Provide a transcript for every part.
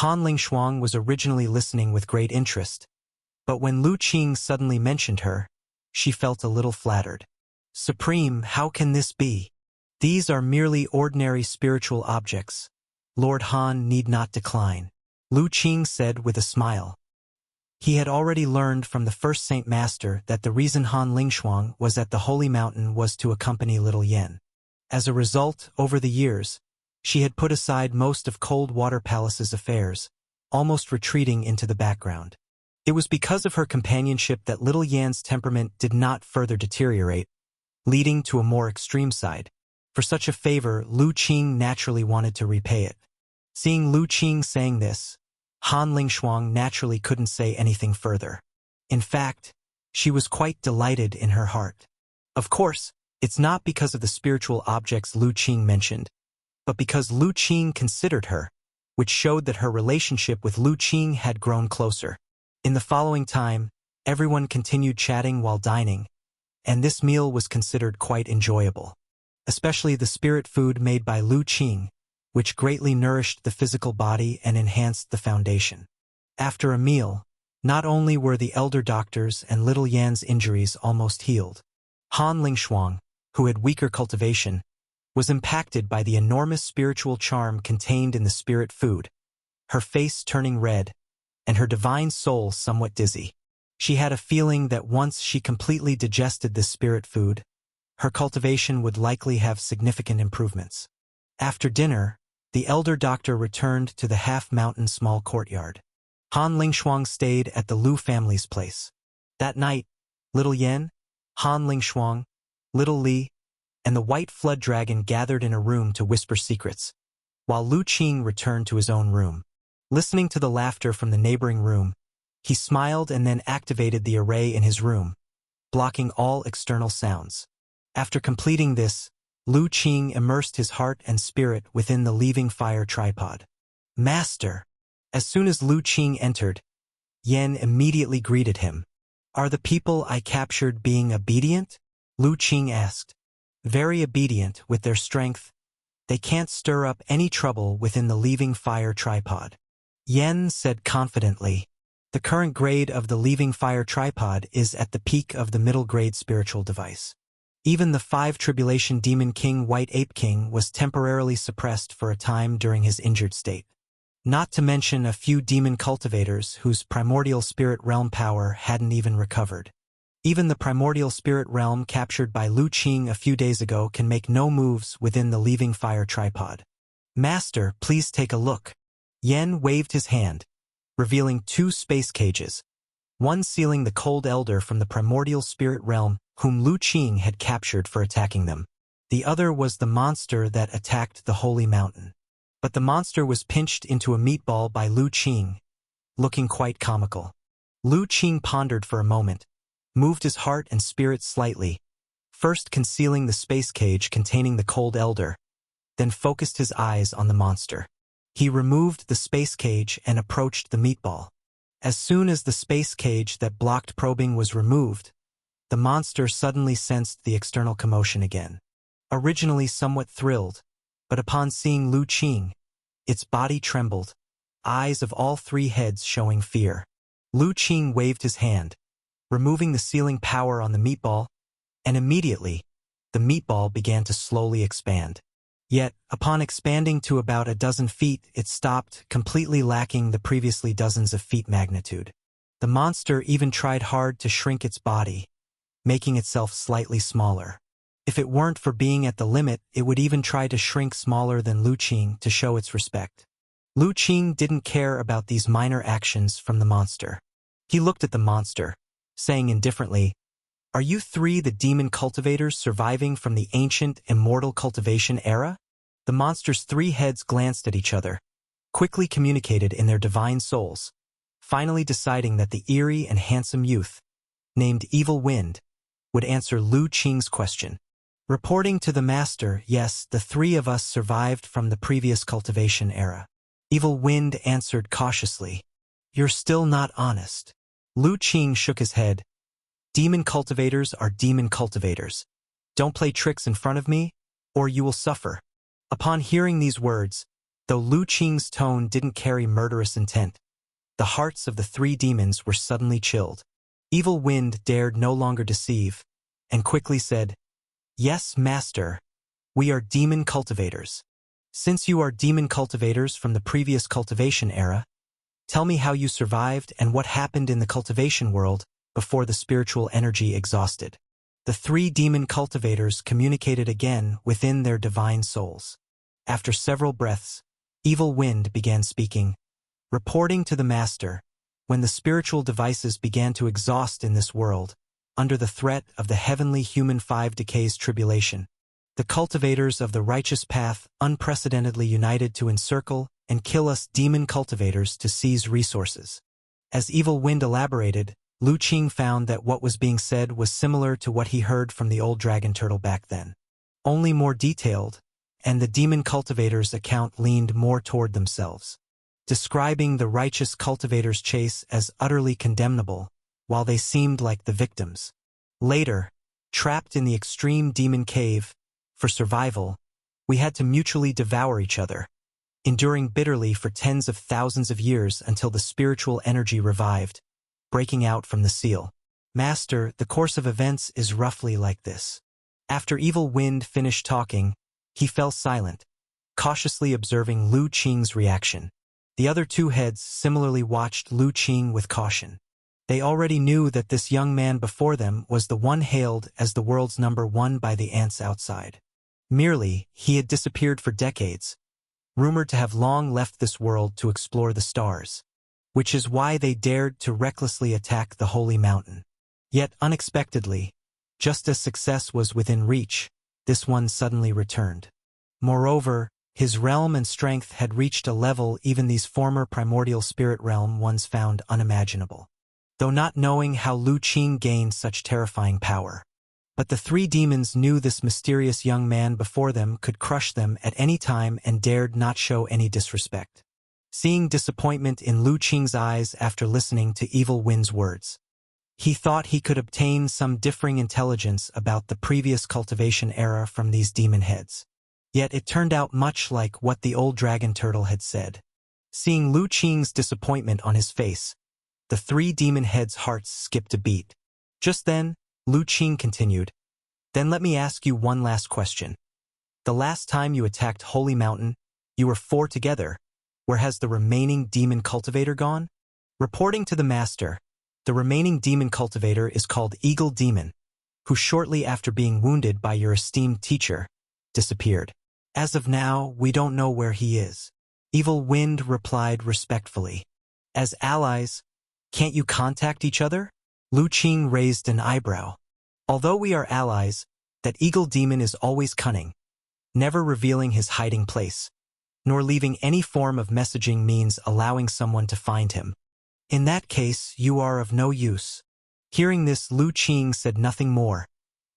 Han Lingshuang was originally listening with great interest, but when Lu Qing suddenly mentioned her, she felt a little flattered. Supreme, how can this be? These are merely ordinary spiritual objects. Lord Han need not decline, Lu Qing said with a smile. He had already learned from the first Saint Master that the reason Han Lingshuang was at the Holy Mountain was to accompany little Yen. As a result, over the years, she had put aside most of Cold Water Palace's affairs, almost retreating into the background. It was because of her companionship that little Yan's temperament did not further deteriorate, leading to a more extreme side. For such a favor, Lu Qing naturally wanted to repay it. Seeing Lu Qing saying this, Han Lingshuang naturally couldn't say anything further. In fact, she was quite delighted in her heart. Of course, it's not because of the spiritual objects Lu Qing mentioned, but because Lu Qing considered her, which showed that her relationship with Lu Qing had grown closer. In the following time, everyone continued chatting while dining, and this meal was considered quite enjoyable. Especially the spirit food made by Lu Qing, which greatly nourished the physical body and enhanced the foundation. After a meal, not only were the elder doctors and little Yan's injuries almost healed, Han Lingshuang, who had weaker cultivation, was impacted by the enormous spiritual charm contained in the spirit food, her face turning red, and her divine soul somewhat dizzy. She had a feeling that once she completely digested this spirit food, her cultivation would likely have significant improvements. After dinner, the elder doctor returned to the half-mountain small courtyard. Han Lingshuang stayed at the Lu family's place. That night, little Yen, Han Lingshuang, little Li, and the white flood dragon gathered in a room to whisper secrets, while Lu Qing returned to his own room. Listening to the laughter from the neighboring room, he smiled and then activated the array in his room, blocking all external sounds. After completing this, Lu Qing immersed his heart and spirit within the leaving fire tripod. Master! As soon as Lu Qing entered, Yen immediately greeted him. Are the people I captured being obedient? Lu Qing asked. Very obedient with their strength. They can't stir up any trouble within the leaving fire tripod. Yen said confidently. The current grade of the leaving fire tripod is at the peak of the middle grade spiritual device. Even the 5 Tribulation Demon King White Ape King was temporarily suppressed for a time during his injured state. Not to mention a few demon cultivators whose primordial spirit realm power hadn't even recovered. Even the primordial spirit realm captured by Lu Qing a few days ago can make no moves within the leaving fire tripod. Master, please take a look. Yen waved his hand, revealing 2 space cages, one sealing the Cold Elder from the primordial spirit realm whom Lu Qing had captured for attacking them. The other was the monster that attacked the Holy Mountain. But the monster was pinched into a meatball by Lu Qing, looking quite comical. Lu Qing pondered for a moment, moved his heart and spirit slightly, first concealing the space cage containing the Cold Elder, then focused his eyes on the monster. He removed the space cage and approached the meatball. As soon as the space cage that blocked probing was removed, the monster suddenly sensed the external commotion again. Originally somewhat thrilled, but upon seeing Lu Qing, its body trembled, eyes of all 3 heads showing fear. Lu Qing waved his hand, removing the sealing power on the meatball, and immediately, the meatball began to slowly expand. Yet, upon expanding to about a dozen feet, it stopped, completely lacking the previously dozens of feet magnitude. The monster even tried hard to shrink its body, making itself slightly smaller. If it weren't for being at the limit, it would even try to shrink smaller than Lu Qing to show its respect. Lu Qing didn't care about these minor actions from the monster. He looked at the monster, saying indifferently, "Are you 3 the demon cultivators surviving from the ancient immortal cultivation era?" The monster's 3 heads glanced at each other, quickly communicated in their divine souls, finally deciding that the eerie and handsome youth, named Evil Wind, would answer Lu Qing's question. Reporting to the master, yes, the 3 of us survived from the previous cultivation era. Evil Wind answered cautiously. You're still not honest. Lu Qing shook his head. Demon cultivators are demon cultivators. Don't play tricks in front of me, or you will suffer. Upon hearing these words, Though Lu Qing's tone didn't carry murderous intent, the hearts of the three demons were suddenly chilled. Evil Wind dared no longer deceive, and quickly said, "Yes, Master, we are demon cultivators. Since you are demon cultivators from the previous cultivation era, tell me how you survived and what happened in the cultivation world before the spiritual energy exhausted." The three demon cultivators communicated again within their divine souls. After several breaths, Evil Wind began speaking, reporting to the Master, when the spiritual devices began to exhaust in this world, under the threat of the heavenly human five decays tribulation, the cultivators of the righteous path unprecedentedly united to encircle and kill us demon cultivators to seize resources. As Evil Wind elaborated, Lu Qing found that what was being said was similar to what he heard from the old dragon turtle back then, only more detailed, and the demon cultivators' account leaned more toward themselves, describing the righteous cultivators' chase as utterly condemnable, while they seemed like the victims. Later, trapped in the extreme demon cave, for survival, we had to mutually devour each other, enduring bitterly for tens of thousands of years until the spiritual energy revived, breaking out from the seal. Master, the course of events is roughly like this. After Evil Wind finished talking, he fell silent, cautiously observing Lu Qing's reaction. The other two heads similarly watched Lu Qing with caution. They already knew that this young man before them was the one hailed as the world's #1 by the ants outside. Merely, he had disappeared for decades, rumored to have long left this world to explore the stars, which is why they dared to recklessly attack the holy mountain. Yet unexpectedly, just as success was within reach, this one suddenly returned. Moreover, his realm and strength had reached a level even these former primordial spirit realm ones found unimaginable. Though not knowing how Lu Qing gained such terrifying power, but the three demons knew this mysterious young man before them could crush them at any time and dared not show any disrespect. Seeing disappointment in Lu Qing's eyes after listening to Evil Wind's words, he thought he could obtain some differing intelligence about the previous cultivation era from these demon heads. Yet it turned out much like what the old dragon turtle had said. Seeing Lu Qing's disappointment on his face, the three demon heads' hearts skipped a beat. Just then, Lu Qing continued, "Then let me ask you one last question. The last time you attacked Holy Mountain, you were 4 together. Where has the remaining demon cultivator gone?" Reporting to the Master, the remaining demon cultivator is called Eagle Demon, who shortly after being wounded by your esteemed teacher, disappeared. As of now, we don't know where he is. Evil Wind replied respectfully. As allies, can't you contact each other? Lu Qing raised an eyebrow. Although we are allies, that Eagle Demon is always cunning, never revealing his hiding place, nor leaving any form of messaging means allowing someone to find him. In that case, you are of no use. Hearing this, Lu Qing said nothing more.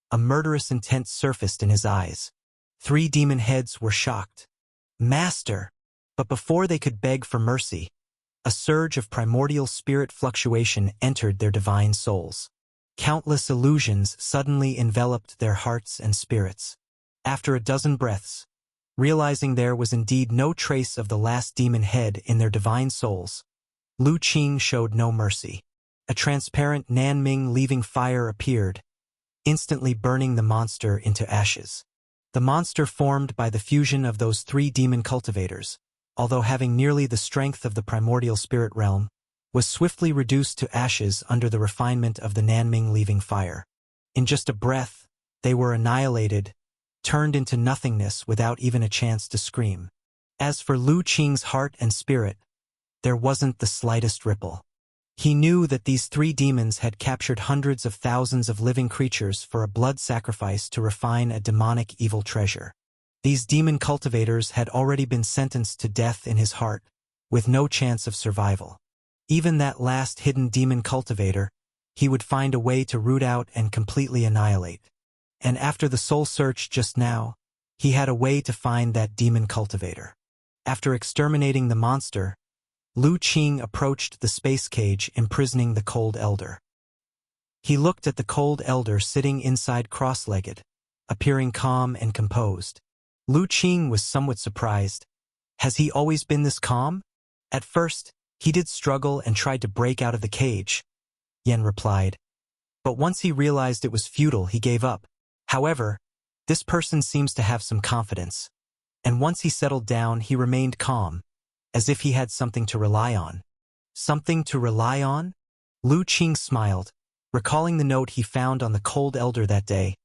A murderous intent surfaced in his eyes. Three demon heads were shocked. Master! But before they could beg for mercy, a surge of primordial spirit fluctuation entered their divine souls. Countless illusions suddenly enveloped their hearts and spirits. After a dozen breaths, realizing there was indeed no trace of the last demon head in their divine souls, Lu Qing showed no mercy. A transparent Nanming leaving fire appeared, instantly burning the monster into ashes. The monster formed by the fusion of those three demon cultivators, although having nearly the strength of the primordial spirit realm, was swiftly reduced to ashes under the refinement of the Nanming leaving fire. In just a breath, they were annihilated, turned into nothingness without even a chance to scream. As for Lu Qing's heart and spirit, there wasn't the slightest ripple. He knew that these three demons had captured hundreds of thousands of living creatures for a blood sacrifice to refine a demonic evil treasure. These demon cultivators had already been sentenced to death in his heart, with no chance of survival. Even that last hidden demon cultivator, he would find a way to root out and completely annihilate. And after the soul search just now, he had a way to find that demon cultivator. After exterminating the monster, Lu Qing approached the space cage imprisoning the Cold Elder. He looked at the Cold Elder sitting inside cross-legged, appearing calm and composed. Lu Qing was somewhat surprised, Has he always been this calm? At first, he did struggle and tried to break out of the cage, Yen replied. But once he realized it was futile, he gave up. However, this person seems to have some confidence. And once he settled down, he remained calm, as if he had something to rely on. Something to rely on? Lu Qing smiled, recalling the note he found on the cold elder that day,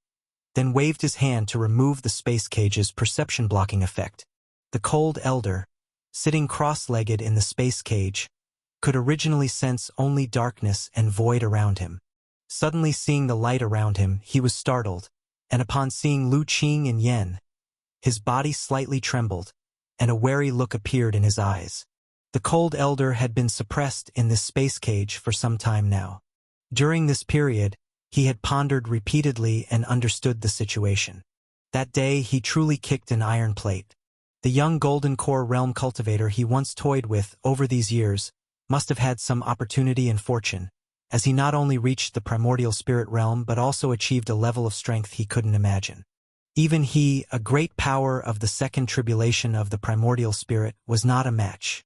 then waved his hand to remove the space cage's perception-blocking effect. The cold elder, sitting cross-legged in the space cage, could originally sense only darkness and void around him. Suddenly seeing the light around him, he was startled, and upon seeing Lu Qing and Yen, his body slightly trembled, and a wary look appeared in his eyes. The cold elder had been suppressed in this space cage for some time now. During this period, he had pondered repeatedly and understood the situation. That day, he truly kicked an iron plate. The young Golden Core realm cultivator he once toyed with over these years must have had some opportunity and fortune, as he not only reached the primordial spirit realm but also achieved a level of strength he couldn't imagine. Even he, a great power of the second tribulation of the primordial spirit, was not a match.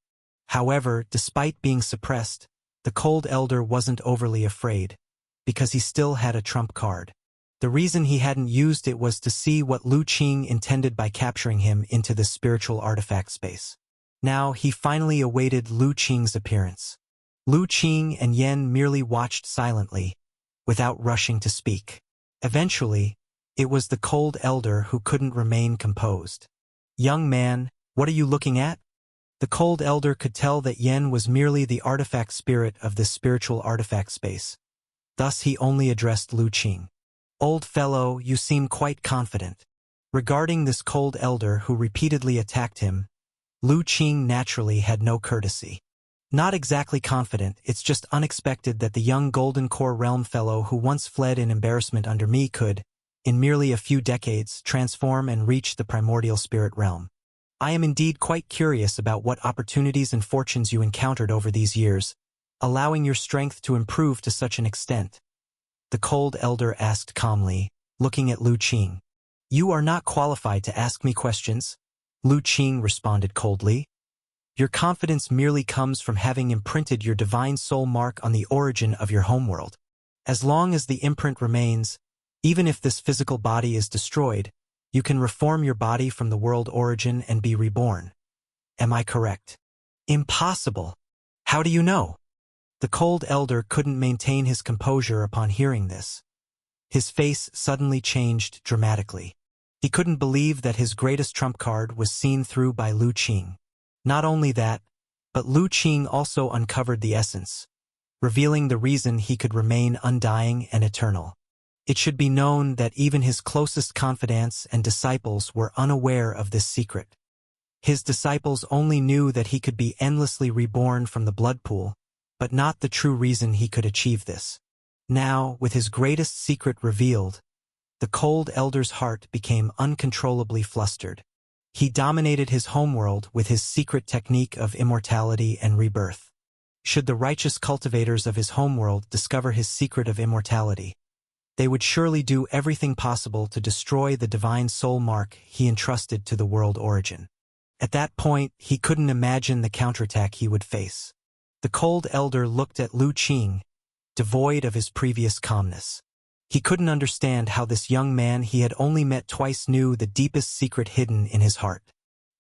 However, despite being suppressed, the cold elder wasn't overly afraid, because he still had a trump card. The reason he hadn't used it was to see what Lu Qing intended by capturing him into the spiritual artifact space. Now, he finally awaited Lu Qing's appearance. Lu Qing and Yen merely watched silently, without rushing to speak. Eventually, it was the cold elder who couldn't remain composed. "Young man, what are you looking at?" The cold elder could tell that Yen was merely the artifact spirit of this spiritual artifact space. Thus he only addressed Lu Qing. "Old fellow, you seem quite confident." Regarding this cold elder who repeatedly attacked him, Lu Qing naturally had no courtesy. "Not exactly confident, it's just unexpected that the young Golden Core realm fellow who once fled in embarrassment under me could, in merely a few decades, transform and reach the primordial spirit realm. I am indeed quite curious about what opportunities and fortunes you encountered over these years, allowing your strength to improve to such an extent," the cold elder asked calmly, looking at Lu Qing. "You are not qualified to ask me questions," Lu Qing responded coldly. "Your confidence merely comes from having imprinted your divine soul mark on the origin of your homeworld. As long as the imprint remains, even if this physical body is destroyed, you can reform your body from the world origin and be reborn. Am I correct?" "Impossible. How do you know?" The cold elder couldn't maintain his composure upon hearing this. His face suddenly changed dramatically. He couldn't believe that his greatest trump card was seen through by Lu Qing. Not only that, but Lu Qing also uncovered the essence, revealing the reason he could remain undying and eternal. It should be known that even his closest confidants and disciples were unaware of this secret. His disciples only knew that he could be endlessly reborn from the blood pool, but not the true reason he could achieve this. Now, with his greatest secret revealed, the cold elder's heart became uncontrollably flustered. He dominated his homeworld with his secret technique of immortality and rebirth. Should the righteous cultivators of his homeworld discover his secret of immortality, they would surely do everything possible to destroy the divine soul mark he entrusted to the world origin. At that point, he couldn't imagine the counterattack he would face. The cold elder looked at Lu Qing, devoid of his previous calmness. He couldn't understand how this young man he had only met twice knew the deepest secret hidden in his heart.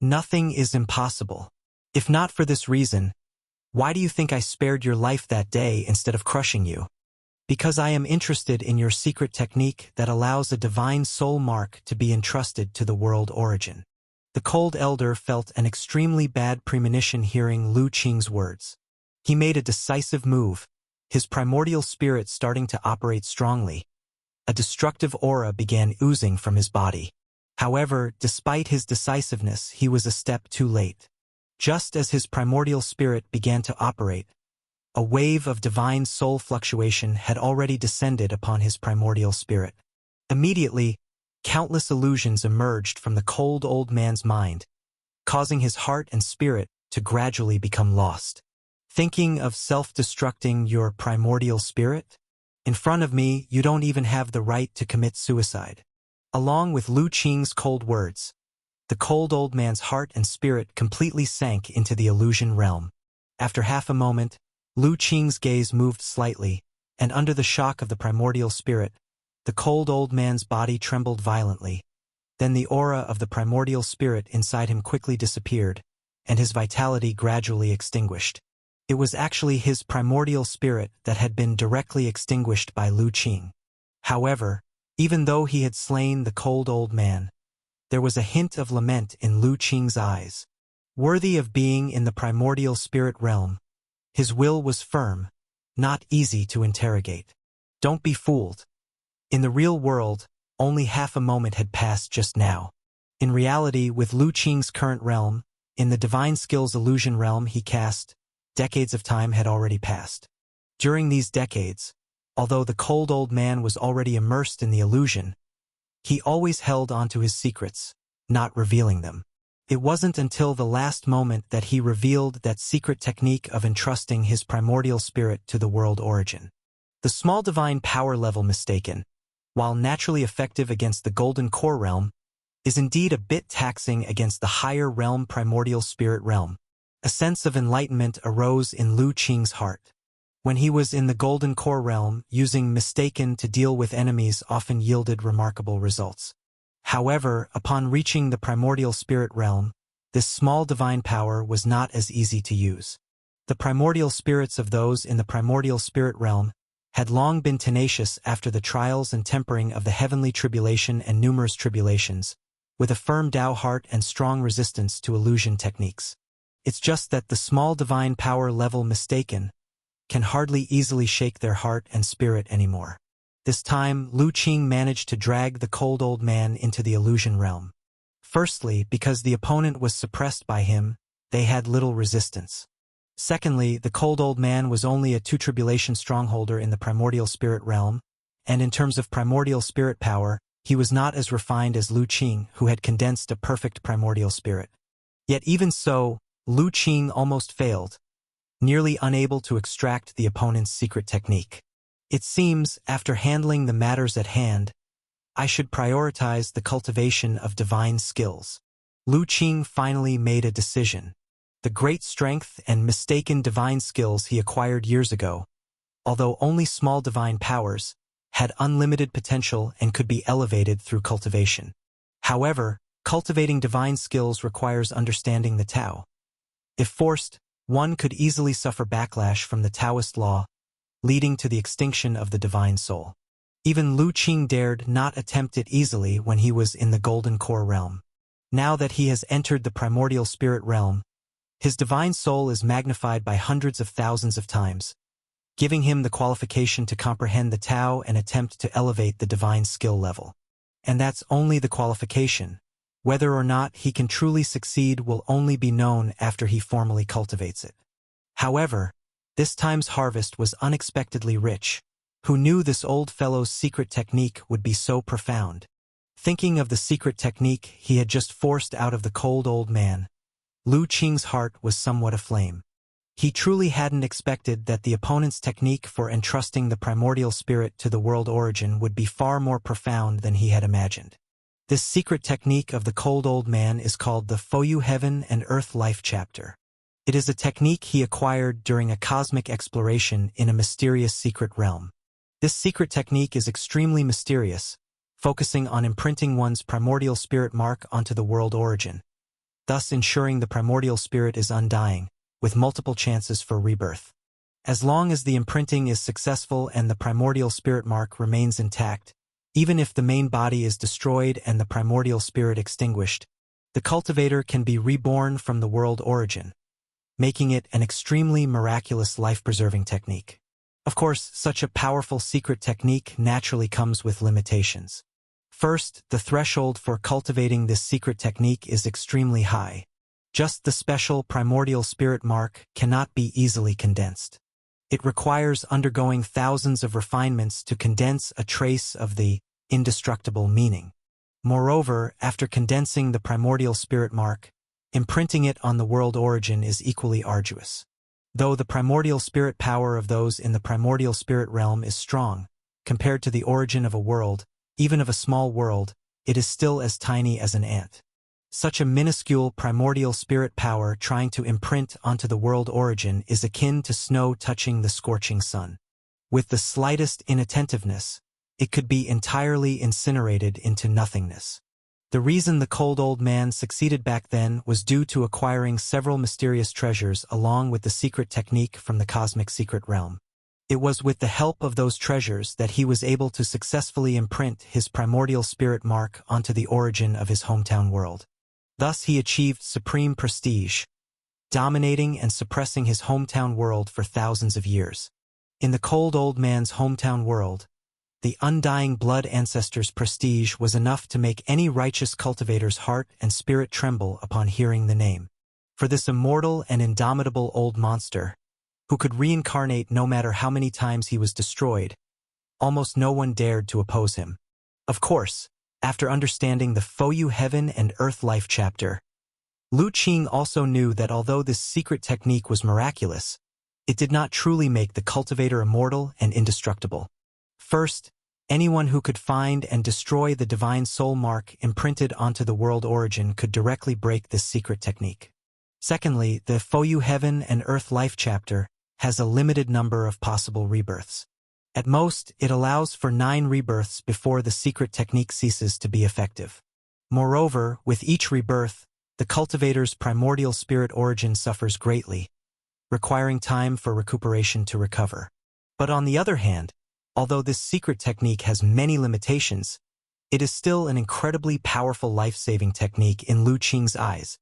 "Nothing is impossible. If not for this reason, why do you think I spared your life that day instead of crushing you? Because I am interested in your secret technique that allows a divine soul mark to be entrusted to the world origin." The cold elder felt an extremely bad premonition hearing Lu Qing's words. He made a decisive move, his primordial spirit starting to operate strongly. A destructive aura began oozing from his body. However, despite his decisiveness, he was a step too late. Just as his primordial spirit began to operate, a wave of divine soul fluctuation had already descended upon his primordial spirit. Immediately, countless illusions emerged from the cold old man's mind, causing his heart and spirit to gradually become lost. "Thinking of self-destructing your primordial spirit? In front of me, you don't even have the right to commit suicide." Along with Lu Qing's cold words, The cold old man's heart and spirit completely sank into the illusion realm. After half a moment, Lu Qing's gaze moved slightly, and under the shock of the primordial spirit, the cold old man's body trembled violently. Then the aura of the primordial spirit inside him quickly disappeared, and his vitality gradually extinguished. It was actually his primordial spirit that had been directly extinguished by Lu Qing. However, even though he had slain the cold old man, there was a hint of lament in Lu Qing's eyes. Worthy of being in the primordial spirit realm, his will was firm, not easy to interrogate. Don't be fooled. In the real world, only half a moment had passed just now. In reality, with Lu Qing's current realm, in the divine skills illusion realm he cast, decades of time had already passed. During these decades, although the cold old man was already immersed in the illusion, he always held onto his secrets, not revealing them. It wasn't until the last moment that he revealed that secret technique of entrusting his primordial spirit to the world origin. The small divine power level mistaken, while naturally effective against the golden core realm, is indeed a bit taxing against the higher realm primordial spirit realm. A sense of enlightenment arose in Lu Qing's heart. When he was in the golden core realm, using mistaken to deal with enemies often yielded remarkable results. However, upon reaching the primordial spirit realm, this small divine power was not as easy to use. The primordial spirits of those in the primordial spirit realm had long been tenacious after the trials and tempering of the heavenly tribulation and numerous tribulations, with a firm Tao heart and strong resistance to illusion techniques. It's just that the small divine power level mistaken can hardly easily shake their heart and spirit anymore. This time, Lu Qing managed to drag the cold old man into the illusion realm. Firstly, because the opponent was suppressed by him, they had little resistance. Secondly, the cold old man was only a two-tribulation strongholder in the primordial spirit realm, and in terms of primordial spirit power, he was not as refined as Lu Qing, who had condensed a perfect primordial spirit. Yet even so, Lu Qing almost failed, nearly unable to extract the opponent's secret technique. It seems, after handling the matters at hand, I should prioritize the cultivation of divine skills. Lu Qing finally made a decision. The great strength and mistaken divine skills he acquired years ago, although only small divine powers, had unlimited potential and could be elevated through cultivation. However, cultivating divine skills requires understanding the Tao. If forced, one could easily suffer backlash from the Taoist law, leading to the extinction of the divine soul. Even Lu Qing dared not attempt it easily when he was in the golden core realm. Now that he has entered the primordial spirit realm, his divine soul is magnified by hundreds of thousands of times, giving him the qualification to comprehend the Tao and attempt to elevate the divine skill level. And that's only the qualification. Whether or not he can truly succeed will only be known after he formally cultivates it. However, this time's harvest was unexpectedly rich. Who knew this old fellow's secret technique would be so profound? Thinking of the secret technique he had just forced out of the cold old man, Lu Qing's heart was somewhat aflame. He truly hadn't expected that the opponent's technique for entrusting the primordial spirit to the world origin would be far more profound than he had imagined. This secret technique of the cold old man is called the Foyu Heaven and Earth Life chapter. It is a technique he acquired during a cosmic exploration in a mysterious secret realm. This secret technique is extremely mysterious, focusing on imprinting one's primordial spirit mark onto the world origin, thus ensuring the primordial spirit is undying, with multiple chances for rebirth. As long as the imprinting is successful and the primordial spirit mark remains intact, even if the main body is destroyed and the primordial spirit extinguished, the cultivator can be reborn from the world origin, making it an extremely miraculous life-preserving technique. Of course, such a powerful secret technique naturally comes with limitations. First, the threshold for cultivating this secret technique is extremely high. Just the special primordial spirit mark cannot be easily condensed. It requires undergoing thousands of refinements to condense a trace of the indestructible meaning. Moreover, after condensing the primordial spirit mark, imprinting it on the world origin is equally arduous. Though the primordial spirit power of those in the primordial spirit realm is strong, compared to the origin of a world, even of a small world, it is still as tiny as an ant. Such a minuscule primordial spirit power trying to imprint onto the world origin is akin to snow touching the scorching sun. With the slightest inattentiveness, it could be entirely incinerated into nothingness. The reason the cold old man succeeded back then was due to acquiring several mysterious treasures along with the secret technique from the cosmic secret realm. It was with the help of those treasures that he was able to successfully imprint his primordial spirit mark onto the origin of his hometown world. Thus he achieved supreme prestige, dominating and suppressing his hometown world for thousands of years. In the cold old man's hometown world, the undying blood ancestor's prestige was enough to make any righteous cultivator's heart and spirit tremble upon hearing the name. For this immortal and indomitable old monster, who could reincarnate no matter how many times he was destroyed, almost no one dared to oppose him. Of course, after understanding the Fouyu Heaven and Earth Life chapter, Lu Qing also knew that although this secret technique was miraculous, it did not truly make the cultivator immortal and indestructible. First, anyone who could find and destroy the divine soul mark imprinted onto the world origin could directly break this secret technique. Secondly, the Fouyu Heaven and Earth Life chapter has a limited number of possible rebirths. At most, it allows for 9 rebirths before the secret technique ceases to be effective. Moreover, with each rebirth, the cultivator's primordial spirit origin suffers greatly, requiring time for recuperation to recover. But on the other hand, although this secret technique has many limitations, it is still an incredibly powerful life-saving technique in Lu Qing's eyes,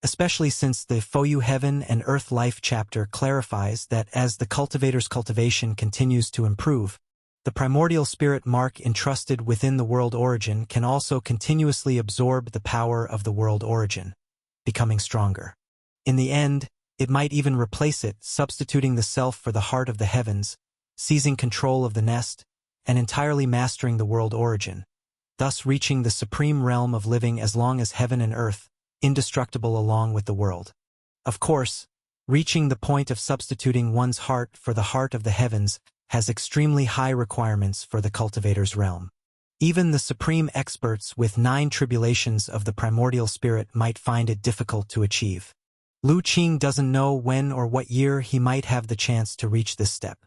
especially since the Fouyu Heaven and Earth Life chapter clarifies that as the cultivator's cultivation continues to improve, the primordial spirit mark entrusted within the world origin can also continuously absorb the power of the world origin, becoming stronger. In the end, it might even replace it, substituting the self for the heart of the heavens, seizing control of the nest, and entirely mastering the world origin, thus reaching the supreme realm of living as long as heaven and earth, indestructible along with the world. Of course, reaching the point of substituting one's heart for the heart of the heavens has extremely high requirements for the cultivator's realm. Even the supreme experts with 9 tribulations of the primordial spirit might find it difficult to achieve. Lu Qing doesn't know when or what year he might have the chance to reach this step.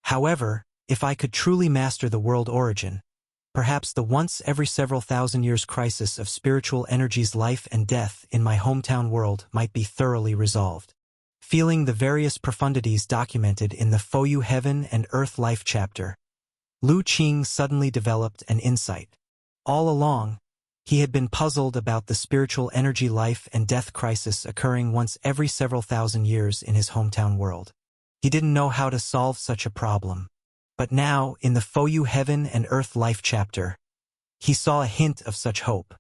However, if I could truly master the world origin, perhaps the once every several thousand years crisis of spiritual energy's life and death in my hometown world might be thoroughly resolved. Feeling the various profundities documented in the Fouyu Heaven and Earth Life chapter, Lu Qing suddenly developed an insight. All along, he had been puzzled about the spiritual energy life and death crisis occurring once every several thousand years in his hometown world. He didn't know how to solve such a problem. But now, in the Fouyu Heaven and Earth Life chapter, he saw a hint of such hope.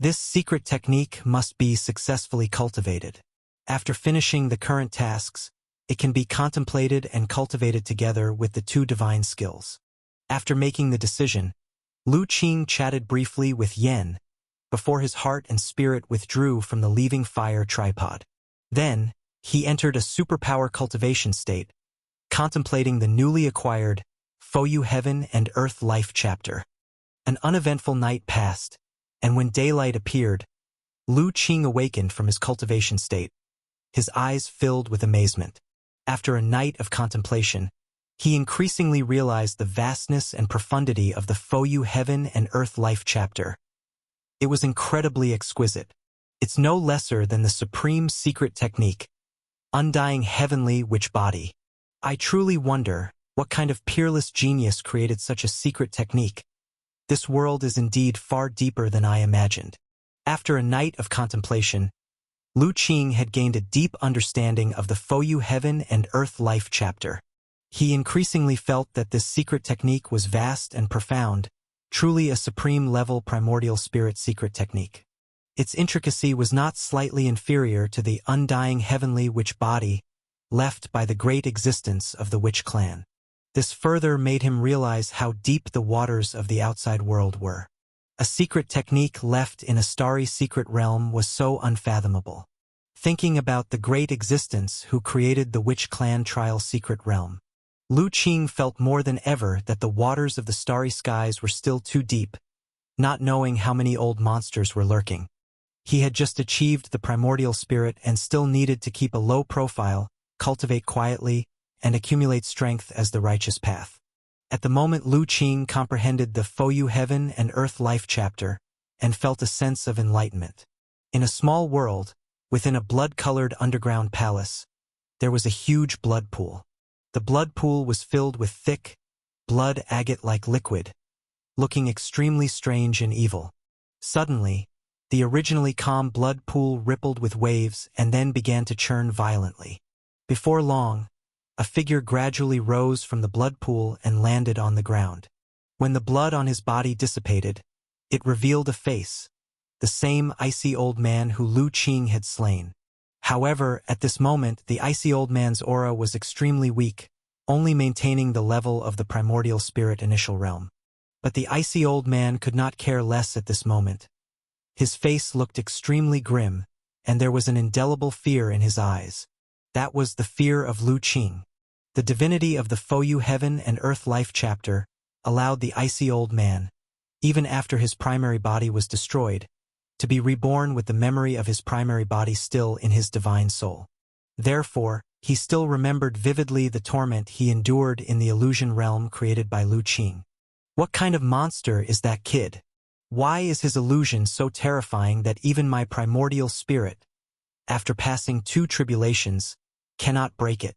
This secret technique must be successfully cultivated. After finishing the current tasks, it can be contemplated and cultivated together with the 2 divine skills. After making the decision, Lu Qing chatted briefly with Yen before his heart and spirit withdrew from the leaving fire tripod. Then, he entered a superpower cultivation state, contemplating the newly acquired Fouyu Heaven and Earth Life chapter. An uneventful night passed, and when daylight appeared, Lu Qing awakened from his cultivation state, his eyes filled with amazement. After a night of contemplation, he increasingly realized the vastness and profundity of the Fouyu Heaven and Earth Life chapter. It was incredibly exquisite. It's no lesser than the supreme secret technique, undying heavenly witch body. I truly wonder what kind of peerless genius created such a secret technique. This world is indeed far deeper than I imagined. After a night of contemplation, Lu Qing had gained a deep understanding of the Fouyu Heaven and Earth Life chapter. He increasingly felt that this secret technique was vast and profound, truly a supreme-level primordial spirit secret technique. Its intricacy was not slightly inferior to the undying heavenly witch body left by the great existence of the witch clan. This further made him realize how deep the waters of the outside world were. A secret technique left in a starry secret realm was so unfathomable. Thinking about the great existence who created the witch clan trial secret realm, Lu Qing felt more than ever that the waters of the starry skies were still too deep, not knowing how many old monsters were lurking. He had just achieved the primordial spirit and still needed to keep a low profile, cultivate quietly, and accumulate strength as the righteous path. At the moment Lu Qing comprehended the Fouyu Heaven and Earth Life chapter and felt a sense of enlightenment. In a small world, within a blood-colored underground palace, there was a huge blood pool. The blood pool was filled with thick, blood agate-like liquid, looking extremely strange and evil. Suddenly, the originally calm blood pool rippled with waves and then began to churn violently. Before long, a figure gradually rose from the blood pool and landed on the ground. When the blood on his body dissipated, it revealed a face, the same icy old man who Lu Qing had slain. However, at this moment, the icy old man's aura was extremely weak, only maintaining the level of the primordial spirit initial realm. But the icy old man could not care less at this moment. His face looked extremely grim, and there was an indelible fear in his eyes. That was the fear of Lu Qing. The divinity of the Fouyu Heaven and Earth Life chapter allowed the icy old man, even after his primary body was destroyed, to be reborn with the memory of his primary body still in his divine soul. Therefore, he still remembered vividly the torment he endured in the illusion realm created by Lu Qing. What kind of monster is that kid? Why is his illusion so terrifying that even my primordial spirit, after passing 2 tribulations, cannot break it?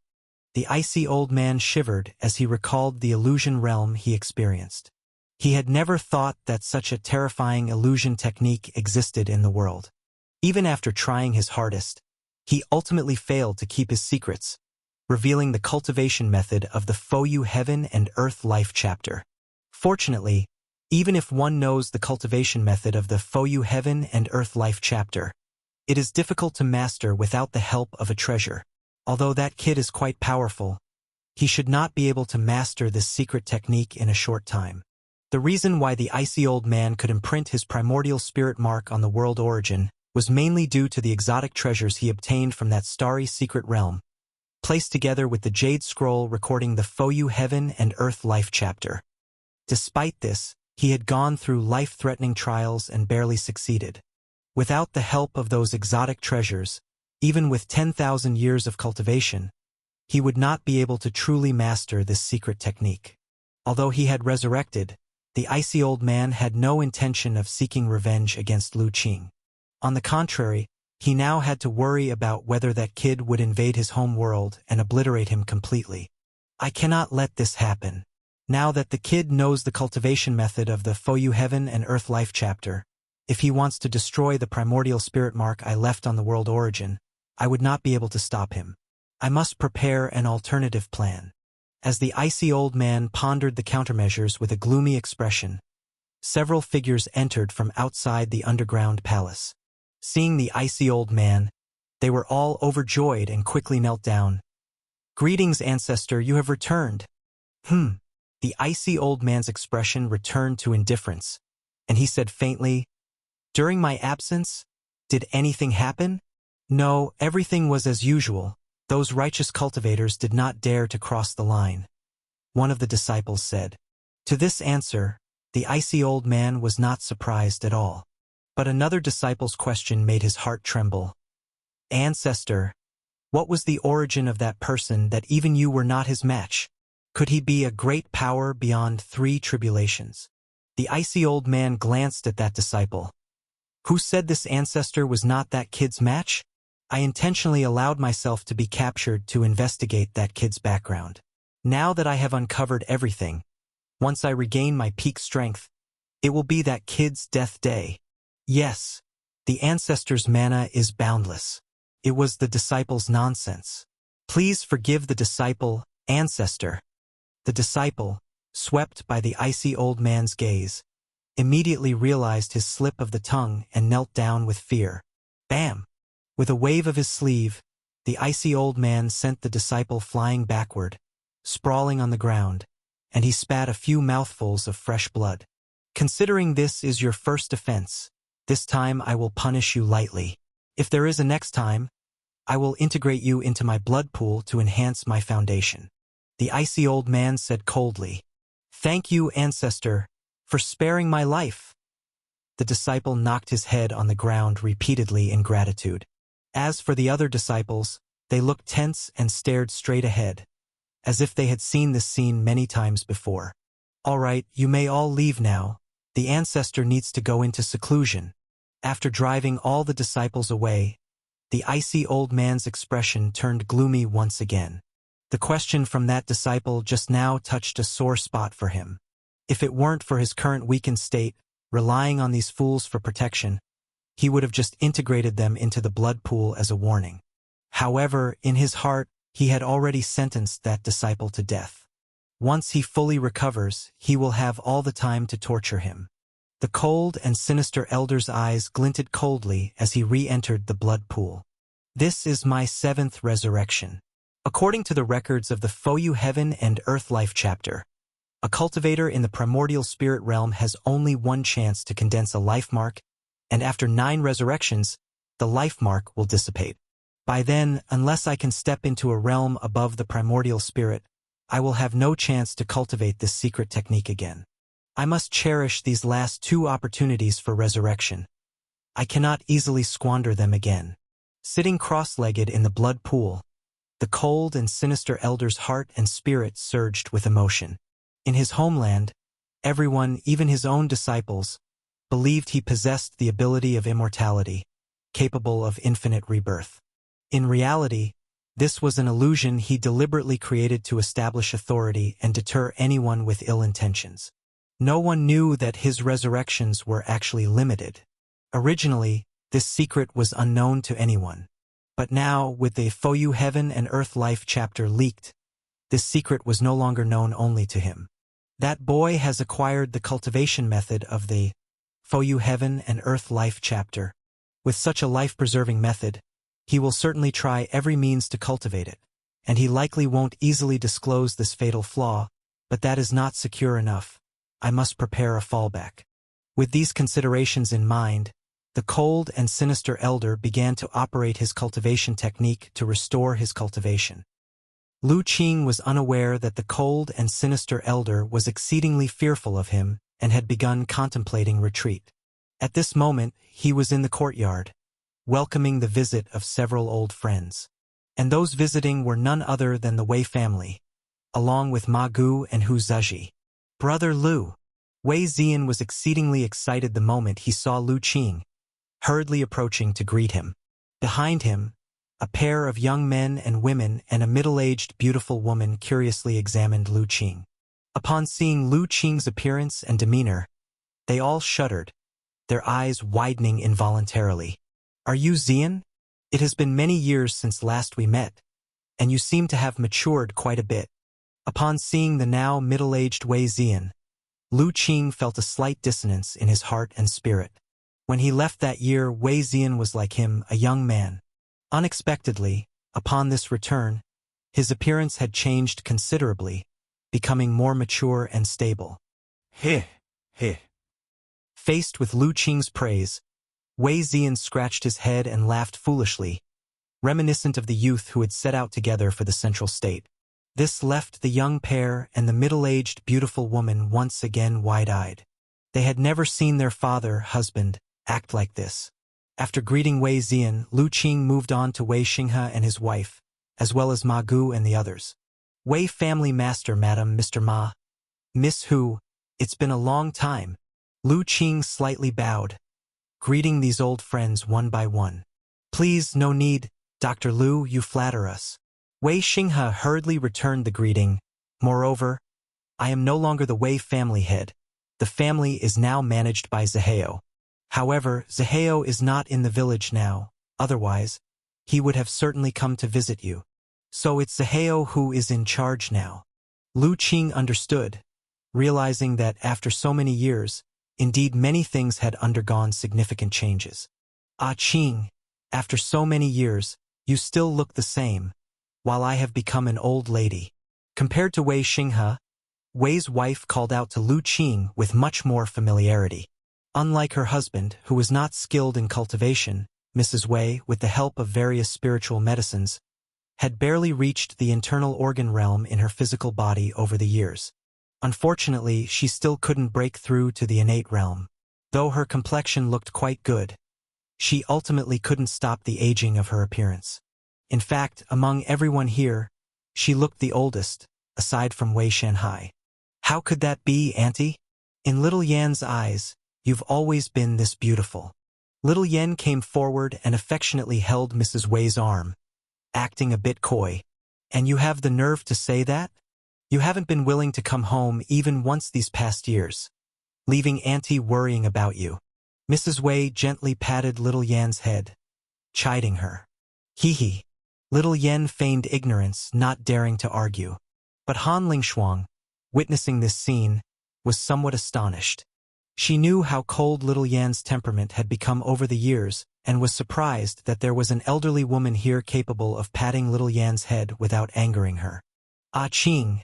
The icy old man shivered as he recalled the illusion realm he experienced. He had never thought that such a terrifying illusion technique existed in the world. Even after trying his hardest, he ultimately failed to keep his secrets, revealing the cultivation method of the Fouyu Heaven and Earth Life chapter. Fortunately, even if one knows the cultivation method of the Fouyu Heaven and Earth Life chapter, it is difficult to master without the help of a treasure. Although that kid is quite powerful, he should not be able to master this secret technique in a short time. The reason why the icy old man could imprint his primordial spirit mark on the world origin was mainly due to the exotic treasures he obtained from that starry secret realm, placed together with the jade scroll recording the Fouyu Heaven and Earth Life chapter. Despite this, he had gone through life-threatening trials and barely succeeded. Without the help of those exotic treasures, even with 10,000 years of cultivation, he would not be able to truly master this secret technique. Although he had resurrected, the icy old man had no intention of seeking revenge against Lu Qing. On the contrary, he now had to worry about whether that kid would invade his home world and obliterate him completely. I cannot let this happen. Now that the kid knows the cultivation method of the Fouyu Heaven and Earth Life chapter, if he wants to destroy the primordial spirit mark I left on the world origin, I would not be able to stop him. I must prepare an alternative plan. As the icy old man pondered the countermeasures with a gloomy expression, several figures entered from outside the underground palace. Seeing the icy old man, they were all overjoyed and quickly knelt down. "Greetings, ancestor, you have returned." The icy old man's expression returned to indifference, and he said faintly, "During my absence, did anything happen?" "No, everything was as usual. Those righteous cultivators did not dare to cross the line," one of the disciples said. To this answer, the icy old man was not surprised at all. But another disciple's question made his heart tremble. "Ancestor, what was the origin of that person that even you were not his match? Could he be a great power beyond 3 tribulations?" The icy old man glanced at that disciple. "Who said this ancestor was not that kid's match? I intentionally allowed myself to be captured to investigate that kid's background. Now that I have uncovered everything, once I regain my peak strength, it will be that kid's death day. Yes, the ancestor's mana is boundless. It was the disciple's nonsense. Please forgive the disciple, ancestor." The disciple, swept by the icy old man's gaze, immediately realized his slip of the tongue and knelt down with fear. Bam! With a wave of his sleeve, the icy old man sent the disciple flying backward, sprawling on the ground, and he spat a few mouthfuls of fresh blood. "Considering this is your first offense, this time I will punish you lightly. If there is a next time, I will integrate you into my blood pool to enhance my foundation." The icy old man said coldly, "Thank you, ancestor, for sparing my life." The disciple knocked his head on the ground repeatedly in gratitude. As for the other disciples, they looked tense and stared straight ahead, as if they had seen this scene many times before. "All right, you may all leave now. The ancestor needs to go into seclusion." After driving all the disciples away, the icy old man's expression turned gloomy once again. The question from that disciple just now touched a sore spot for him. If it weren't for his current weakened state, relying on these fools for protection, he would have just integrated them into the blood pool as a warning. However, in his heart, he had already sentenced that disciple to death. Once he fully recovers, he will have all the time to torture him. The cold and sinister elder's eyes glinted coldly as he re-entered the blood pool. "This is my 7th resurrection." According to the records of the Foyu Heaven and Earth Life chapter, a cultivator in the primordial spirit realm has only one chance to condense a life mark, and after 9 resurrections, the life mark will dissipate. By then, unless I can step into a realm above the primordial spirit, I will have no chance to cultivate this secret technique again. I must cherish these last 2 opportunities for resurrection. I cannot easily squander them again. Sitting cross-legged in the blood pool, the cold and sinister elder's heart and spirit surged with emotion. In his homeland, everyone, even his own disciples, believed he possessed the ability of immortality, capable of infinite rebirth. In reality, this was an illusion he deliberately created to establish authority and deter anyone with ill intentions. No one knew that his resurrections were actually limited. Originally, this secret was unknown to anyone. But now, with the Foyu Heaven and Earth Life chapter leaked, this secret was no longer known only to him. That boy has acquired the cultivation method of the Foyu Heaven and Earth Life chapter. With such a life-preserving method, he will certainly try every means to cultivate it, and he likely won't easily disclose this fatal flaw, but that is not secure enough. I must prepare a fallback. With these considerations in mind, the cold and sinister elder began to operate his cultivation technique to restore his cultivation. Lu Qing was unaware that the cold and sinister elder was exceedingly fearful of him and had begun contemplating retreat. At this moment, he was in the courtyard, welcoming the visit of several old friends. And those visiting were none other than the Wei family, along with Ma Gu and Hu Zizhi. "Brother Lu." Wei Ziyan was exceedingly excited the moment he saw Lu Qing, hurriedly approaching to greet him. Behind him, a pair of young men and women and a middle-aged beautiful woman curiously examined Lu Qing. Upon seeing Lu Qing's appearance and demeanor, they all shuddered, their eyes widening involuntarily. "Are you Ziyan? It has been many years since last we met, and you seem to have matured quite a bit." Upon seeing the now middle-aged Wei Ziyan, Lu Qing felt a slight dissonance in his heart and spirit. When he left that year, Wei Ziyan was like him, a young man. Unexpectedly, upon this return, his appearance had changed considerably, becoming more mature and stable. Heh. Faced with Lu Qing's praise, Wei Ziyan scratched his head and laughed foolishly, reminiscent of the youth who had set out together for the Central State. This left the young pair and the middle-aged beautiful woman once again wide-eyed. They had never seen their husband, act like this. After greeting Wei Ziyan, Lu Qing moved on to Wei Xinghe and his wife, as well as Ma Gu and the others. "Wei family master, Madam, Mr. Ma. Miss Hu, it's been a long time." Lu Qing slightly bowed, greeting these old friends one by one. "Please, no need, Dr. Lu, you flatter us." Wei Xinghe hurriedly returned the greeting. "Moreover, I am no longer the Wei family head. The family is now managed by Zaheo. However, Zaheo is not in the village now, otherwise, he would have certainly come to visit you. So it's Zaheo who is in charge now." Lu Qing understood, realizing that after so many years, indeed many things had undergone significant changes. "Ah Qing, after so many years, you still look the same, while I have become an old lady." Compared to Wei Xinghe, Wei's wife called out to Lu Qing with much more familiarity. Unlike her husband, who was not skilled in cultivation, Mrs. Wei, with the help of various spiritual medicines, had barely reached the internal organ realm in her physical body over the years. Unfortunately, she still couldn't break through to the innate realm. Though her complexion looked quite good, she ultimately couldn't stop the aging of her appearance. In fact, among everyone here, she looked the oldest, aside from Wei Shanhai. How could that be, Auntie? In Little Yan's eyes, you've always been this beautiful. Little Yan came forward and affectionately held Mrs. Wei's arm, acting a bit coy. And you have the nerve to say that? You haven't been willing to come home even once these past years, leaving Auntie worrying about you. Mrs. Wei gently patted Little Yan's head, chiding her. Hee. Little Yan feigned ignorance, not daring to argue. But Han Lingshuang, witnessing this scene, was somewhat astonished. She knew how cold Little Yan's temperament had become over the years and was surprised that there was an elderly woman here capable of patting Little Yan's head without angering her. Ah Qing,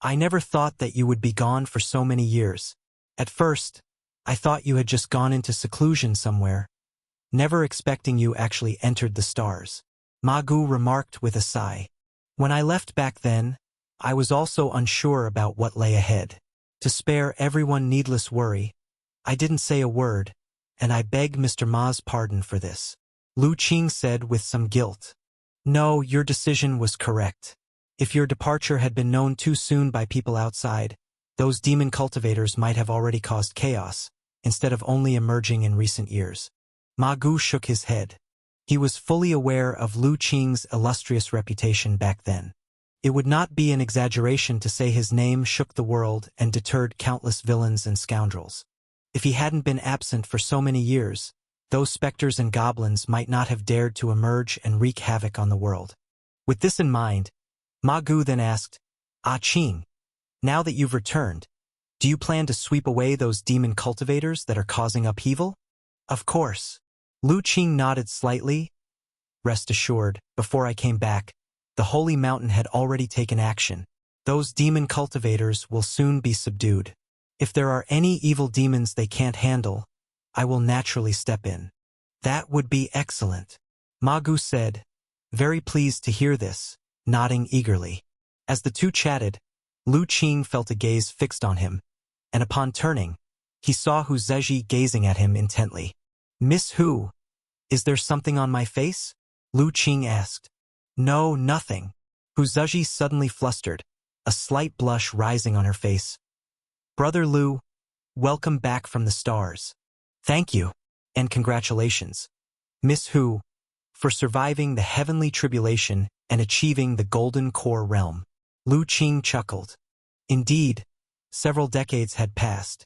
I never thought that you would be gone for so many years. At first, I thought you had just gone into seclusion somewhere, never expecting you actually entered the stars. Ma Gu remarked with a sigh. When I left back then, I was also unsure about what lay ahead. To spare everyone needless worry, I didn't say a word, and I beg Mr. Ma's pardon for this. Lu Qing said with some guilt. No, your decision was correct. If your departure had been known too soon by people outside, those demon cultivators might have already caused chaos, instead of only emerging in recent years. Ma Gu shook his head. He was fully aware of Lu Qing's illustrious reputation back then. It would not be an exaggeration to say his name shook the world and deterred countless villains and scoundrels. If he hadn't been absent for so many years, those specters and goblins might not have dared to emerge and wreak havoc on the world. With this in mind, Ma Gu then asked, Ah Qing, now that you've returned, do you plan to sweep away those demon cultivators that are causing upheaval? Of course. Lu Qing nodded slightly. Rest assured, before I came back, the Holy Mountain had already taken action. Those demon cultivators will soon be subdued. If there are any evil demons they can't handle, I will naturally step in. That would be excellent, Ma Gu said, very pleased to hear this, nodding eagerly. As the two chatted, Lu Qing felt a gaze fixed on him, and upon turning, he saw Hu Zheji gazing at him intently. Miss Hu, is there something on my face? Lu Qing asked. No, nothing. Hu Zheji suddenly flustered, a slight blush rising on her face. Brother Lu, welcome back from the stars. Thank you, and congratulations, Miss Hu, for surviving the heavenly tribulation and achieving the Golden Core realm. Lu Qing chuckled. Indeed, several decades had passed,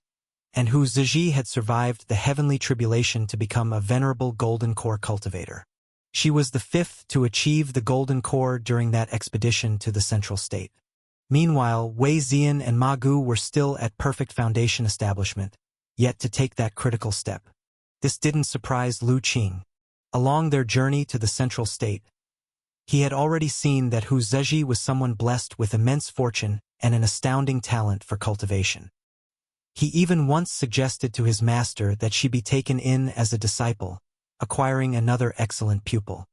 and Hu Zheji had survived the heavenly tribulation to become a venerable Golden Core cultivator. She was the fifth to achieve the Golden Core during that expedition to the Central State. Meanwhile, Wei Zian and Ma Gu were still at Perfect Foundation establishment, yet to take that critical step. This didn't surprise Lu Qing. Along their journey to the Central State, he had already seen that Hu Zheji was someone blessed with immense fortune and an astounding talent for cultivation. He even once suggested to his master that she be taken in as a disciple, acquiring another excellent pupil.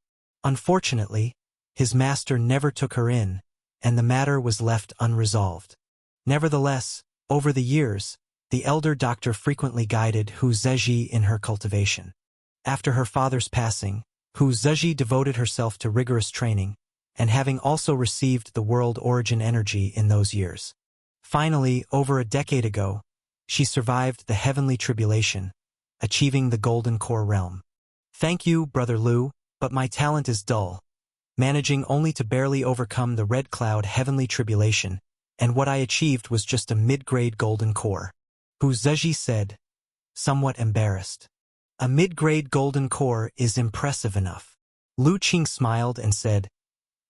Unfortunately, his master never took her in, and the matter was left unresolved. Nevertheless, over the years, the elder doctor frequently guided Hu Zheji in her cultivation. After her father's passing, Hu Zheji devoted herself to rigorous training, and having also received the world origin energy in those years. Finally, over a decade ago, she survived the heavenly tribulation, achieving the Golden Core realm. Thank you, Brother Lu, but my talent is dull, managing only to barely overcome the Red Cloud heavenly tribulation, and what I achieved was just a mid-grade Golden Core. Hu Zheji said, somewhat embarrassed. A mid-grade Golden Core is impressive enough. Lu Qing smiled and said,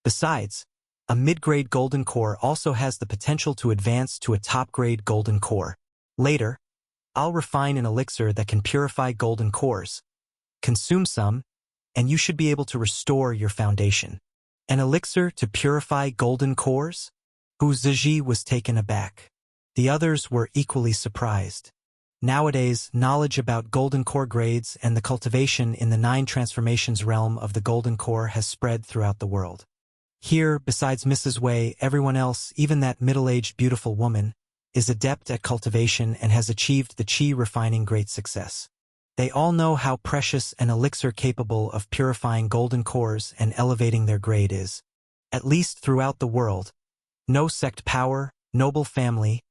besides, a mid-grade Golden Core also has the potential to advance to a top-grade Golden Core. Later, I'll refine an elixir that can purify golden cores. Consume some, and you should be able to restore your foundation. An elixir to purify golden cores? Hu Zheji was taken aback. The others were equally surprised. Nowadays, knowledge about golden core grades and the cultivation in the 9 transformations realm of the golden core has spread throughout the world. Here, besides Mrs. Wei, everyone else, even that middle-aged beautiful woman, is adept at cultivation and has achieved the qi refining great success. They all know how precious an elixir capable of purifying golden cores and elevating their grade is. At least throughout the world, no sect power, noble family,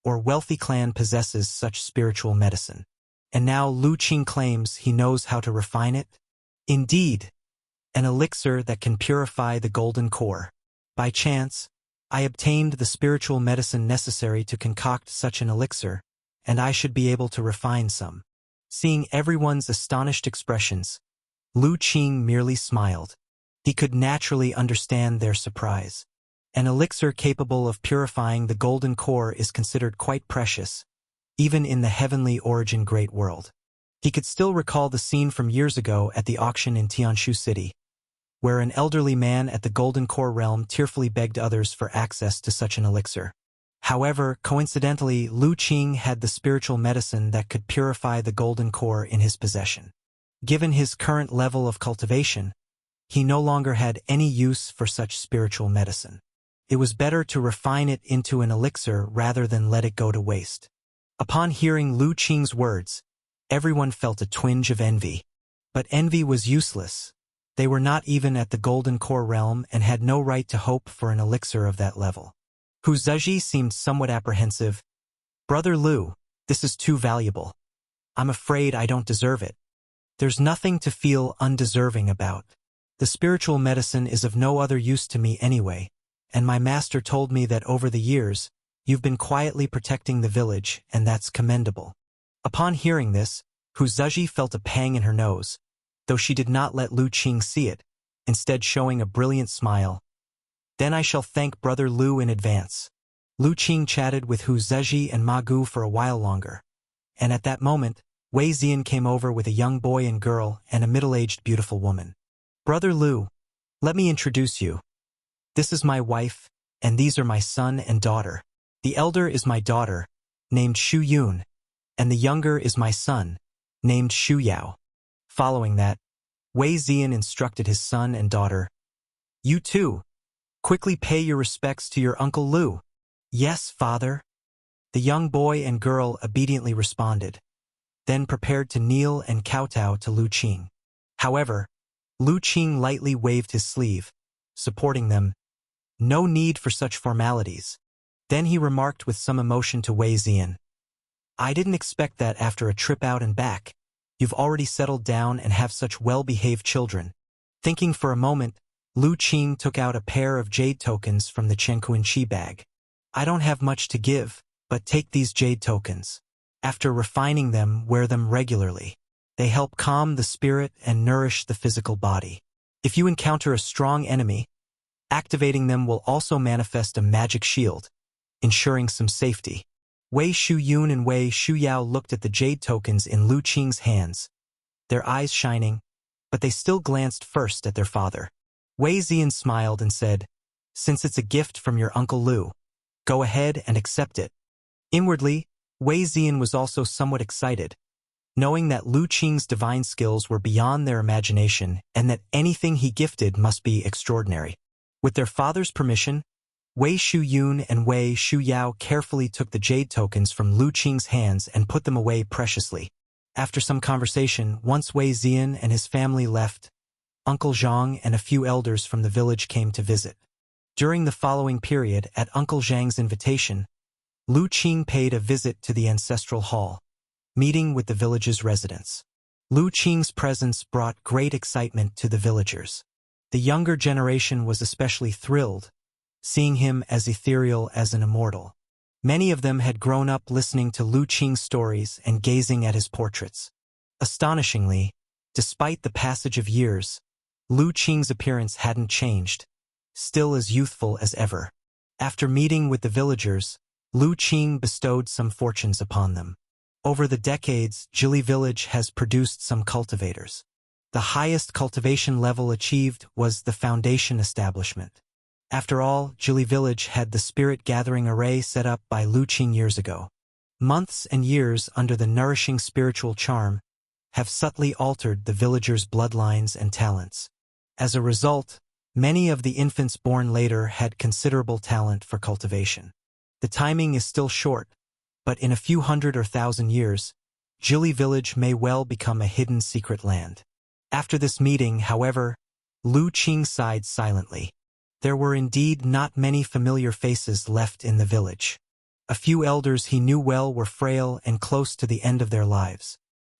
or wealthy clan possesses such spiritual medicine. And now Lu Qing claims he knows how to refine it? Indeed, an elixir that can purify the golden core. By chance, I obtained the spiritual medicine necessary to concoct such an elixir, and I should be able to refine some. Seeing everyone's astonished expressions, Lu Qing merely smiled. He could naturally understand their surprise. An elixir capable of purifying the golden core is considered quite precious, even in the heavenly origin great world. He could still recall the scene from years ago at the auction in Tianshu City, where an elderly man at the Golden Core realm tearfully begged others for access to such an elixir. However, coincidentally, Lu Qing had the spiritual medicine that could purify the Golden Core in his possession. Given his current level of cultivation, he no longer had any use for such spiritual medicine. It was better to refine it into an elixir rather than let it go to waste. Upon hearing Lu Qing's words, everyone felt a twinge of envy. But envy was useless. They were not even at the Golden Core realm and had no right to hope for an elixir of that level. Hu Ziji seemed somewhat apprehensive. "Brother Lu, this is too valuable. I'm afraid I don't deserve it." "There's nothing to feel undeserving about. The spiritual medicine is of no other use to me anyway, and my master told me that over the years, you've been quietly protecting the village, and that's commendable." Upon hearing this, Hu Ziji felt a pang in her nose, though she did not let Lu Qing see it, instead showing a brilliant smile. "Then I shall thank Brother Lu in advance." Lu Qing chatted with Hu Ziji and Ma Gu for a while longer, and at that moment, Wei Zian came over with a young boy and girl and a middle-aged beautiful woman. "Brother Lu, let me introduce you. This is my wife, and these are my son and daughter. The elder is my daughter, named Xu Yun, and the younger is my son, named Xu Yao." Following that, Wei Zian instructed his son and daughter, "You too, quickly pay your respects to your Uncle Lu." "Yes, father." The young boy and girl obediently responded, then prepared to kneel and kowtow to Lu Qing. However, Lu Qing lightly waved his sleeve, supporting them. "No need for such formalities." Then he remarked with some emotion to Wei Zian, "I didn't expect that after a trip out and back. You've already settled down and have such well-behaved children." Thinking for a moment, Lu Qing took out a pair of jade tokens from the Chenkuan Qi bag. "I don't have much to give, but take these jade tokens. After refining them, wear them regularly. They help calm the spirit and nourish the physical body. If you encounter a strong enemy, activating them will also manifest a magic shield, ensuring some safety." Wei Shu Yun and Wei Shu Yao looked at the jade tokens in Lu Qing's hands, their eyes shining, but they still glanced first at their father. Wei Zian smiled and said, "Since it's a gift from your Uncle Lu, go ahead and accept it." Inwardly, Wei Zian was also somewhat excited, knowing that Lu Qing's divine skills were beyond their imagination and that anything he gifted must be extraordinary. With their father's permission, Wei Shu Yun and Wei Shu Yao carefully took the jade tokens from Lu Qing's hands and put them away preciously. After some conversation, once Wei Zian and his family left, Uncle Zhang and a few elders from the village came to visit. During the following period, at Uncle Zhang's invitation, Lu Qing paid a visit to the ancestral hall, meeting with the village's residents. Lu Qing's presence brought great excitement to the villagers. The younger generation was especially thrilled, seeing him as ethereal as an immortal. Many of them had grown up listening to Lu Qing's stories and gazing at his portraits. Astonishingly, despite the passage of years, Lu Qing's appearance hadn't changed, still as youthful as ever. After meeting with the villagers, Lu Qing bestowed some fortunes upon them. Over the decades, Jili Village has produced some cultivators. The highest cultivation level achieved was the foundation establishment. After all, Jili Village had the spirit-gathering array set up by Lu Qing years ago. Months and years under the nourishing spiritual charm have subtly altered the villagers' bloodlines and talents. As a result, many of the infants born later had considerable talent for cultivation. The timing is still short, but in a few hundred or thousand years, Jili village may well become a hidden secret land. After this meeting, however, Lu Qing sighed silently. There were indeed not many familiar faces left in the village. A few elders he knew well were frail and close to the end of their lives.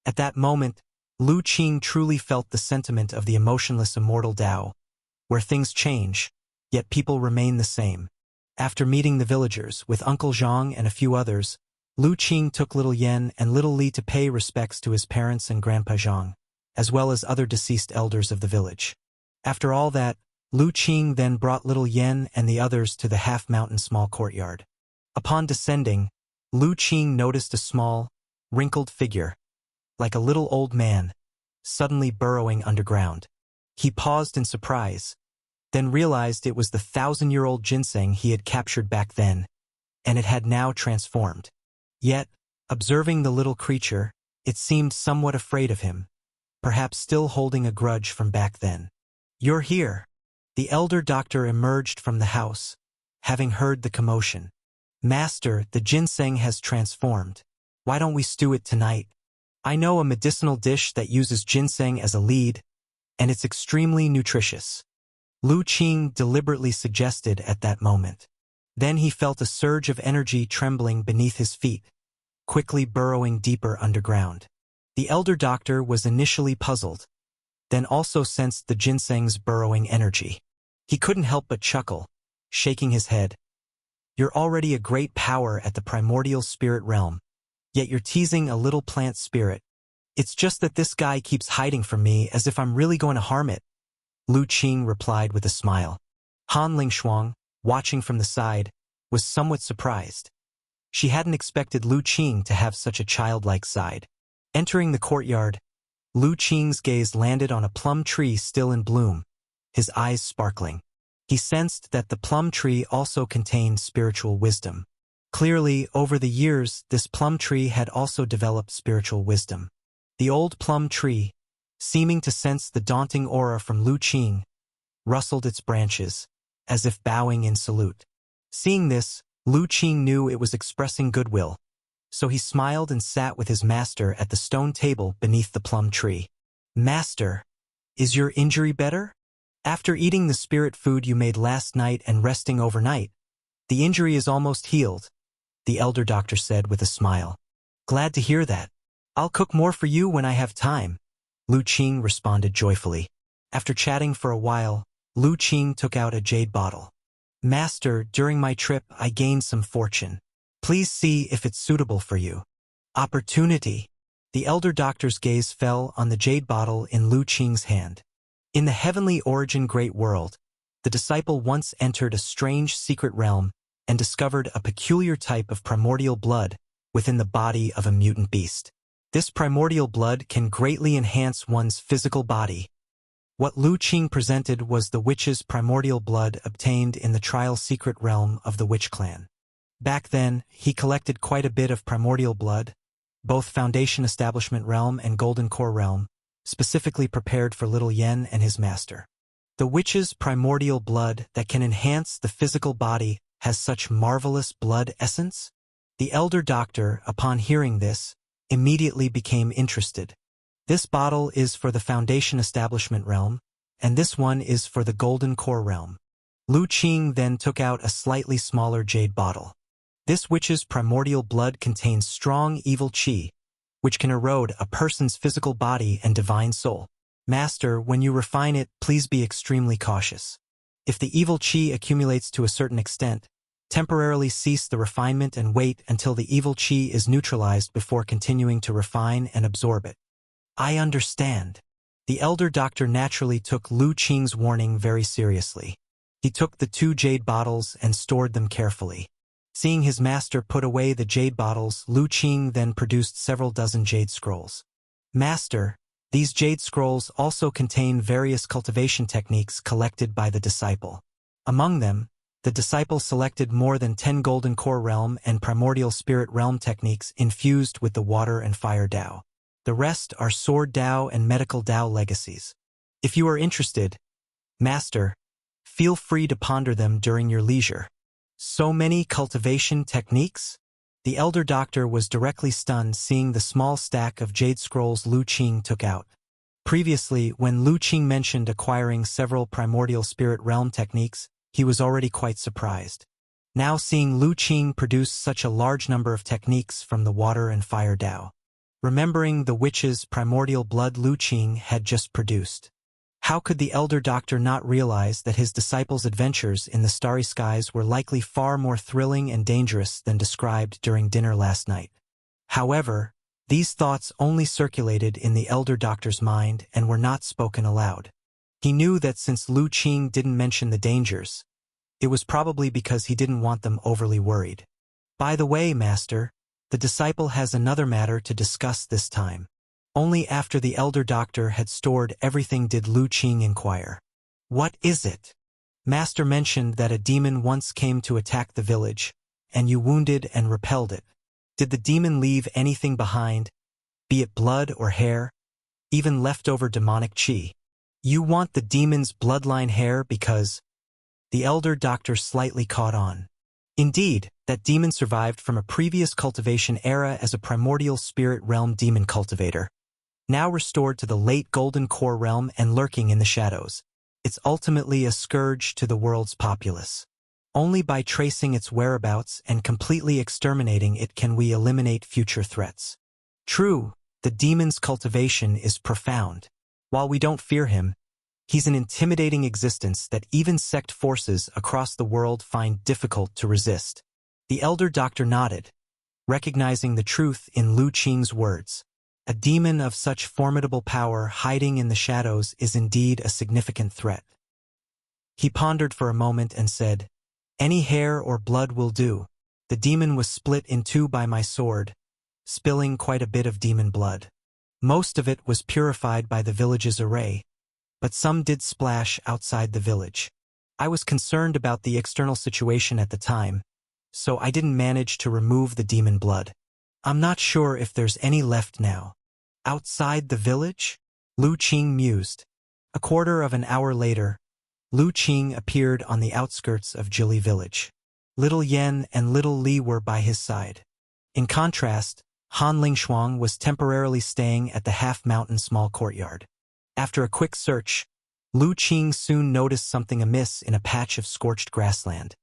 At that moment, Lu Qing truly felt the sentiment of the emotionless immortal Tao, where things change, yet people remain the same. After meeting the villagers, with Uncle Zhang and a few others, Lu Qing took little Yan and little Li to pay respects to his parents and Grandpa Zhang, as well as other deceased elders of the village. After all that, Lu Qing then brought little Yan and the others to the half-mountain small courtyard. Upon descending, Lu Qing noticed a small, wrinkled figure, like a little old man, suddenly burrowing underground. He paused in surprise, then realized it was the 1,000-year-old ginseng he had captured back then, and it had now transformed. Yet, observing the little creature, it seemed somewhat afraid of him, perhaps still holding a grudge from back then. "You're here." The elder doctor emerged from the house, having heard the commotion. "Master, the ginseng has transformed. Why don't we stew it tonight? I know a medicinal dish that uses ginseng as a lead, and it's extremely nutritious," Lu Qing deliberately suggested at that moment. Then he felt a surge of energy trembling beneath his feet, quickly burrowing deeper underground. The elder doctor was initially puzzled, then also sensed the ginseng's burrowing energy. He couldn't help but chuckle, shaking his head. "You're already a great power at the primordial spirit realm, yet you're teasing a little plant spirit. It's just that this guy keeps hiding from me as if I'm really going to harm it," Lu Qing replied with a smile. Han Lingshuang, watching from the side, was somewhat surprised. She hadn't expected Lu Qing to have such a childlike side. Entering the courtyard, Lu Qing's gaze landed on a plum tree still in bloom, his eyes sparkling. He sensed that the plum tree also contained spiritual wisdom. Clearly, over the years, this plum tree had also developed spiritual wisdom. The old plum tree, seeming to sense the daunting aura from Lu Qing, rustled its branches, as if bowing in salute. Seeing this, Lu Qing knew it was expressing goodwill, so he smiled and sat with his master at the stone table beneath the plum tree. "Master, is your injury better? After eating the spirit food you made last night and resting overnight, the injury is almost healed," the elder doctor said with a smile. "Glad to hear that. I'll cook more for you when I have time," Lu Qing responded joyfully. After chatting for a while, Lu Qing took out a jade bottle. "Master, during my trip I gained some fortune. Please see if it's suitable for you." "Opportunity." The elder doctor's gaze fell on the jade bottle in Lu Qing's hand. In the heavenly origin great world, the disciple once entered a strange secret realm and discovered a peculiar type of primordial blood within the body of a mutant beast. This primordial blood can greatly enhance one's physical body. What Lu Qing presented was the witch's primordial blood obtained in the trial secret realm of the witch clan. Back then, he collected quite a bit of primordial blood, both Foundation Establishment realm and Golden Core realm, specifically prepared for little Yen and his master. The witch's primordial blood that can enhance the physical body has such marvelous blood essence? The elder doctor, upon hearing this, immediately became interested. "This bottle is for the Foundation Establishment realm, and this one is for the Golden Core realm." Lu Qing then took out a slightly smaller jade bottle. This witch's primordial blood contains strong evil qi, which can erode a person's physical body and divine soul. "Master, when you refine it, please be extremely cautious. If the evil qi accumulates to a certain extent, temporarily cease the refinement and wait until the evil qi is neutralized before continuing to refine and absorb it." "I understand." The elder doctor naturally took Lu Qing's warning very seriously. He took the 2 jade bottles and stored them carefully. Seeing his master put away the jade bottles, Lu Qing then produced several dozen jade scrolls. "Master, these jade scrolls also contain various cultivation techniques collected by the disciple. Among them, the disciple selected more than 10 Golden Core realm and Primordial Spirit realm techniques infused with the Water and Fire Dao. The rest are Sword Dao and Medical Dao legacies. If you are interested, Master, feel free to ponder them during your leisure." So many cultivation techniques? The elder doctor was directly stunned seeing the small stack of jade scrolls Lu Qing took out. Previously, when Lu Qing mentioned acquiring several primordial spirit realm techniques, he was already quite surprised. Now seeing Lu Qing produce such a large number of techniques from the water and fire Dao. Remembering the witch's primordial blood Lu Qing had just produced. How could the elder doctor not realize that his disciples' adventures in the starry skies were likely far more thrilling and dangerous than described during dinner last night? However, these thoughts only circulated in the elder doctor's mind and were not spoken aloud. He knew that since Lu Qing didn't mention the dangers, it was probably because he didn't want them overly worried. By the way, Master, the disciple has another matter to discuss this time. Only after the elder doctor had stored everything did Lu Qing inquire. What is it? Master mentioned that a demon once came to attack the village, and you wounded and repelled it. Did the demon leave anything behind, be it blood or hair, even leftover demonic qi? You want the demon's bloodline hair because... The elder doctor slightly caught on. Indeed, that demon survived from a previous cultivation era as a primordial spirit realm demon cultivator. Now restored to the late golden core realm and lurking in the shadows. It's ultimately a scourge to the world's populace. Only by tracing its whereabouts and completely exterminating it can we eliminate future threats. True, the demon's cultivation is profound. While we don't fear him, he's an intimidating existence that even sect forces across the world find difficult to resist. The elder doctor nodded, recognizing the truth in Lu Qing's words. A demon of such formidable power hiding in the shadows is indeed a significant threat. He pondered for a moment and said, "Any hair or blood will do." The demon was split in two by my sword, spilling quite a bit of demon blood. Most of it was purified by the village's array, but some did splash outside the village. I was concerned about the external situation at the time, so I didn't manage to remove the demon blood. I'm not sure if there's any left now. Outside the village? Lu Qing mused. A quarter of an hour later, Lu Qing appeared on the outskirts of Jili village. Little Yen and Little Li were by his side. In contrast, Han Lingshuang was temporarily staying at the half-mountain small courtyard. After a quick search, Lu Qing soon noticed something amiss in a patch of scorched grassland.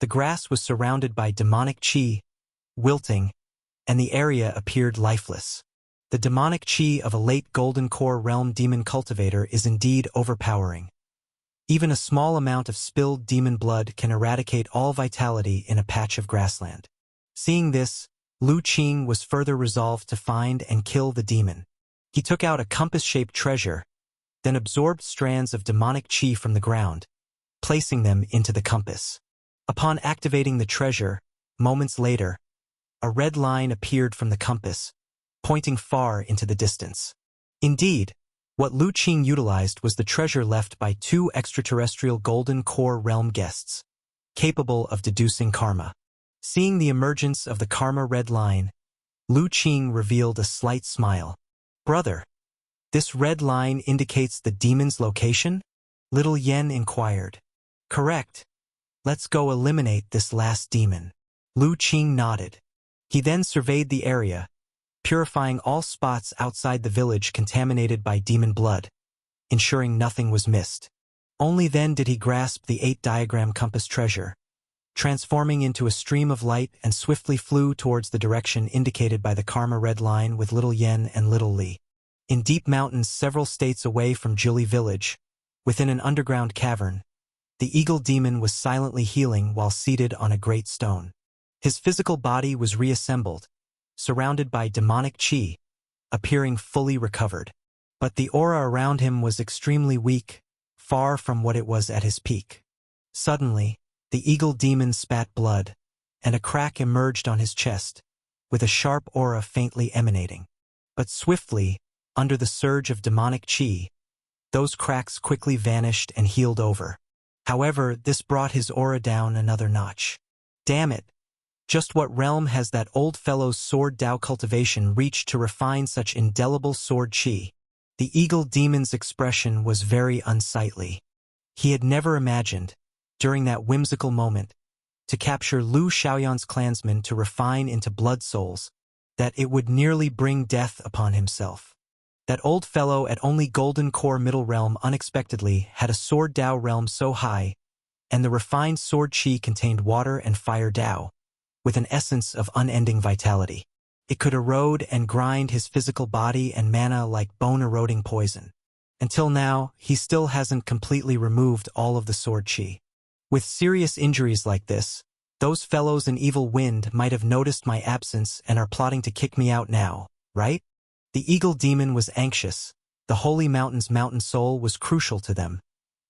The grass was surrounded by demonic qi, wilting, and the area appeared lifeless. The demonic qi of a late golden core realm demon cultivator is indeed overpowering. Even a small amount of spilled demon blood can eradicate all vitality in a patch of grassland. Seeing this, Lu Qing was further resolved to find and kill the demon. He took out a compass-shaped treasure, then absorbed strands of demonic qi from the ground, placing them into the compass. Upon activating the treasure, moments later, a red line appeared from the compass, pointing far into the distance. Indeed, what Lu Qing utilized was the treasure left by two extraterrestrial golden core realm guests, capable of deducing karma. Seeing the emergence of the karma red line, Lu Qing revealed a slight smile. Brother, this red line indicates the demon's location? Little Yen inquired. Correct. Let's go eliminate this last demon. Lu Qing nodded. He then surveyed the area, purifying all spots outside the village contaminated by demon blood, ensuring nothing was missed. Only then did he grasp the 8-diagram compass treasure, transforming into a stream of light and swiftly flew towards the direction indicated by the karma red line with Little Yen and Little Li. In deep mountains several states away from Jili village, within an underground cavern, the eagle demon was silently healing while seated on a great stone. His physical body was reassembled, surrounded by demonic qi, appearing fully recovered. But the aura around him was extremely weak, far from what it was at his peak. Suddenly, the eagle demon spat blood, and a crack emerged on his chest, with a sharp aura faintly emanating. But swiftly, under the surge of demonic qi, those cracks quickly vanished and healed over. However, this brought his aura down another notch. Damn it! Just what realm has that old fellow's sword Dao cultivation reached to refine such indelible sword qi? The eagle demon's expression was very unsightly. He had never imagined, during that whimsical moment, to capture Lu Xiaoyan's clansmen to refine into blood souls, that it would nearly bring death upon himself. That old fellow at only Golden Core Middle Realm unexpectedly had a Sword Dao realm so high, and the refined sword chi contained water and fire Dao, with an essence of unending vitality. It could erode and grind his physical body and mana like bone-eroding poison. Until now, he still hasn't completely removed all of the sword chi. With serious injuries like this, those fellows in Evil Wind might have noticed my absence and are plotting to kick me out now, right? The Eagle Demon was anxious. The Holy Mountain's mountain soul was crucial to them,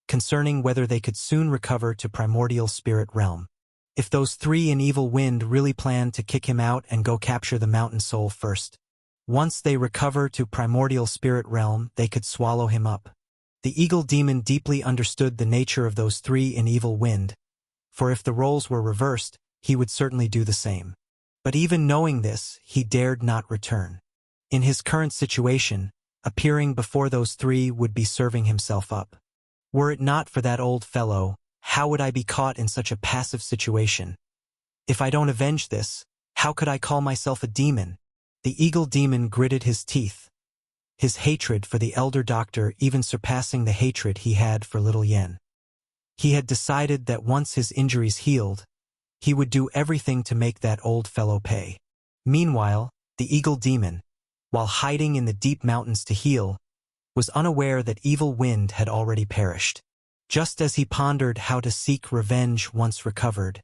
concerning whether they could soon recover to Primordial Spirit Realm. If those three in Evil Wind really planned to kick him out and go capture the mountain soul first, once they recover to Primordial Spirit Realm, they could swallow him up. The Eagle Demon deeply understood the nature of those three in Evil Wind, for if the roles were reversed, he would certainly do the same. But even knowing this, he dared not return. In his current situation, appearing before those three would be serving himself up. Were it not for that old fellow, how would I be caught in such a passive situation? If I don't avenge this, how could I call myself a demon? The Eagle Demon gritted his teeth, his hatred for the Elder Doctor even surpassing the hatred he had for Little Yen. He had decided that once his injuries healed, he would do everything to make that old fellow pay. Meanwhile, the Eagle Demon, while hiding in the deep mountains to heal, was unaware that Evil Wind had already perished. Just as he pondered how to seek revenge once recovered,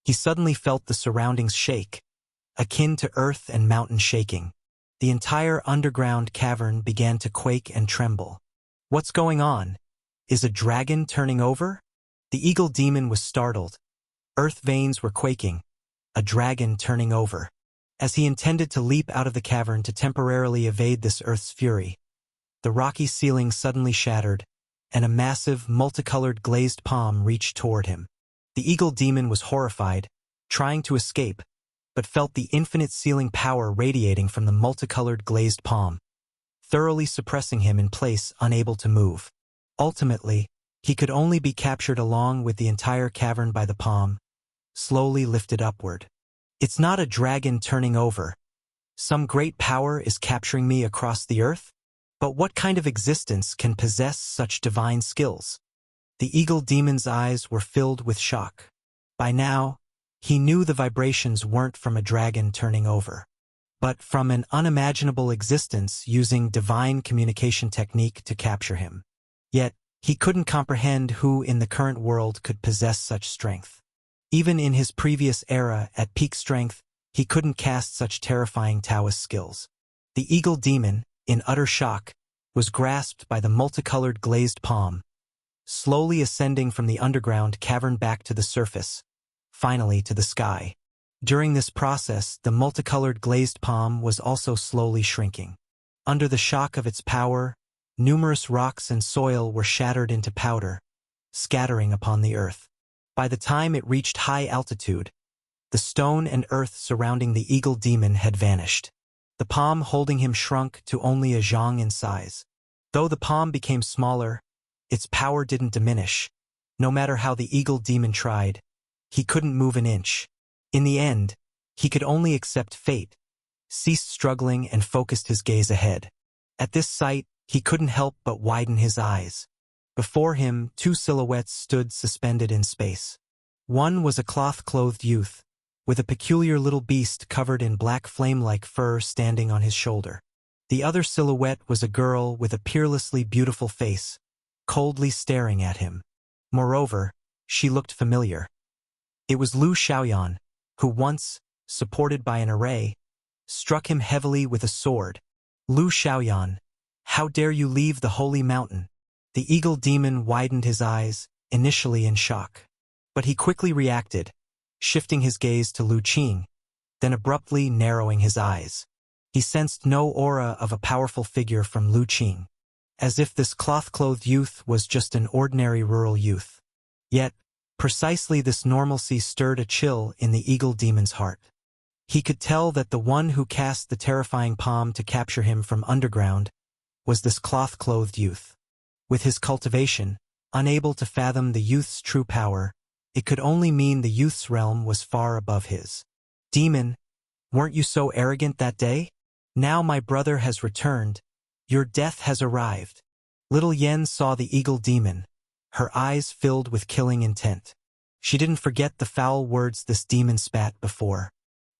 he suddenly felt the surroundings shake, akin to earth and mountain shaking. The entire underground cavern began to quake and tremble. What's going on? Is a dragon turning over? The Eagle Demon was startled. Earth veins were quaking. A dragon turning over. As he intended to leap out of the cavern to temporarily evade this earth's fury, the rocky ceiling suddenly shattered, and a massive, multicolored glazed palm reached toward him. The Eagle Demon was horrified, trying to escape, but felt the infinite sealing power radiating from the multicolored glazed palm, thoroughly suppressing him in place, unable to move. Ultimately, he could only be captured along with the entire cavern by the palm, slowly lifted upward. It's not a dragon turning over. Some great power is capturing me across the earth? But what kind of existence can possess such divine skills? The Eagle Demon's eyes were filled with shock. By now, he knew the vibrations weren't from a dragon turning over, but from an unimaginable existence using divine communication technique to capture him. Yet, he couldn't comprehend who in the current world could possess such strength. Even in his previous era at peak strength, he couldn't cast such terrifying Taoist skills. The Eagle Demon, in utter shock, was grasped by the multicolored glazed palm, slowly ascending from the underground cavern back to the surface, finally to the sky. During this process, the multicolored glazed palm was also slowly shrinking. Under the shock of its power, numerous rocks and soil were shattered into powder, scattering upon the earth. By the time it reached high altitude, the stone and earth surrounding the Eagle Demon had vanished. The palm holding him shrunk to only a zhang in size. Though the palm became smaller, its power didn't diminish. No matter how the Eagle Demon tried, he couldn't move an inch. In the end, he could only accept fate, ceased struggling and focused his gaze ahead. At this sight, he couldn't help but widen his eyes. Before him, two silhouettes stood suspended in space. One was a cloth-clothed youth, with a peculiar little beast covered in black flame-like fur standing on his shoulder. The other silhouette was a girl with a peerlessly beautiful face, coldly staring at him. Moreover, she looked familiar. It was Lu Xiaoyan, who once, supported by an array, struck him heavily with a sword. Lu Xiaoyan, how dare you leave the holy mountain? The Eagle Demon widened his eyes, initially in shock. But he quickly reacted, shifting his gaze to Lu Qing, then abruptly narrowing his eyes. He sensed no aura of a powerful figure from Lu Qing, as if this cloth-clothed youth was just an ordinary rural youth. Yet, precisely this normalcy stirred a chill in the Eagle Demon's heart. He could tell that the one who cast the terrifying palm to capture him from underground was this cloth-clothed youth. With his cultivation, unable to fathom the youth's true power, it could only mean the youth's realm was far above his. Demon, weren't you so arrogant that day? Now my brother has returned. Your death has arrived. Little Yen saw the eagle demon, her eyes filled with killing intent. She didn't forget the foul words this demon spat before.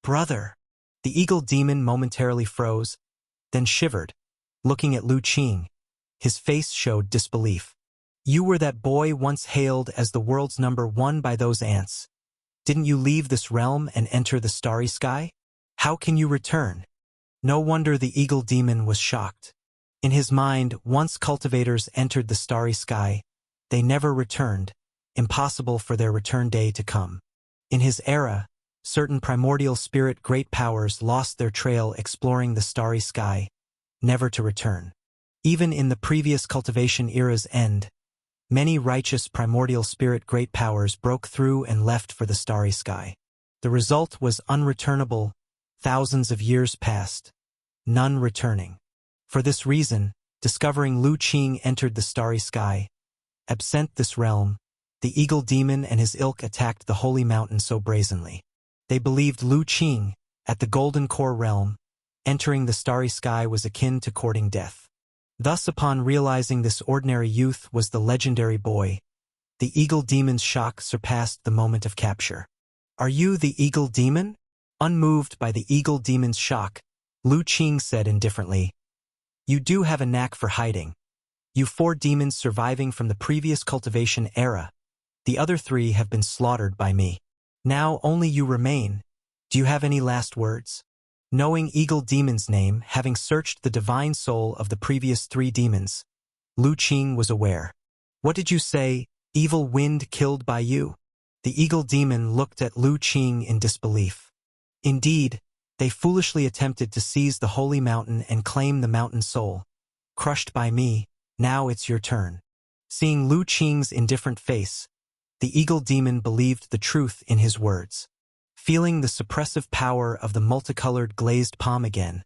Brother! The eagle demon momentarily froze, then shivered, looking at Lu Qing. His face showed disbelief. You were that boy once hailed as the world's #1 by those ants. Didn't you leave this realm and enter the starry sky? How can you return? No wonder the eagle demon was shocked. In his mind, once cultivators entered the starry sky, they never returned, impossible for their return day to come. In his era, certain primordial spirit great powers lost their trail exploring the starry sky, never to return. Even in the previous cultivation era's end, many righteous primordial spirit great powers broke through and left for the starry sky. The result was unreturnable. Thousands of years passed, none returning. For this reason, discovering Lu Qing entered the starry sky. Absent this realm, the eagle demon and his ilk attacked the holy mountain so brazenly. They believed Lu Qing, at the Golden Core realm, entering the starry sky was akin to courting death. Thus, upon realizing this ordinary youth was the legendary boy, the eagle demon's shock surpassed the moment of capture. Are you the eagle demon? Unmoved by the eagle demon's shock, Lu Qing said indifferently, You do have a knack for hiding. You 4 demons surviving from the previous cultivation era. The other 3 have been slaughtered by me. Now only you remain. Do you have any last words? Knowing Eagle Demon's name, having searched the divine soul of the previous 3 demons, Lu Qing was aware. What did you say, evil wind killed by you? The Eagle Demon looked at Lu Qing in disbelief. Indeed, they foolishly attempted to seize the holy mountain and claim the mountain soul. Crushed by me, now it's your turn. Seeing Lu Qing's indifferent face, the Eagle Demon believed the truth in his words. Feeling the suppressive power of the multicolored glazed palm again,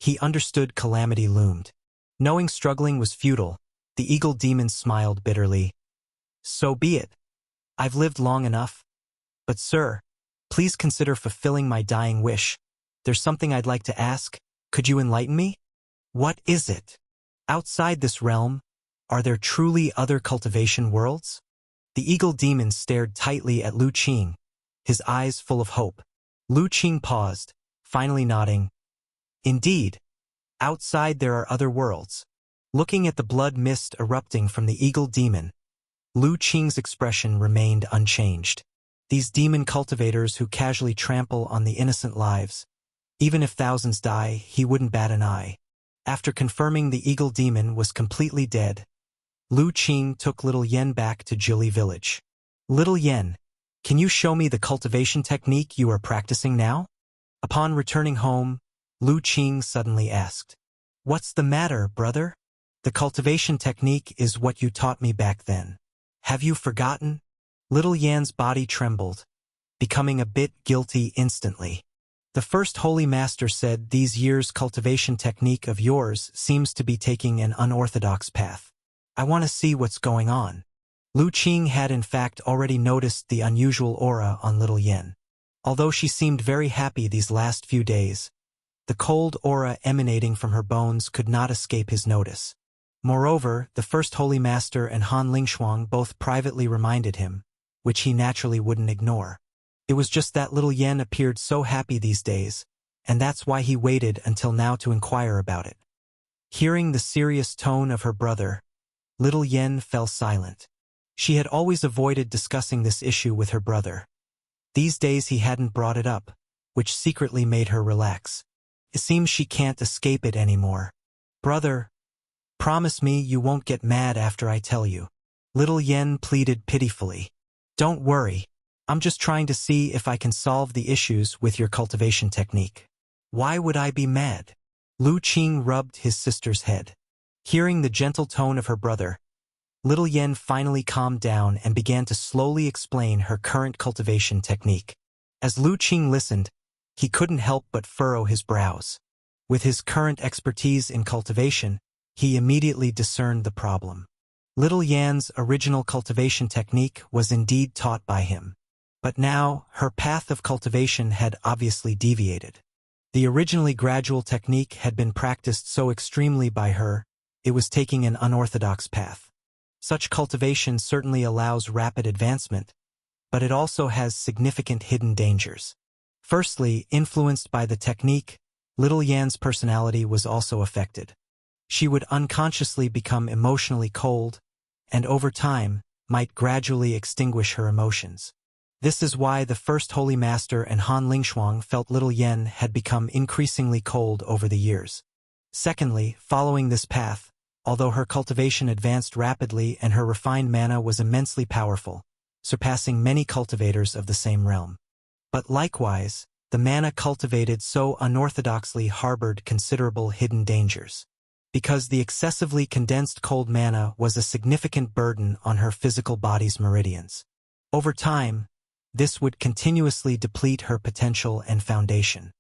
he understood calamity loomed. Knowing struggling was futile, the Eagle Demon smiled bitterly. So be it. I've lived long enough. But sir, please consider fulfilling my dying wish. There's something I'd like to ask. Could you enlighten me? What is it? Outside this realm, are there truly other cultivation worlds? The Eagle Demon stared tightly at Lu Qing, his eyes full of hope. Lu Qing paused, finally nodding. Indeed, outside there are other worlds. Looking at the blood mist erupting from the Eagle Demon, Lu Qing's expression remained unchanged. These demon cultivators who casually trample on the innocent lives. Even if thousands die, he wouldn't bat an eye. After confirming the Eagle Demon was completely dead, Lu Qing took Little Yen back to Jili village. Little Yen, can you show me the cultivation technique you are practicing now? Upon returning home, Lu Qing suddenly asked. What's the matter, brother? The cultivation technique is what you taught me back then. Have you forgotten? Little Yan's body trembled, becoming a bit guilty instantly. The first Holy Master said these years' cultivation technique of yours seems to be taking an unorthodox path. I want to see what's going on. Lu Qing had in fact already noticed the unusual aura on Little Yen. Although she seemed very happy these last few days, the cold aura emanating from her bones could not escape his notice. Moreover, the first Holy Master and Han Lingshuang both privately reminded him, which he naturally wouldn't ignore. It was just that Little Yen appeared so happy these days, and that's why he waited until now to inquire about it. Hearing the serious tone of her brother, Little Yen fell silent. She had always avoided discussing this issue with her brother. These days he hadn't brought it up, which secretly made her relax. It seems she can't escape it anymore. Brother, promise me you won't get mad after I tell you. Little Yen pleaded pitifully. Don't worry. I'm just trying to see if I can solve the issues with your cultivation technique. Why would I be mad? Lu Qing rubbed his sister's head. Hearing the gentle tone of her brother, Little Yen finally calmed down and began to slowly explain her current cultivation technique. As Lu Qing listened, he couldn't help but furrow his brows. With his current expertise in cultivation, he immediately discerned the problem. Little Yan's original cultivation technique was indeed taught by him. But now, her path of cultivation had obviously deviated. The originally gradual technique had been practiced so extremely by her, it was taking an unorthodox path. Such cultivation certainly allows rapid advancement, but it also has significant hidden dangers. Firstly, influenced by the technique, Little Yan's personality was also affected. She would unconsciously become emotionally cold, and over time, might gradually extinguish her emotions. This is why the first Holy Master and Han Lingshuang felt Little Yan had become increasingly cold over the years. Secondly, following this path, although her cultivation advanced rapidly and her refined mana was immensely powerful, surpassing many cultivators of the same realm. But likewise, the mana cultivated so unorthodoxly harbored considerable hidden dangers. Because the excessively condensed cold mana was a significant burden on her physical body's meridians. Over time, this would continuously deplete her potential and foundation.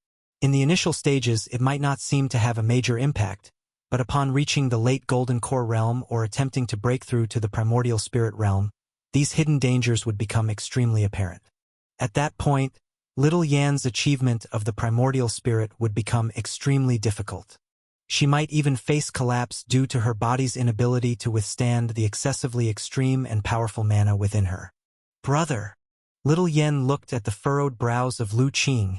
In the initial stages, it might not seem to have a major impact, but upon reaching the late Golden Core realm or attempting to break through to the Primordial Spirit realm, these hidden dangers would become extremely apparent. At that point, Little Yan's achievement of the Primordial Spirit would become extremely difficult. She might even face collapse due to her body's inability to withstand the excessively extreme and powerful mana within her. Brother! Little Yan looked at the furrowed brows of Lu Qing,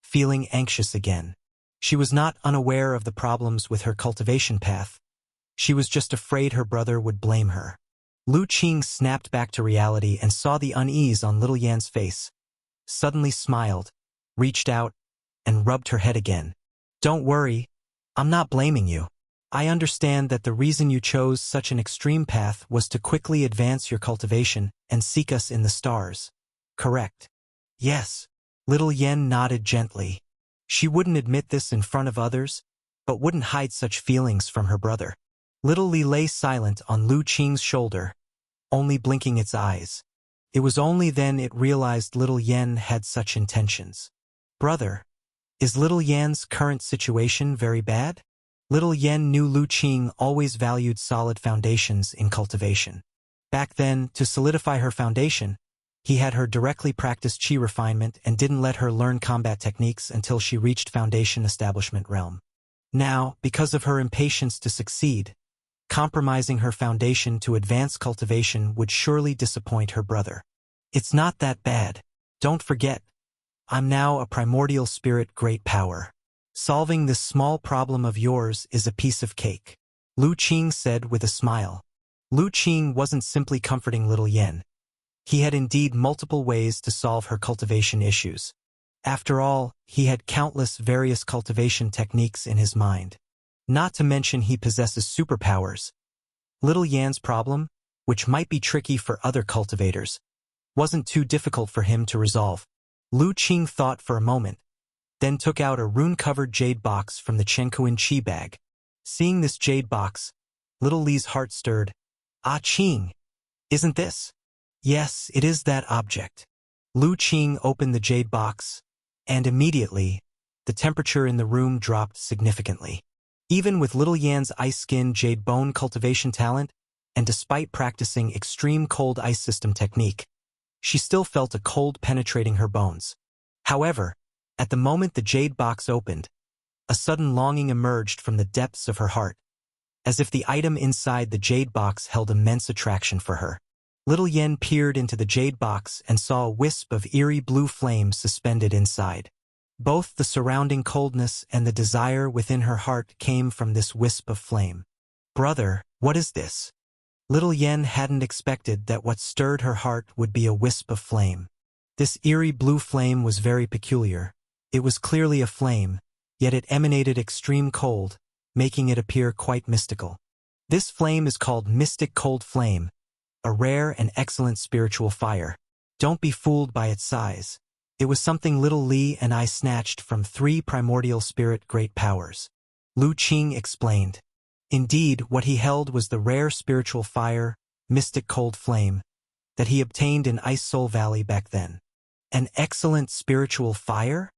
feeling anxious again. She was not unaware of the problems with her cultivation path. She was just afraid her brother would blame her. Lu Qing snapped back to reality and saw the unease on Little Yan's face, suddenly smiled, reached out, and rubbed her head again. Don't worry, I'm not blaming you. I understand that the reason you chose such an extreme path was to quickly advance your cultivation and seek us in the stars. Correct. Yes. Little Yan nodded gently. She wouldn't admit this in front of others, but wouldn't hide such feelings from her brother. Little Li lay silent on Lu Qing's shoulder, only blinking its eyes. It was only then it realized Little Yan had such intentions. Brother, is Little Yan's current situation very bad? Little Yan knew Lu Qing always valued solid foundations in cultivation. Back then, to solidify her foundation, he had her directly practice chi refinement and didn't let her learn combat techniques until she reached foundation establishment realm. Now, because of her impatience to succeed, compromising her foundation to advance cultivation would surely disappoint her brother. It's not that bad. Don't forget, I'm now a primordial spirit great power. Solving this small problem of yours is a piece of cake. Lu Qing said with a smile. Lu Qing wasn't simply comforting Little Yan. He had indeed multiple ways to solve her cultivation issues. After all, he had countless various cultivation techniques in his mind. Not to mention he possesses superpowers. Little Yan's problem, which might be tricky for other cultivators, wasn't too difficult for him to resolve. Lu Qing thought for a moment, then took out a rune-covered jade box from the Chenkuan Qi bag. Seeing this jade box, Little Li's heart stirred. Ah Qing, isn't this? Yes, it is that object. Lu Qing opened the jade box, and immediately, the temperature in the room dropped significantly. Even with Little Yan's ice-skin jade bone cultivation talent, and despite practicing extreme cold ice system technique, she still felt a cold penetrating her bones. However, at the moment the jade box opened, a sudden longing emerged from the depths of her heart, as if the item inside the jade box held immense attraction for her. Little Yan peered into the jade box and saw a wisp of eerie blue flame suspended inside. Both the surrounding coldness and the desire within her heart came from this wisp of flame. Brother, what is this? Little Yan hadn't expected that what stirred her heart would be a wisp of flame. This eerie blue flame was very peculiar. It was clearly a flame, yet it emanated extreme cold, making it appear quite mystical. This flame is called Mystic Cold Flame, a rare and excellent spiritual fire. Don't be fooled by its size. It was something Little Li and I snatched from 3 primordial spirit great powers. Lu Qing explained. Indeed, what he held was the rare spiritual fire, Mystic Cold Flame, that he obtained in Ice Soul Valley back then. An excellent spiritual fire?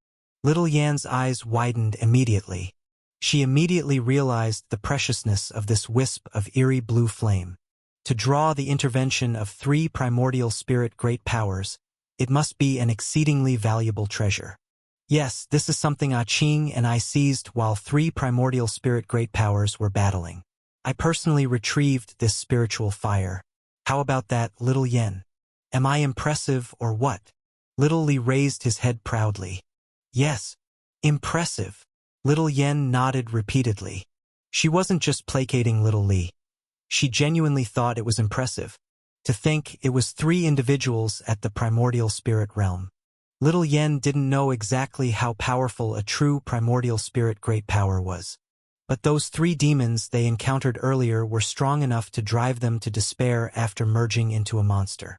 Little Yan's eyes widened immediately. She immediately realized the preciousness of this wisp of eerie blue flame. To draw the intervention of 3 primordial spirit great powers, it must be an exceedingly valuable treasure. Yes, this is something Qing and I seized while 3 primordial spirit great powers were battling. I personally retrieved this spiritual fire. How about that, Little Yen? Am I impressive or what? Little Li raised his head proudly. Yes, impressive. Little Yen nodded repeatedly. She wasn't just placating Little Li. She genuinely thought it was impressive. To think it was 3 individuals at the primordial spirit realm. Little Yen didn't know exactly how powerful a true primordial spirit great power was. But those 3 demons they encountered earlier were strong enough to drive them to despair after merging into a monster.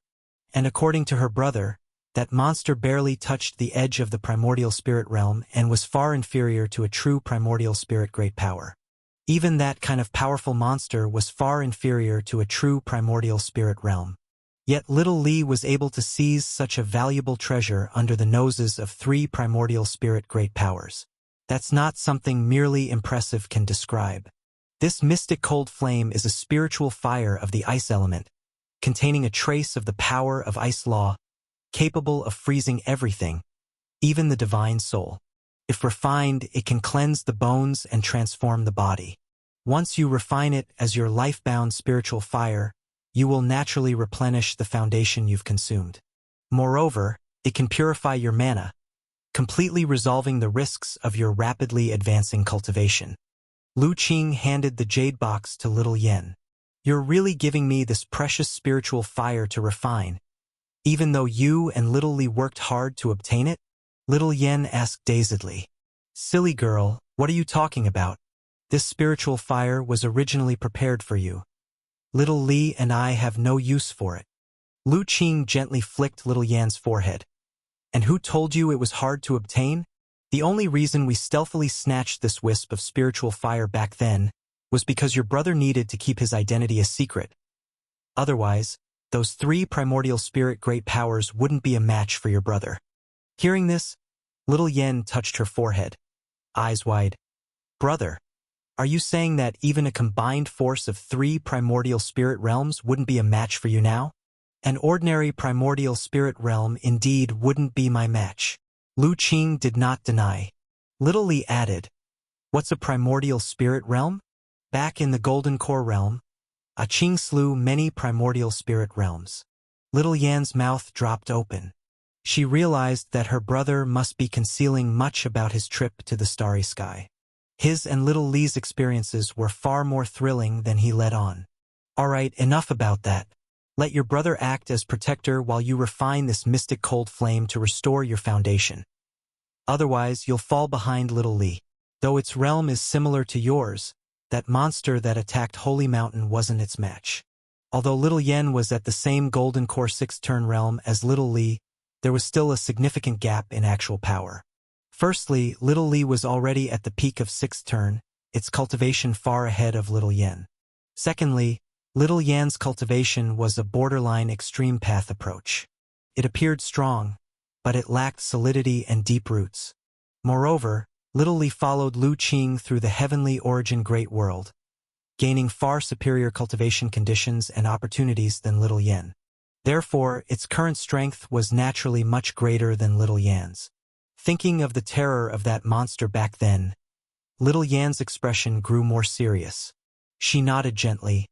And according to her brother, that monster barely touched the edge of the primordial spirit realm and was far inferior to a true primordial spirit great power. Even that kind of powerful monster was far inferior to a true primordial spirit realm. Yet Little Li was able to seize such a valuable treasure under the noses of 3 primordial spirit great powers. That's not something merely impressive can describe. This mystic cold flame is a spiritual fire of the ice element, containing a trace of the power of ice law, capable of freezing everything, even the divine soul. If refined, it can cleanse the bones and transform the body. Once you refine it as your life-bound spiritual fire, you will naturally replenish the foundation you've consumed. Moreover, it can purify your mana, completely resolving the risks of your rapidly advancing cultivation. Lu Qing handed the jade box to Little Yen. You're really giving me this precious spiritual fire to refine, even though you and Little Li worked hard to obtain it? Little Yen asked dazedly. Silly girl, what are you talking about? This spiritual fire was originally prepared for you. Little Li and I have no use for it. Lu Qing gently flicked Little Yan's forehead. And who told you it was hard to obtain? The only reason we stealthily snatched this wisp of spiritual fire back then was because your brother needed to keep his identity a secret. Otherwise, those 3 primordial spirit great powers wouldn't be a match for your brother. Hearing this, Little Yen touched her forehead, eyes wide. Brother, are you saying that even a combined force of 3 primordial spirit realms wouldn't be a match for you now? An ordinary primordial spirit realm indeed wouldn't be my match. Lu Qing did not deny. Little Li added, what's a primordial spirit realm? Back in the Golden Core realm, Qing slew many primordial spirit realms. Little Yan's mouth dropped open. She realized that her brother must be concealing much about his trip to the starry sky. His and Little Li's experiences were far more thrilling than he let on. All right, enough about that. Let your brother act as protector while you refine this mystic cold flame to restore your foundation. Otherwise, you'll fall behind Little Li. Though its realm is similar to yours, that monster that attacked Holy Mountain wasn't its match. Although Little Yen was at the same Golden Core 6th turn realm as Little Li, there was still a significant gap in actual power. Firstly, Little Li was already at the peak of 6th turn, its cultivation far ahead of Little Yen. Secondly, Little Yan's cultivation was a borderline extreme path approach. It appeared strong, but it lacked solidity and deep roots. Moreover, Little Li followed Lu Qing through the heavenly origin great world, gaining far superior cultivation conditions and opportunities than Little Yen. Therefore, its current strength was naturally much greater than Little Yan's. Thinking of the terror of that monster back then, Little Yan's expression grew more serious. She nodded gently.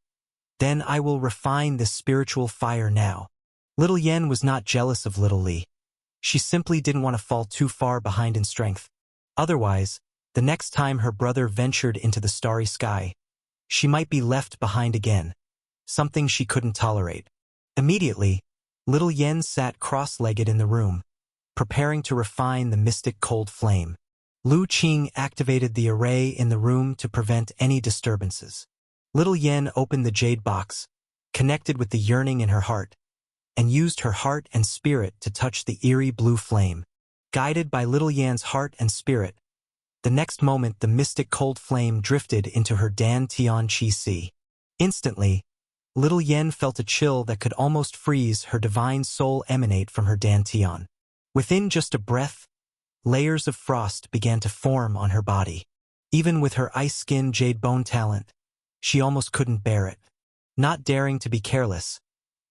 Then I will refine this spiritual fire now. Little Yen was not jealous of Little Li. She simply didn't want to fall too far behind in strength. Otherwise, the next time her brother ventured into the starry sky, she might be left behind again, something she couldn't tolerate. Immediately, Little Yen sat cross-legged in the room, preparing to refine the mystic cold flame. Lu Qing activated the array in the room to prevent any disturbances. Little Yen opened the jade box, connected with the yearning in her heart, and used her heart and spirit to touch the eerie blue flame. Guided by Little Yan's heart and spirit, the next moment the mystic cold flame drifted into her Dan Tian Chi Si. Instantly, Little Yen felt a chill that could almost freeze her divine soul emanate from her Dan Tian. Within just a breath, layers of frost began to form on her body. Even with her ice-skin jade bone talent, she almost couldn't bear it. Not daring to be careless,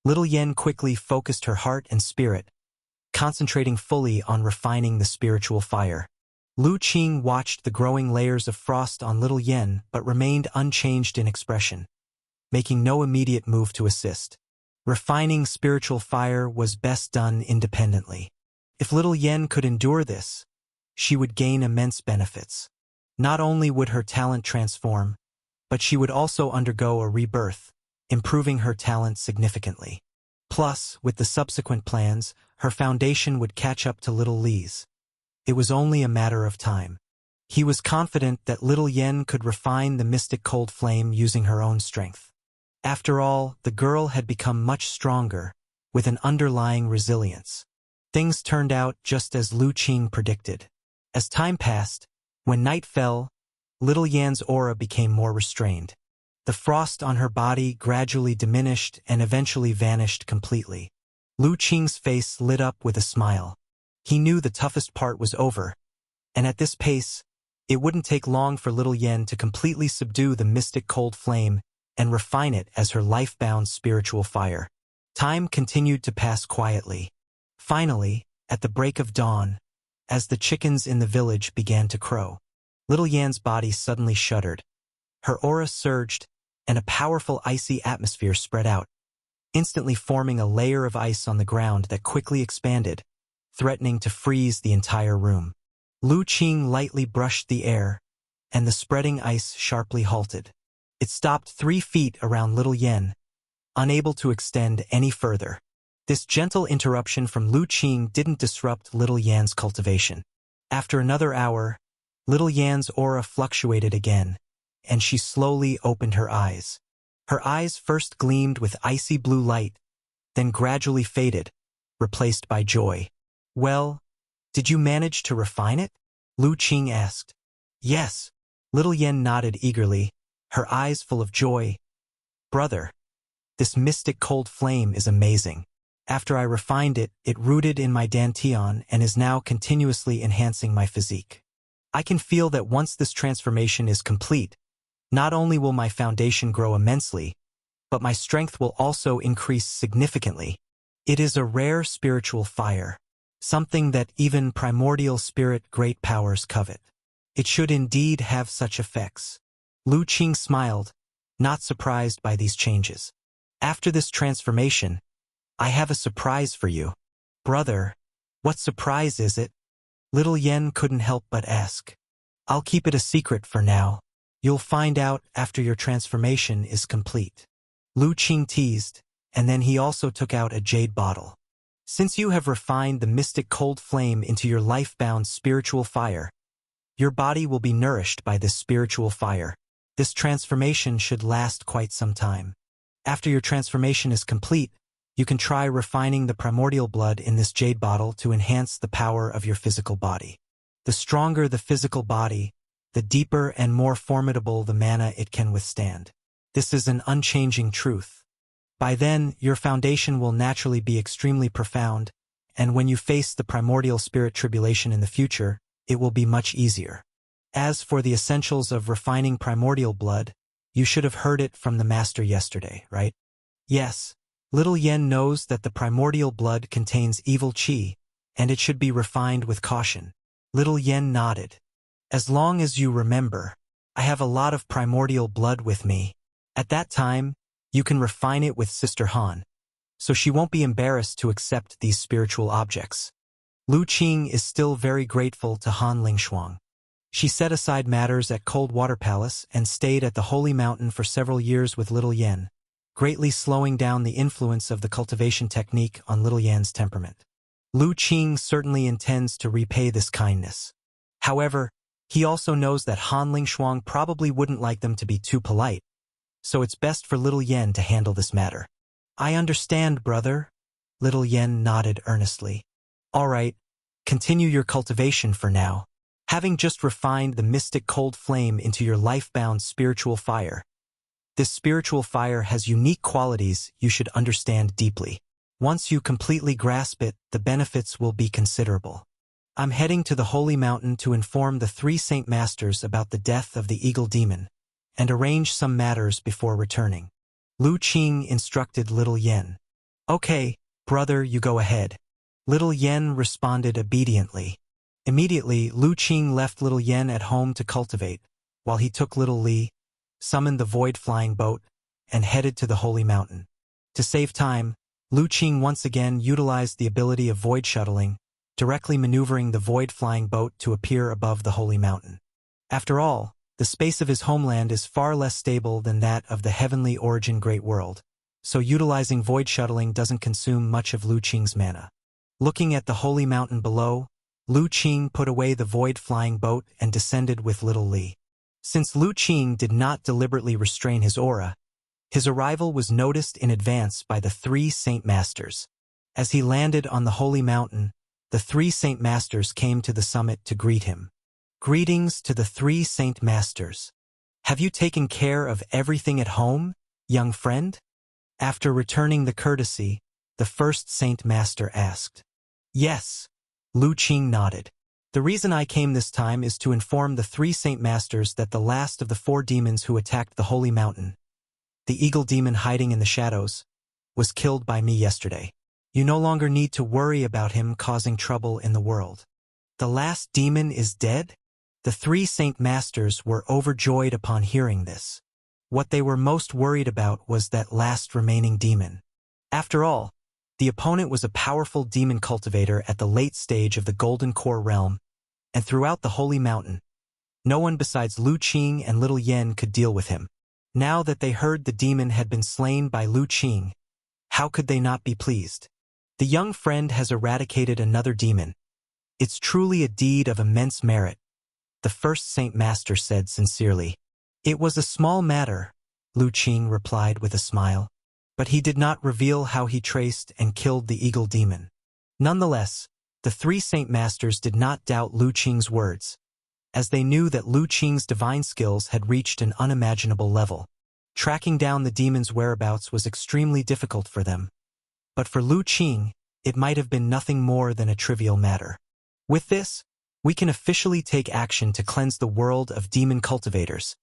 little Yen quickly focused her heart and spirit, concentrating fully on refining the spiritual fire. Lu Qing watched the growing layers of frost on little Yen but remained unchanged in expression, making no immediate move to assist. Refining spiritual fire was best done independently. If little Yen could endure this, she would gain immense benefits. Not only would her talent transform, but she would also undergo a rebirth, improving her talent significantly. Plus, with the subsequent plans, her foundation would catch up to little Li's. It was only a matter of time. He was confident that little Yen could refine the mystic cold flame using her own strength. After all, the girl had become much stronger, with an underlying resilience. Things turned out just as Lu Qing predicted. As time passed, when night fell, little Yan's aura became more restrained. The frost on her body gradually diminished and eventually vanished completely. Lu Qing's face lit up with a smile. He knew the toughest part was over, and at this pace, it wouldn't take long for little Yen to completely subdue the mystic cold flame and refine it as her life-bound spiritual fire. Time continued to pass quietly. Finally, at the break of dawn, as the chickens in the village began to crow, little Yan's body suddenly shuddered. Her aura surged, and a powerful icy atmosphere spread out, instantly forming a layer of ice on the ground that quickly expanded, threatening to freeze the entire room. Lu Qing lightly brushed the air, and the spreading ice sharply halted. It stopped 3 feet around little Yen, unable to extend any further. This gentle interruption from Lu Qing didn't disrupt little Yan's cultivation. After another hour, little Yan's aura fluctuated again, and she slowly opened her eyes. Her eyes first gleamed with icy blue light, then gradually faded, replaced by joy. "Well, did you manage to refine it?" Lu Qing asked. "Yes." Little Yen nodded eagerly, her eyes full of joy. "Brother, this mystic cold flame is amazing. After I refined it, it rooted in my dantian and is now continuously enhancing my physique. I can feel that once this transformation is complete, not only will my foundation grow immensely, but my strength will also increase significantly. It is a rare spiritual fire, something that even primordial spirit great powers covet. It should indeed have such effects." Lu Qing smiled, not surprised by these changes. "After this transformation, I have a surprise for you." "Brother, what surprise is it?" Little Yen couldn't help but ask. "I'll keep it a secret for now. You'll find out after your transformation is complete." Lu Qing teased, and then he also took out a jade bottle. "Since you have refined the mystic cold flame into your life-bound spiritual fire, your body will be nourished by this spiritual fire. This transformation should last quite some time. After your transformation is complete, you can try refining the primordial blood in this jade bottle to enhance the power of your physical body. The stronger the physical body, the deeper and more formidable the mana it can withstand. This is an unchanging truth. By then, your foundation will naturally be extremely profound, and when you face the primordial spirit tribulation in the future, it will be much easier. As for the essentials of refining primordial blood, you should have heard it from the master yesterday, right?" "Yes. Little Yen knows that the primordial blood contains evil qi, and it should be refined with caution." Little Yen nodded. "As long as you remember, I have a lot of primordial blood with me. At that time, you can refine it with Sister Han, so she won't be embarrassed to accept these spiritual objects." Lu Qing is still very grateful to Han Lingshuang. She set aside matters at Cold Water Palace and stayed at the Holy Mountain for several years with little Yen, greatly slowing down the influence of the cultivation technique on little Yan's temperament. Lu Qing certainly intends to repay this kindness. However, he also knows that Han Lingshuang probably wouldn't like them to be too polite, so it's best for little Yen to handle this matter. "I understand, brother." Little Yen nodded earnestly. "All right, continue your cultivation for now. Having just refined the mystic cold flame into your life-bound spiritual fire, this spiritual fire has unique qualities you should understand deeply. Once you completely grasp it, the benefits will be considerable. I'm heading to the Holy Mountain to inform the 3 Saint Masters about the death of the Eagle Demon, and arrange some matters before returning. Lu Qing instructed Little Yen. Okay, brother, you go ahead. Little Yen responded obediently. Immediately, Lu Qing left Little Yen at home to cultivate, while he took Little Li, summoned the void-flying boat, and headed to the Holy Mountain. To save time, Lu Qing once again utilized the ability of void shuttling, directly maneuvering the void-flying boat to appear above the Holy Mountain. After all, the space of his homeland is far less stable than that of the heavenly origin Great World, so utilizing void shuttling doesn't consume much of Lu Qing's mana. Looking at the Holy Mountain below, Lu Qing put away the void-flying boat and descended with Little Li. Since Lu Qing did not deliberately restrain his aura, his arrival was noticed in advance by the three Saint Masters. As he landed on the Holy Mountain, the three Saint Masters came to the summit to greet him. Greetings to the three Saint Masters. Have you taken care of everything at home, young friend? After returning the courtesy, the first Saint Master asked. Yes. Lu Qing nodded. The reason I came this time is to inform the three Saint Masters that the last of the 4 demons who attacked the Holy Mountain, the eagle demon hiding in the shadows, was killed by me yesterday. You no longer need to worry about him causing trouble in the world. The last demon is dead? The 3 Saint Masters were overjoyed upon hearing this. What they were most worried about was that last remaining demon. After all, the opponent was a powerful demon cultivator at the late stage of the Golden Core realm, and throughout the Holy Mountain, no one besides Lu Qing and Little Yen could deal with him. Now that they heard the demon had been slain by Lu Qing, how could they not be pleased? The young friend has eradicated another demon. It's truly a deed of immense merit, the first Saint Master said sincerely. It was a small matter, Lu Qing replied with a smile, but he did not reveal how he traced and killed the eagle demon. Nonetheless, the 3 Saint Masters did not doubt Lu Qing's words, as they knew that Lu Qing's divine skills had reached an unimaginable level. Tracking down the demon's whereabouts was extremely difficult for them. But for Lu Qing, it might have been nothing more than a trivial matter. With this, we can officially take action to cleanse the world of demon cultivators,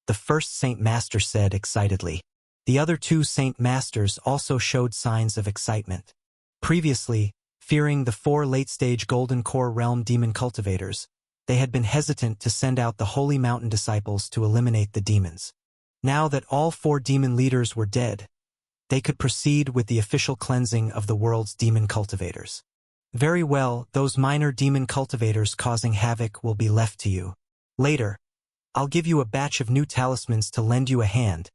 the first Saint Master said excitedly. The other 2 Saint Masters also showed signs of excitement. Previously, fearing the 4 late-stage Golden Core realm demon cultivators, they had been hesitant to send out the Holy Mountain disciples to eliminate the demons. Now that all 4 demon leaders were dead, they could proceed with the official cleansing of the world's demon cultivators. Very well, those minor demon cultivators causing havoc will be left to you. Later, I'll give you a batch of new talismans to lend you a hand,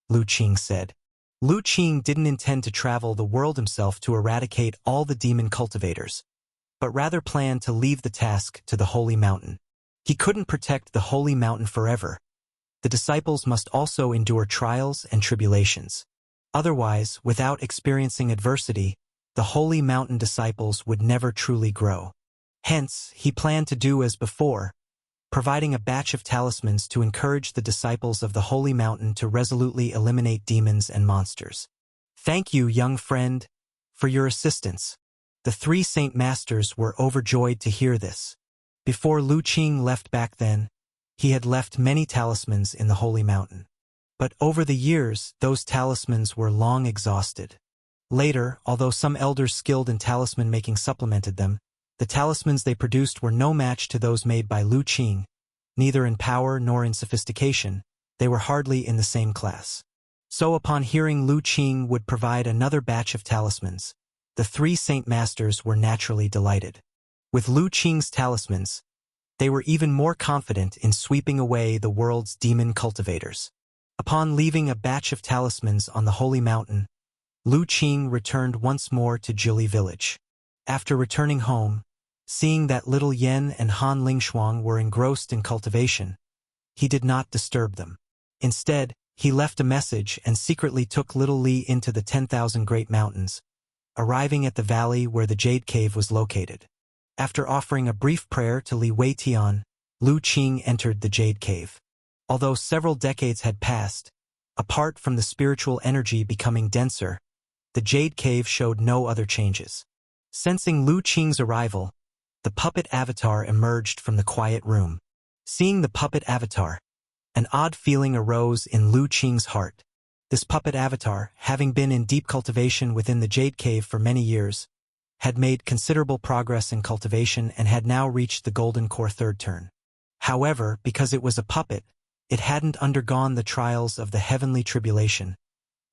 Lu Qing said. Lu Qing didn't intend to travel the world himself to eradicate all the demon cultivators, but rather planned to leave the task to the Holy Mountain. He couldn't protect the Holy Mountain forever. The disciples must also endure trials and tribulations. Otherwise, without experiencing adversity, the Holy Mountain disciples would never truly grow. Hence, he planned to do as before, providing a batch of talismans to encourage the disciples of the Holy Mountain to resolutely eliminate demons and monsters. Thank you, young friend, for your assistance. The 3 Saint Masters were overjoyed to hear this. Before Lu Qing left back then, he had left many talismans in the Holy Mountain. But over the years, those talismans were long exhausted. Later, although some elders skilled in talisman making supplemented them, the talismans they produced were no match to those made by Lu Qing. Neither in power nor in sophistication, they were hardly in the same class. So upon hearing Lu Qing would provide another batch of talismans, the 3 Saint Masters were naturally delighted. With Lu Qing's talismans, they were even more confident in sweeping away the world's demon cultivators. Upon leaving a batch of talismans on the Holy Mountain, Lu Qing returned once more to Jili village. After returning home, seeing that Little Yen and Han Lingshuang were engrossed in cultivation, he did not disturb them. Instead, he left a message and secretly took Little Li into the 10,000 Great Mountains, arriving at the valley where the Jade Cave was located. After offering a brief prayer to Li Weitian, Lu Qing entered the Jade Cave. Although several decades had passed, apart from the spiritual energy becoming denser, the Jade Cave showed no other changes. Sensing Lu Qing's arrival, the puppet avatar emerged from the quiet room. Seeing the puppet avatar, an odd feeling arose in Lu Qing's heart. This puppet avatar, having been in deep cultivation within the Jade Cave for many years, had made considerable progress in cultivation and had now reached the Golden Core third turn. However, because it was a puppet, it hadn't undergone the trials of the heavenly tribulation,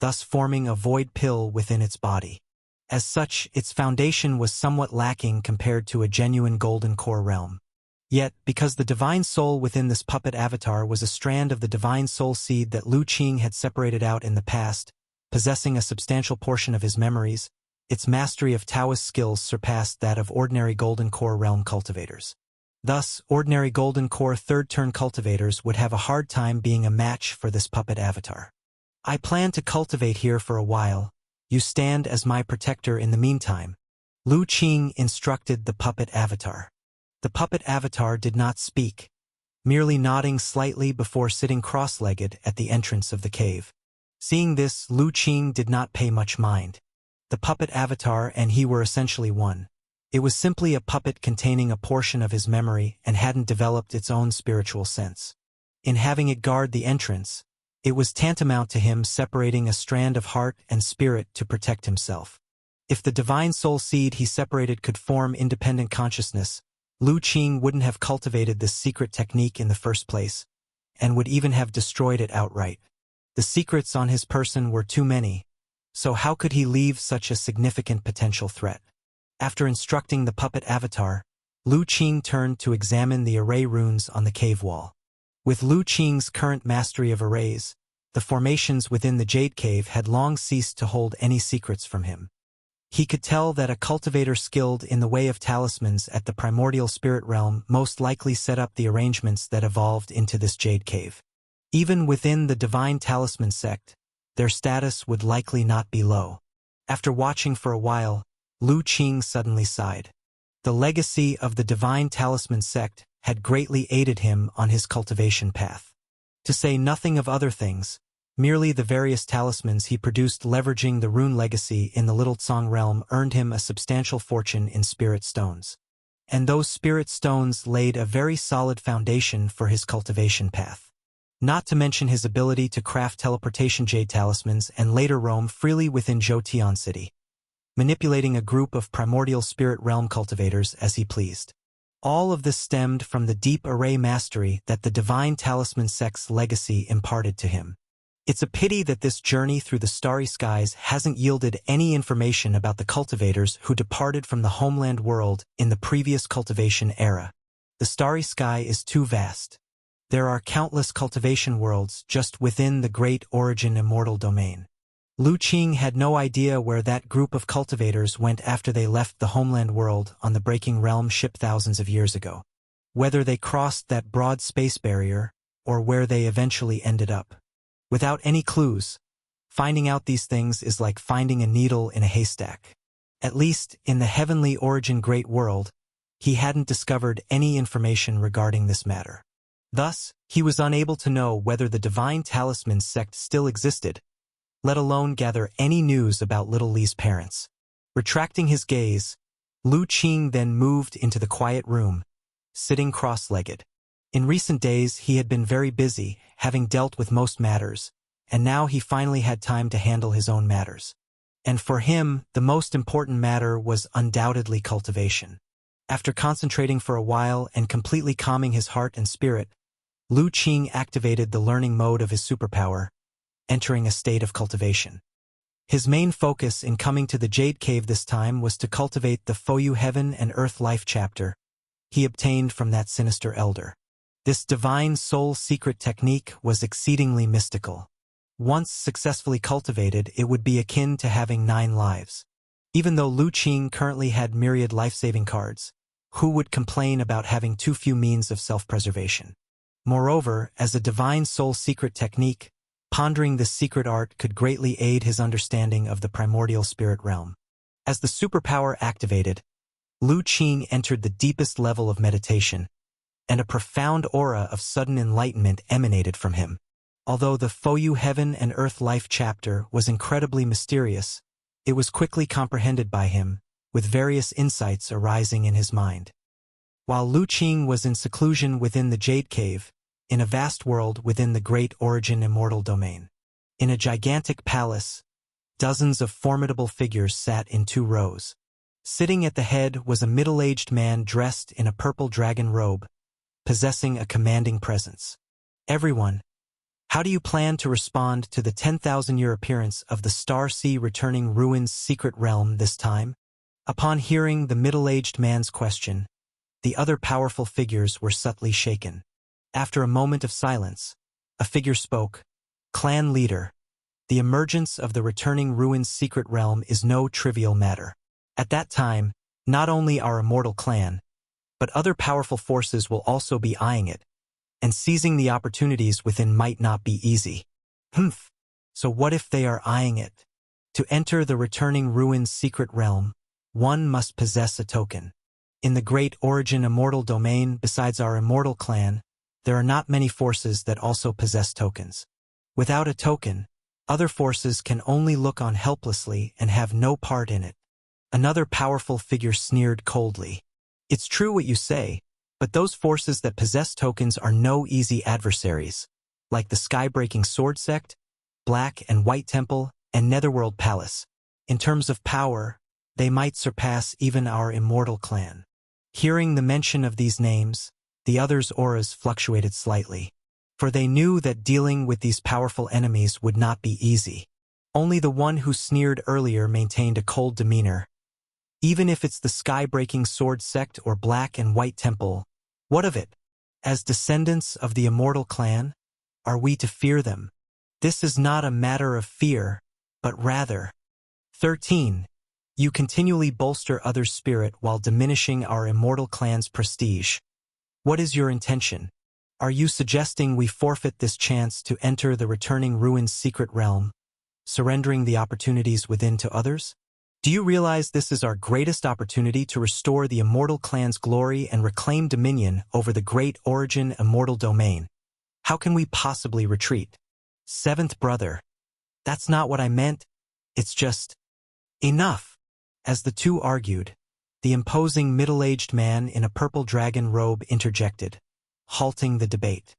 thus forming a void pill within its body. As such, its foundation was somewhat lacking compared to a genuine Golden Core realm. Yet, because the divine soul within this puppet avatar was a strand of the divine soul seed that Lu Qing had separated out in the past, possessing a substantial portion of his memories, its mastery of Taoist skills surpassed that of ordinary Golden Core realm cultivators. Thus, ordinary Golden Core third-turn cultivators would have a hard time being a match for this puppet avatar. I plan to cultivate here for a while. You stand as my protector in the meantime, Lu Qing instructed the puppet avatar. The puppet avatar did not speak, merely nodding slightly before sitting cross-legged at the entrance of the cave. Seeing this, Lu Qing did not pay much mind. The puppet avatar and he were essentially one. It was simply a puppet containing a portion of his memory and hadn't developed its own spiritual sense. In having it guard the entrance, it was tantamount to him separating a strand of heart and spirit to protect himself. If the divine soul seed he separated could form independent consciousness, Lu Qing wouldn't have cultivated this secret technique in the first place, and would even have destroyed it outright. The secrets on his person were too many, so how could he leave such a significant potential threat? After instructing the puppet avatar, Lu Qing turned to examine the array runes on the cave wall. With Lu Qing's current mastery of arrays, the formations within the Jade Cave had long ceased to hold any secrets from him. He could tell that a cultivator skilled in the way of talismans at the primordial spirit realm most likely set up the arrangements that evolved into this Jade Cave. Even within the divine talisman sect, their status would likely not be low. After watching for a while, Lu Qing suddenly sighed. The legacy of the divine talisman sect had greatly aided him on his cultivation path. To say nothing of other things, merely the various talismans he produced leveraging the rune legacy in the Little Tsong realm earned him a substantial fortune in spirit stones. And those spirit stones laid a very solid foundation for his cultivation path. Not to mention his ability to craft teleportation jade talismans and later roam freely within Zhoutian City, manipulating a group of primordial spirit realm cultivators as he pleased. All of this stemmed from the deep array mastery that the divine talisman sect's legacy imparted to him. It's a pity that this journey through the starry skies hasn't yielded any information about the cultivators who departed from the homeland world in the previous cultivation era. The starry sky is too vast. There are countless cultivation worlds just within the great origin immortal domain. Lu Qing had no idea where that group of cultivators went after they left the homeland world on the Breaking Realm ship thousands of years ago. Whether they crossed that broad space barrier, or where they eventually ended up. Without any clues, finding out these things is like finding a needle in a haystack. At least, in the heavenly origin great world, he hadn't discovered any information regarding this matter. Thus, he was unable to know whether the divine talisman sect still existed, let alone gather any news about little Li's parents. Retracting his gaze, Lu Qing then moved into the quiet room, sitting cross-legged. In recent days, he had been very busy, having dealt with most matters, and now he finally had time to handle his own matters. And for him, the most important matter was undoubtedly cultivation. After concentrating for a while and completely calming his heart and spirit, Lu Qing activated the learning mode of his superpower, entering a state of cultivation. His main focus in coming to the Jade Cave this time was to cultivate the Foyu Heaven and Earth Life chapter he obtained from that sinister elder. This divine soul secret technique was exceedingly mystical. Once successfully cultivated, it would be akin to having 9 lives. Even though Lu Qing currently had myriad life-saving cards, who would complain about having too few means of self-preservation? Moreover, as a divine soul secret technique, pondering this secret art could greatly aid his understanding of the primordial spirit realm. As the superpower activated, Lu Qing entered the deepest level of meditation, and a profound aura of sudden enlightenment emanated from him. Although the Foyu Heaven and Earth Life chapter was incredibly mysterious, it was quickly comprehended by him, with various insights arising in his mind. While Lu Qing was in seclusion within the Jade Cave, in a vast world within the great origin immortal domain, In a gigantic palace, dozens of formidable figures sat in 2 rows. Sitting at the head was a middle-aged man dressed in a purple dragon robe, possessing a commanding presence. Everyone, how do you plan to respond to the 10,000-year appearance of the Star Sea returning ruins secret realm this time? Upon hearing the middle-aged man's question, the other powerful figures were subtly shaken. After a moment of silence, a figure spoke. Clan leader, the emergence of the returning ruins secret realm is no trivial matter. At that time, not only our immortal clan, but other powerful forces will also be eyeing it, and seizing the opportunities within might not be easy. So what if they are eyeing it? To enter the returning ruins secret realm, one must possess a token. In the great origin immortal domain, besides our immortal clan, there are not many forces that also possess tokens. Without a token, other forces can only look on helplessly and have no part in it. Another powerful figure sneered coldly. It's true what you say, but those forces that possess tokens are no easy adversaries, like the Skybreaking Sword Sect, Black and White Temple, and Netherworld Palace. In terms of power, they might surpass even our immortal clan. Hearing the mention of these names, the others' auras fluctuated slightly, for they knew that dealing with these powerful enemies would not be easy. Only the one who sneered earlier maintained a cold demeanor. Even if it's the Skybreaking Sword Sect or Black and White Temple, what of it? As descendants of the immortal clan, are we to fear them? This is not a matter of fear, but rather. 13. You continually bolster others' spirit while diminishing our immortal clan's prestige. What is your intention? Are you suggesting we forfeit this chance to enter the returning ruins secret realm, surrendering the opportunities within to others? Do you realize this is our greatest opportunity to restore the immortal clan's glory and reclaim dominion over the great origin immortal domain? How can we possibly retreat? 7th brother. That's not what I meant. It's just enough. As the two argued, the imposing middle-aged man in a purple dragon robe interjected, halting the debate.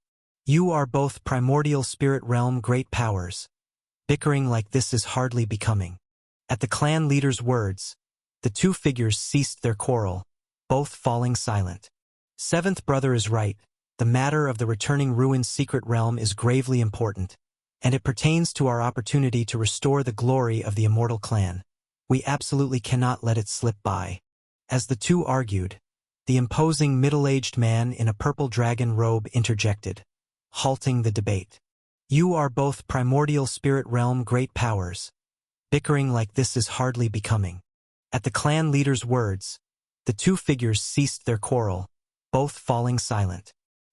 You are both primordial spirit realm great powers. Bickering like this is hardly becoming. At the clan leader's words, the two figures ceased their quarrel, both falling silent. 7th brother is right. The matter of the returning ruins secret realm is gravely important, and it pertains to our opportunity to restore the glory of the immortal clan. We absolutely cannot let it slip by. As the two argued, the imposing middle-aged man in a purple dragon robe interjected, halting the debate. You are both primordial spirit realm great powers. Bickering like this is hardly becoming. At the clan leader's words, the two figures ceased their quarrel, both falling silent.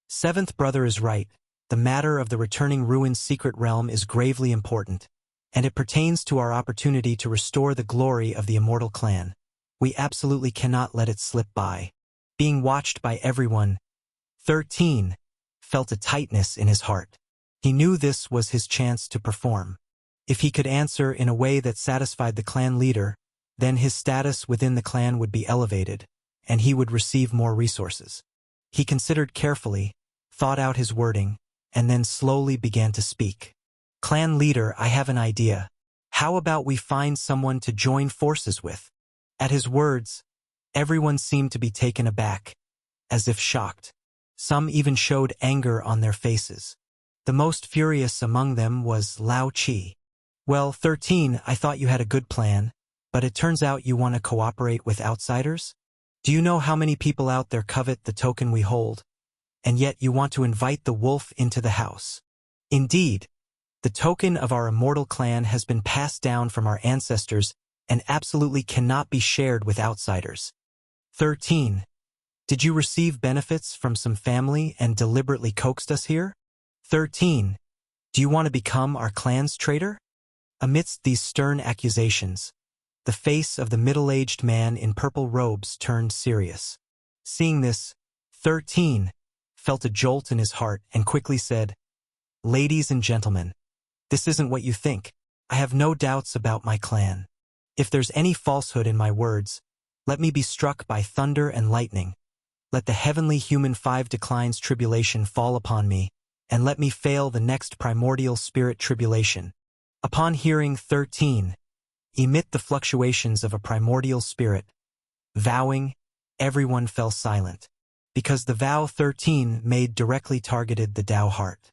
7th brother is right. The matter of the returning ruins secret realm is gravely important, and it pertains to our opportunity to restore the glory of the immortal clan. We absolutely cannot let it slip by. Being watched by everyone, 13 felt a tightness in his heart. He knew this was his chance to perform. If he could answer in a way that satisfied the clan leader, then his status within the clan would be elevated, and he would receive more resources. He considered carefully, thought out his wording, and then slowly began to speak. Clan leader, I have an idea. How about we find someone to join forces with? At his words, everyone seemed to be taken aback, as if shocked. Some even showed anger on their faces. The most furious among them was Lao Chi. Well, 13, I thought you had a good plan, but it turns out you want to cooperate with outsiders? Do you know how many people out there covet the token we hold? And yet you want to invite the wolf into the house. Indeed, the token of our immortal clan has been passed down from our ancestors and absolutely cannot be shared with outsiders. 13. Did you receive benefits from some family and deliberately coaxed us here? 13. Do you want to become our clan's traitor? Amidst these stern accusations, the face of the middle-aged man in purple robes turned serious. Seeing this, 13 felt a jolt in his heart and quickly said, Ladies and gentlemen, this isn't what you think. I have no doubts about my clan. If there's any falsehood in my words, let me be struck by thunder and lightning. Let the heavenly human 5 declines tribulation fall upon me, and let me fail the next primordial spirit tribulation. Upon hearing 13, emit the fluctuations of a primordial spirit, vowing, everyone fell silent, because the vow 13 made directly targeted the Tao heart.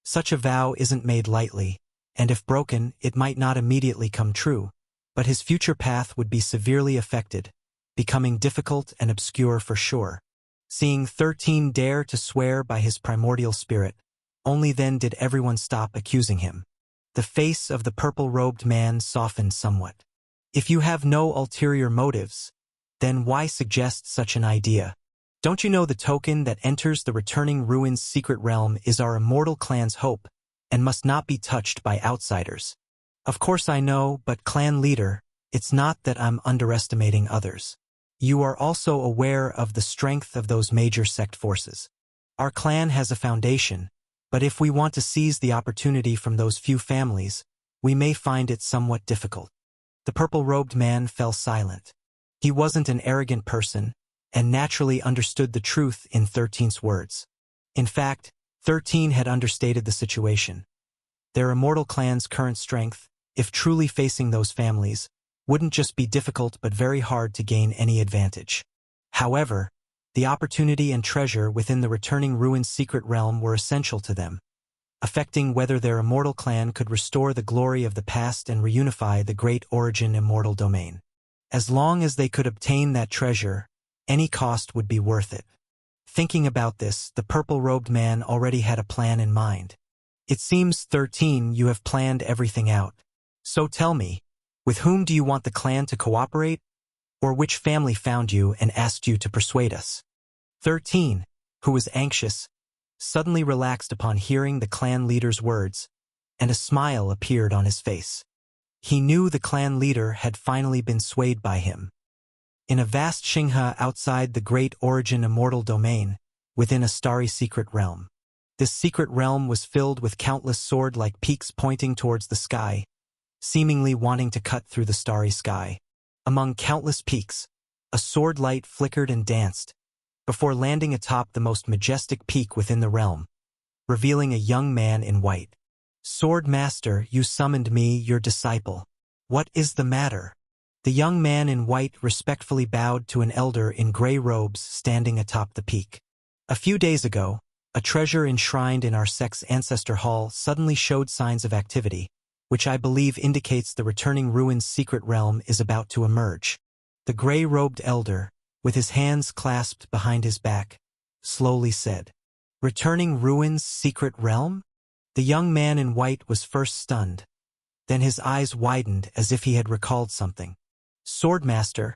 Such a vow isn't made lightly, and if broken, it might not immediately come true, but his future path would be severely affected, becoming difficult and obscure for sure. Seeing 13 dare to swear by his primordial spirit, only then did everyone stop accusing him. The face of the purple-robed man softened somewhat. If you have no ulterior motives, then why suggest such an idea? Don't you know the token that enters the returning ruins secret realm is our immortal clan's hope, and must not be touched by outsiders? Of course I know, but clan leader, it's not that I'm underestimating others. You are also aware of the strength of those major sect forces. Our clan has a foundation, but if we want to seize the opportunity from those few families, we may find it somewhat difficult. The purple-robed man fell silent. He wasn't an arrogant person, and naturally understood the truth in 13's words. In fact, 13 had understated the situation. Their immortal clan's current strength, if truly facing those families, wouldn't just be difficult but very hard to gain any advantage. However, the opportunity and treasure within the returning ruins secret realm were essential to them, affecting whether their immortal clan could restore the glory of the past and reunify the great origin immortal domain. As long as they could obtain that treasure, any cost would be worth it. Thinking about this, the purple-robed man already had a plan in mind. It seems, 13, you have planned everything out. So tell me, with whom do you want the clan to cooperate? Or which family found you and asked you to persuade us? 13, who was anxious, suddenly relaxed upon hearing the clan leader's words, and a smile appeared on his face. He knew the clan leader had finally been swayed by him. In a vast Xinghe outside the great origin immortal domain, within a starry secret realm. This secret realm was filled with countless sword-like peaks pointing towards the sky, seemingly wanting to cut through the starry sky. Among countless peaks, a sword light flickered and danced, before landing atop the most majestic peak within the realm, revealing a young man in white. Sword Master, you summoned me, your disciple. What is the matter? The young man in white respectfully bowed to an elder in gray robes standing atop the peak. A few days ago, a treasure enshrined in our sect's ancestor hall suddenly showed signs of activity, which I believe indicates the returning ruins secret realm is about to emerge. The gray-robed elder, with his hands clasped behind his back, slowly said, "Returning ruins secret realm?" The young man in white was first stunned. Then his eyes widened as if he had recalled something. Swordmaster,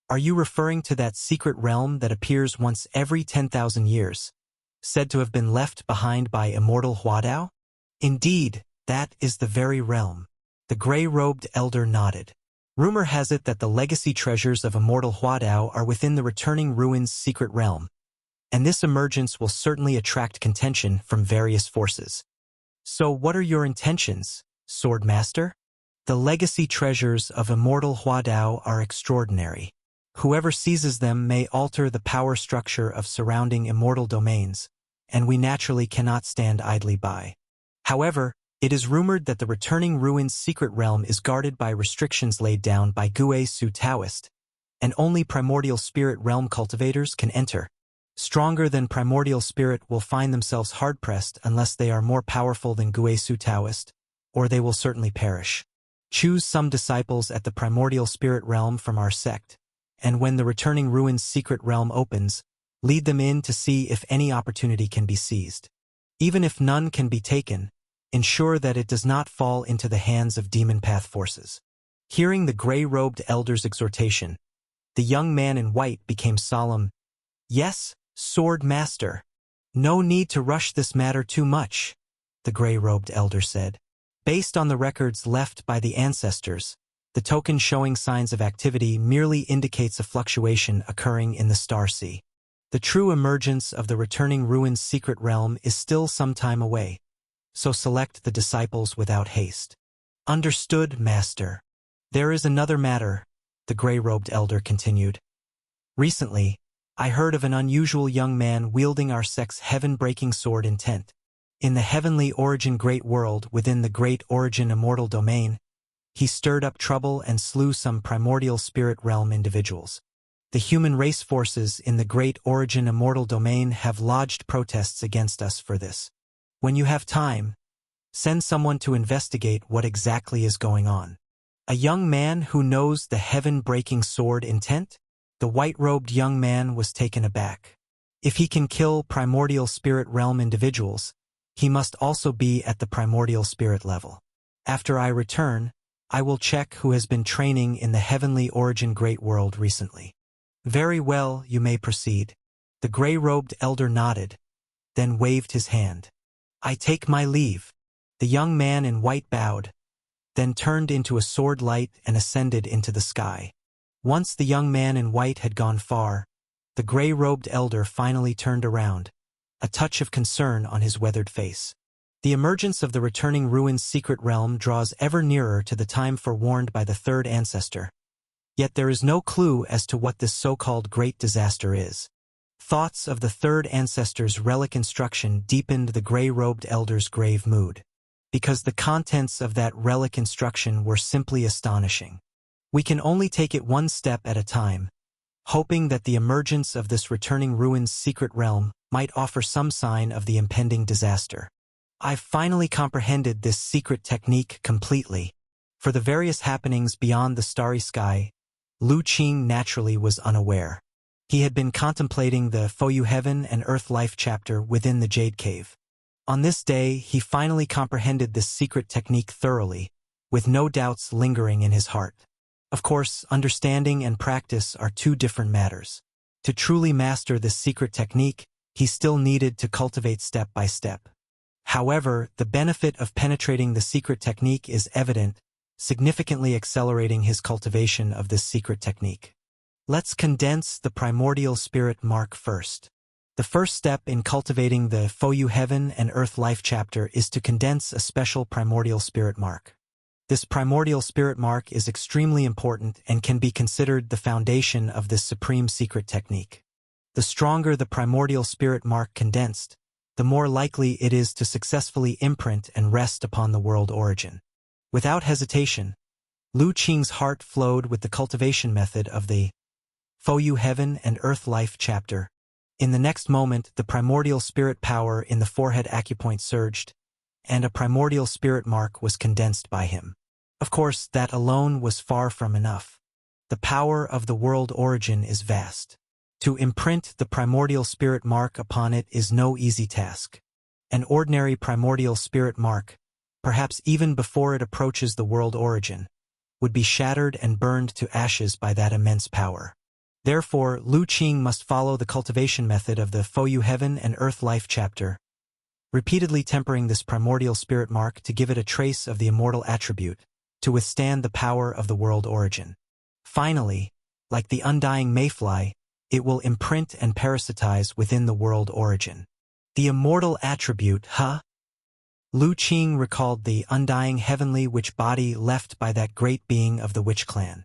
are you referring to that secret realm that appears once every 10,000 years, said to have been left behind by immortal Huadao? Indeed, that is the very realm. The gray-robed elder nodded. Rumor has it that the legacy treasures of immortal Huadao are within the returning ruins secret realm, and this emergence will certainly attract contention from various forces. So what are your intentions, Swordmaster? The legacy treasures of immortal Huadao are extraordinary. Whoever seizes them may alter the power structure of surrounding immortal domains, and we naturally cannot stand idly by. However, it is rumored that the returning ruins secret realm is guarded by restrictions laid down by Gue Su Taoist, and only primordial spirit realm cultivators can enter. Stronger than primordial spirit will find themselves hard-pressed unless they are more powerful than Gue Su Taoist, or they will certainly perish. Choose some disciples at the primordial spirit realm from our sect, and when the returning ruins secret realm opens, lead them in to see if any opportunity can be seized. Even if none can be taken, ensure that it does not fall into the hands of demon path forces. Hearing the gray-robed elder's exhortation, the young man in white became solemn. Yes, Sword Master. No need to rush this matter too much, the gray-robed elder said. Based on the records left by the ancestors, the token showing signs of activity merely indicates a fluctuation occurring in the star sea. The true emergence of the returning ruins secret realm is still some time away, so select the disciples without haste. Understood, Master. There is another matter, the gray-robed elder continued. Recently, I heard of an unusual young man wielding our sect's heaven-breaking sword in tent. In the heavenly origin great world within the great origin immortal domain, he stirred up trouble and slew some primordial spirit realm individuals. The human race forces in the great origin immortal domain have lodged protests against us for this. When you have time, send someone to investigate what exactly is going on. A young man who knows the heaven-breaking sword intent? The white-robed young man was taken aback. If he can kill primordial spirit realm individuals, he must also be at the primordial spirit level. After I return, I will check who has been training in the heavenly origin great world recently. Very well, you may proceed. The gray-robed elder nodded, then waved his hand. I take my leave. The young man in white bowed, then turned into a sword light and ascended into the sky. Once the young man in white had gone far, the gray-robed elder finally turned around, a touch of concern on his weathered face. The emergence of the returning ruin's secret realm draws ever nearer to the time forewarned by the third ancestor. Yet there is no clue as to what this so-called great disaster is. Thoughts of the third ancestor's relic instruction deepened the gray-robed elder's grave mood, because the contents of that relic instruction were simply astonishing. We can only take it one step at a time, hoping that the emergence of this returning ruin's secret realm might offer some sign of the impending disaster. I've finally comprehended this secret technique completely. For the various happenings beyond the starry sky, Lu Qing naturally was unaware. He had been contemplating the Foyu Heaven and Earth Life chapter within the Jade Cave. On this day, he finally comprehended this secret technique thoroughly, with no doubts lingering in his heart. Of course, understanding and practice are two different matters. To truly master this secret technique, he still needed to cultivate step by step. However, the benefit of penetrating the secret technique is evident, significantly accelerating his cultivation of this secret technique. Let's condense the primordial spirit mark first. The first step in cultivating the Foyu Heaven and Earth Life chapter is to condense a special primordial spirit mark. This primordial spirit mark is extremely important and can be considered the foundation of this supreme secret technique. The stronger the primordial spirit mark condensed, the more likely it is to successfully imprint and rest upon the world origin. Without hesitation, Lu Qing's heart flowed with the cultivation method of the Foyu Heaven and Earth Life chapter. In the next moment, the primordial spirit power in the forehead acupoint surged, and a primordial spirit mark was condensed by him. Of course, that alone was far from enough. The power of the world origin is vast. To imprint the primordial spirit mark upon it is no easy task. An ordinary primordial spirit mark, perhaps even before it approaches the world origin, would be shattered and burned to ashes by that immense power. Therefore, Lu Qing must follow the cultivation method of the Foyu Heaven and Earth Life chapter, repeatedly tempering this primordial spirit mark to give it a trace of the immortal attribute, to withstand the power of the world origin. Finally, like the undying mayfly, it will imprint and parasitize within the world origin. The immortal attribute, huh? Lu Qing recalled the undying heavenly witch body left by that great being of the witch clan.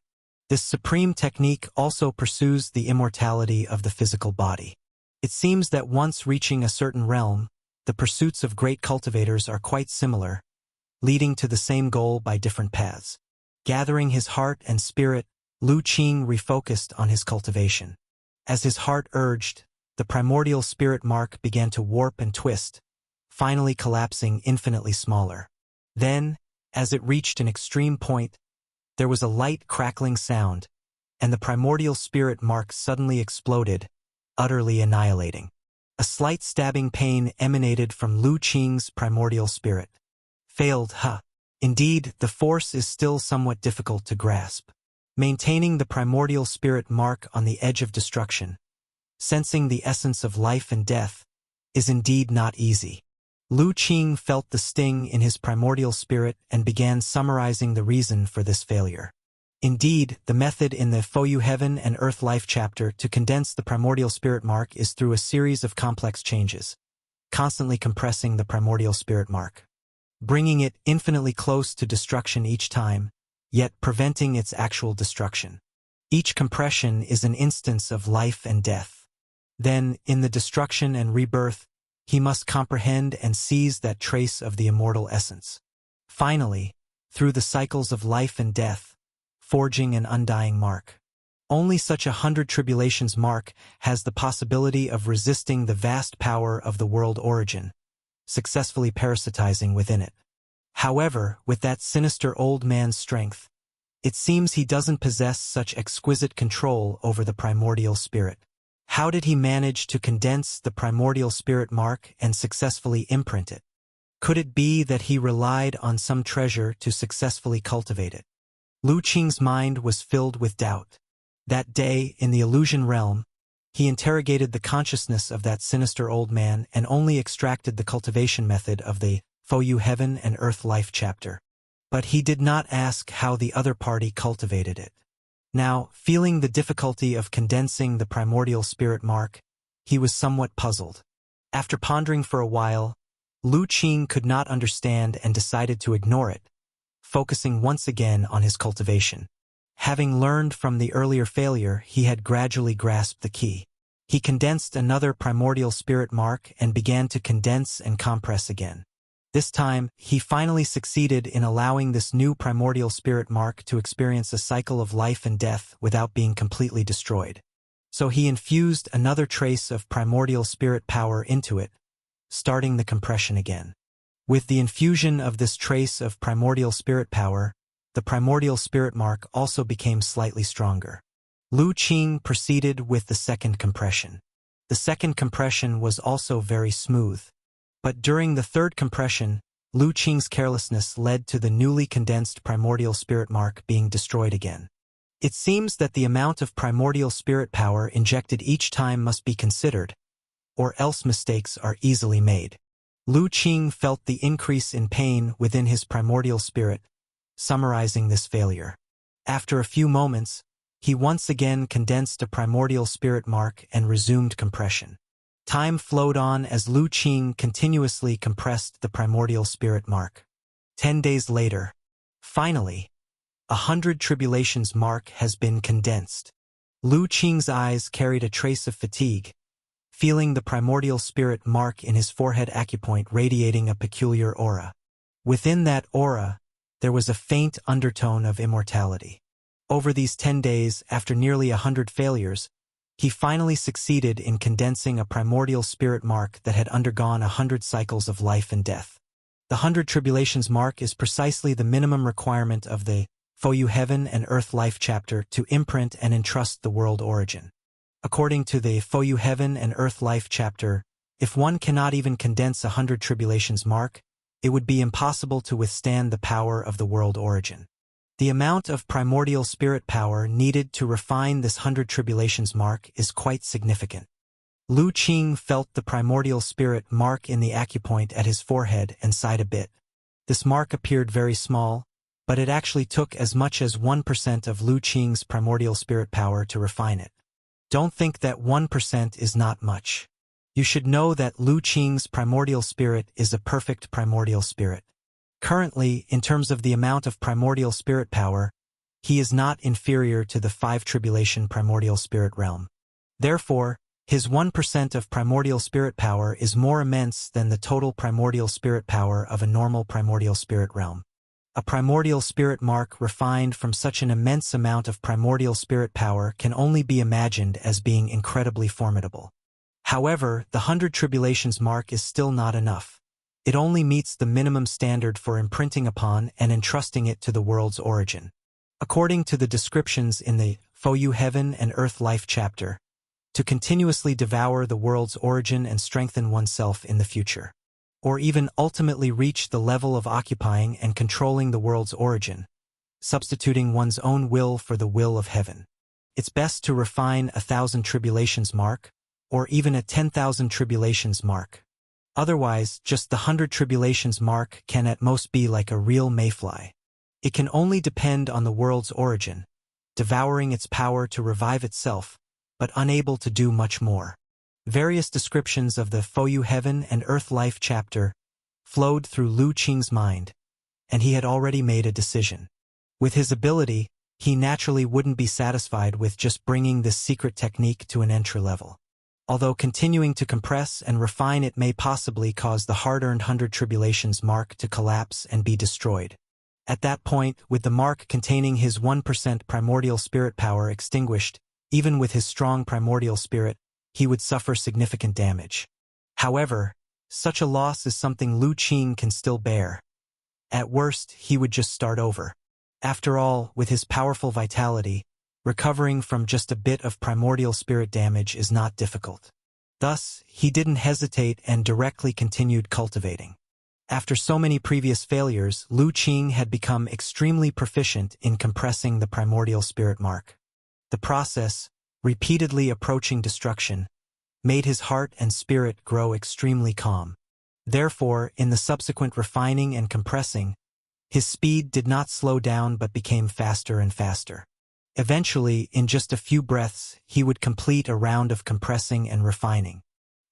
This supreme technique also pursues the immortality of the physical body. It seems that once reaching a certain realm, the pursuits of great cultivators are quite similar, leading to the same goal by different paths. Gathering his heart and spirit, Lu Qing refocused on his cultivation. As his heart urged, the primordial spirit mark began to warp and twist, finally collapsing infinitely smaller. Then, as it reached an extreme point, there was a light crackling sound, and the primordial spirit mark suddenly exploded, utterly annihilating. A slight stabbing pain emanated from Lu Qing's primordial spirit. Failed, huh? Indeed, the force is still somewhat difficult to grasp. Maintaining the primordial spirit mark on the edge of destruction, sensing the essence of life and death, is indeed not easy. Lu Qing felt the sting in his primordial spirit and began summarizing the reason for this failure. Indeed, the method in the Foyu Heaven and Earth Life chapter to condense the primordial spirit mark is through a series of complex changes, constantly compressing the primordial spirit mark, bringing it infinitely close to destruction each time, yet preventing its actual destruction. Each compression is an instance of life and death. Then, in the destruction and rebirth, He must comprehend and seize that trace of the immortal essence. Finally, through the cycles of life and death, forging an undying mark. Only such 100 tribulations mark has the possibility of resisting the vast power of the world origin, successfully parasitizing within it. However, with that sinister old man's strength, it seems he doesn't possess such exquisite control over the primordial spirit. How did he manage to condense the primordial spirit mark and successfully imprint it? Could it be that he relied on some treasure to successfully cultivate it? Lu Qing's mind was filled with doubt. That day, in the illusion realm, he interrogated the consciousness of that sinister old man and only extracted the cultivation method of the Fouyu Heaven and Earth Life chapter. But he did not ask how the other party cultivated it. Now, feeling the difficulty of condensing the primordial spirit mark, he was somewhat puzzled. After pondering for a while, Lu Qing could not understand and decided to ignore it, focusing once again on his cultivation. Having learned from the earlier failure, he had gradually grasped the key. He condensed another primordial spirit mark and began to condense and compress again. This time, he finally succeeded in allowing this new primordial spirit mark to experience a cycle of life and death without being completely destroyed. So he infused another trace of primordial spirit power into it, starting the compression again. With the infusion of this trace of primordial spirit power, the primordial spirit mark also became slightly stronger. Lu Qing proceeded with the second compression. The second compression was also very smooth. But during the third compression, Lu Qing's carelessness led to the newly condensed primordial spirit mark being destroyed again. It seems that the amount of primordial spirit power injected each time must be considered, or else mistakes are easily made. Lu Qing felt the increase in pain within his primordial spirit, summarizing this failure. After a few moments, he once again condensed a primordial spirit mark and resumed compression. Time flowed on as Lu Qing continuously compressed the primordial spirit mark. 10 days later, finally, 100 tribulations mark has been condensed. Lu Qing's eyes carried a trace of fatigue, feeling the primordial spirit mark in his forehead acupoint radiating a peculiar aura. Within that aura, there was a faint undertone of immortality. Over these 10 days, after nearly 100 failures, he finally succeeded in condensing a primordial spirit mark that had undergone 100 cycles of life and death. The 100 tribulations mark is precisely the minimum requirement of the Fouyu Heaven and Earth Life chapter to imprint and entrust the world origin. According to the Fouyu Heaven and Earth Life chapter, if one cannot even condense 100 tribulations mark, it would be impossible to withstand the power of the world origin. The amount of primordial spirit power needed to refine this 100 tribulations mark is quite significant. Lu Qing felt the primordial spirit mark in the acupoint at his forehead and sighed a bit. This mark appeared very small, but it actually took as much as 1% of Lu Qing's primordial spirit power to refine it. Don't think that 1% is not much. You should know that Lu Qing's primordial spirit is a perfect primordial spirit. Currently, in terms of the amount of primordial spirit power, he is not inferior to the 5 tribulation primordial spirit realm. Therefore, his 1% of primordial spirit power is more immense than the total primordial spirit power of a normal primordial spirit realm. A primordial spirit mark refined from such an immense amount of primordial spirit power can only be imagined as being incredibly formidable. However, the 100 tribulations mark is still not enough. It only meets the minimum standard for imprinting upon and entrusting it to the world's origin. According to the descriptions in the Fouyu Heaven and Earth Life chapter, to continuously devour the world's origin and strengthen oneself in the future, or even ultimately reach the level of occupying and controlling the world's origin, substituting one's own will for the will of heaven. It's best to refine 1,000 tribulations mark, or even a 10,000 tribulations mark. Otherwise, just the 100 tribulations mark can at most be like a real mayfly. It can only depend on the world's origin, devouring its power to revive itself, but unable to do much more. Various descriptions of the Fouyu Heaven and Earth Life chapter flowed through Lu Qing's mind, and he had already made a decision. With his ability, he naturally wouldn't be satisfied with just bringing this secret technique to an entry level. Although continuing to compress and refine it may possibly cause the hard-earned 100 tribulations mark to collapse and be destroyed. At that point, with the mark containing his 1% primordial spirit power extinguished, even with his strong primordial spirit, he would suffer significant damage. However, such a loss is something Lu Qing can still bear. At worst, he would just start over. After all, with his powerful vitality, recovering from just a bit of primordial spirit damage is not difficult. Thus, he didn't hesitate and directly continued cultivating. After so many previous failures, Lu Qing had become extremely proficient in compressing the primordial spirit mark. The process, repeatedly approaching destruction, made his heart and spirit grow extremely calm. Therefore, in the subsequent refining and compressing, his speed did not slow down but became faster and faster. Eventually, in just a few breaths, he would complete a round of compressing and refining.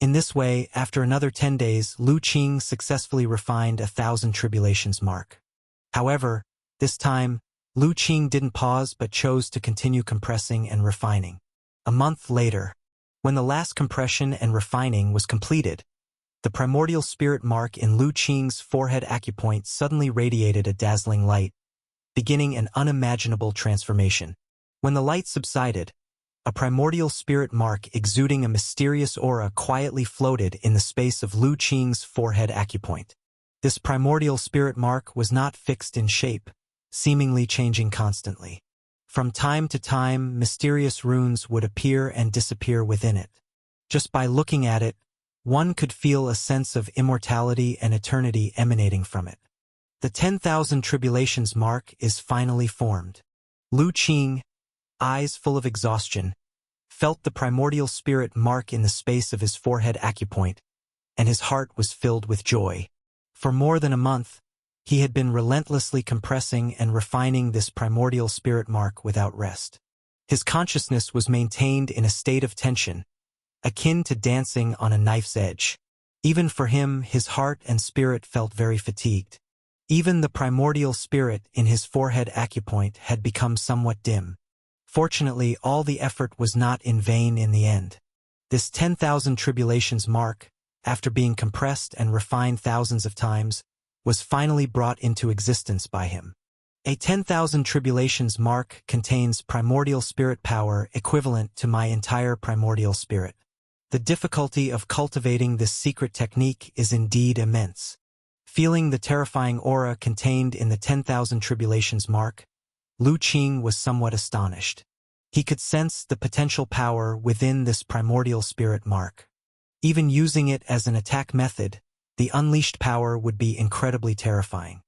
In this way, after another 10 days, Lu Qing successfully refined 1,000 tribulations mark. However, this time, Lu Qing didn't pause but chose to continue compressing and refining. A month later, when the last compression and refining was completed, the primordial spirit mark in Lu Qing's forehead acupoint suddenly radiated a dazzling light, beginning an unimaginable transformation. When the light subsided, a primordial spirit mark exuding a mysterious aura quietly floated in the space of Lu Qing's forehead acupoint. This primordial spirit mark was not fixed in shape, seemingly changing constantly. From time to time, mysterious runes would appear and disappear within it. Just by looking at it, one could feel a sense of immortality and eternity emanating from it. The 10,000 tribulations mark is finally formed. Lu Qing, eyes full of exhaustion, felt the primordial spirit mark in the space of his forehead acupoint, and his heart was filled with joy. For more than a month, he had been relentlessly compressing and refining this primordial spirit mark without rest. His consciousness was maintained in a state of tension, akin to dancing on a knife's edge. Even for him, his heart and spirit felt very fatigued. Even the primordial spirit in his forehead acupoint had become somewhat dim. Fortunately, all the effort was not in vain in the end. This 10,000 tribulations mark, after being compressed and refined thousands of times, was finally brought into existence by him. A 10,000 tribulations mark contains primordial spirit power equivalent to my entire primordial spirit. The difficulty of cultivating this secret technique is indeed immense. Feeling the terrifying aura contained in the 10,000 tribulations mark, Lu Qing was somewhat astonished. He could sense the potential power within this primordial spirit mark. Even using it as an attack method, the unleashed power would be incredibly terrifying.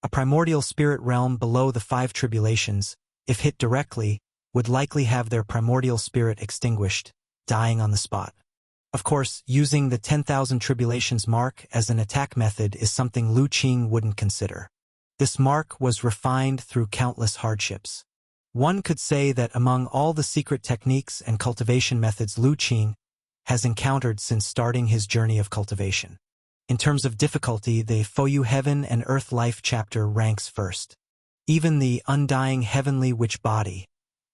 A primordial spirit realm below the 5 tribulations, if hit directly, would likely have their primordial spirit extinguished, dying on the spot. Of course, using the 10,000 tribulations mark as an attack method is something Lu Qing wouldn't consider. This mark was refined through countless hardships. One could say that among all the secret techniques and cultivation methods Lu Qing has encountered since starting his journey of cultivation. In terms of difficulty, the Foyu Heaven and Earth Life chapter ranks first. Even the undying heavenly witch body,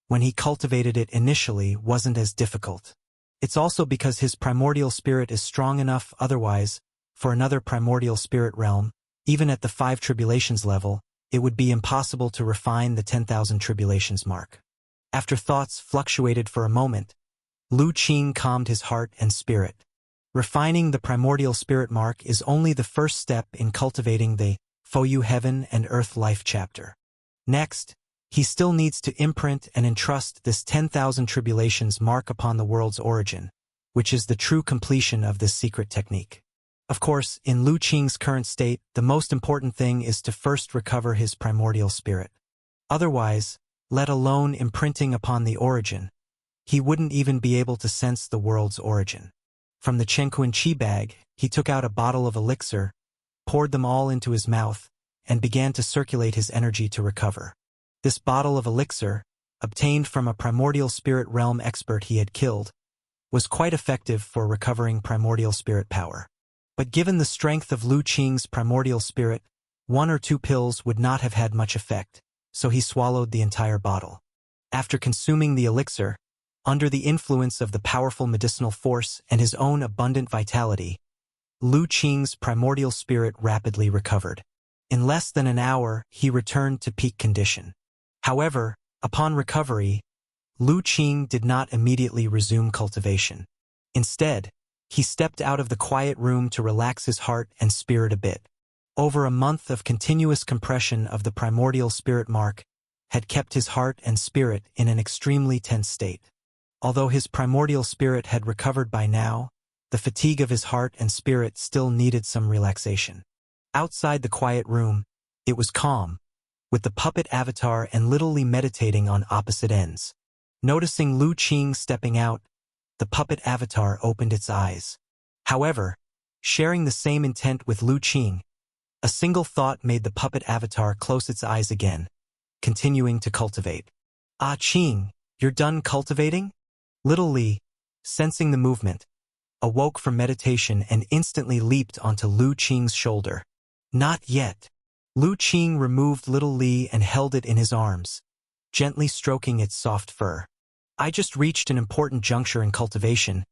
when he cultivated it initially, wasn't as difficult. It's also because his primordial spirit is strong enough otherwise, for another primordial spirit realm, even at the 5 tribulations level, it would be impossible to refine the 10,000 tribulations mark. After thoughts fluctuated for a moment, Lu Qing calmed his heart and spirit. Refining the primordial spirit mark is only the first step in cultivating the Foyu Heaven and Earth Life chapter. Next, he still needs to imprint and entrust this 10,000 tribulations mark upon the world's origin, which is the true completion of this secret technique. Of course, in Lu Qing's current state, the most important thing is to first recover his primordial spirit. Otherwise, let alone imprinting upon the origin, he wouldn't even be able to sense the world's origin. From the Chengquan Qi bag, he took out a bottle of elixir, poured them all into his mouth, and began to circulate his energy to recover. This bottle of elixir, obtained from a primordial spirit realm expert he had killed, was quite effective for recovering primordial spirit power. But given the strength of Lu Qing's primordial spirit, 1 or 2 pills would not have had much effect, so he swallowed the entire bottle. After consuming the elixir, Under the influence of the powerful medicinal force and his own abundant vitality, Lu Qing's primordial spirit rapidly recovered. In less than an hour, he returned to peak condition. However, upon recovery, Lu Qing did not immediately resume cultivation. Instead, he stepped out of the quiet room to relax his heart and spirit a bit. Over a month of continuous compression of the primordial spirit mark had kept his heart and spirit in an extremely tense state. Although his primordial spirit had recovered by now, the fatigue of his heart and spirit still needed some relaxation. Outside the quiet room, it was calm, with the puppet avatar and Little Li meditating on opposite ends. Noticing Lu Qing stepping out, the puppet avatar opened its eyes. However, sharing the same intent with Lu Qing, a single thought made the puppet avatar close its eyes again, continuing to cultivate. "Ah, Qing, you're done cultivating?" Little Li, sensing the movement, awoke from meditation and instantly leaped onto Lu Qing's shoulder. "Not yet." Lu Qing removed Little Li and held it in his arms, gently stroking its soft fur. "I just reached an important juncture in cultivation,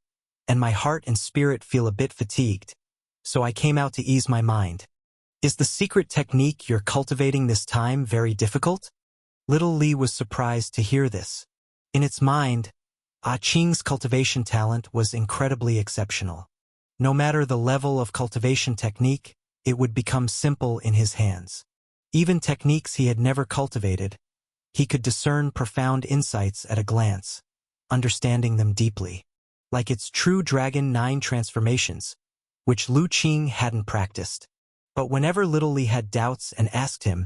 and my heart and spirit feel a bit fatigued, so I came out to ease my mind. Is the secret technique you're cultivating this time very difficult?" Little Li was surprised to hear this. In its mind, Ah Qing's cultivation talent was incredibly exceptional. No matter the level of cultivation technique, it would become simple in his hands. Even techniques he had never cultivated, he could discern profound insights at a glance, understanding them deeply. Like its true Dragon 9 transformations, which Lu Qing hadn't practiced. But whenever Little Li had doubts and asked him,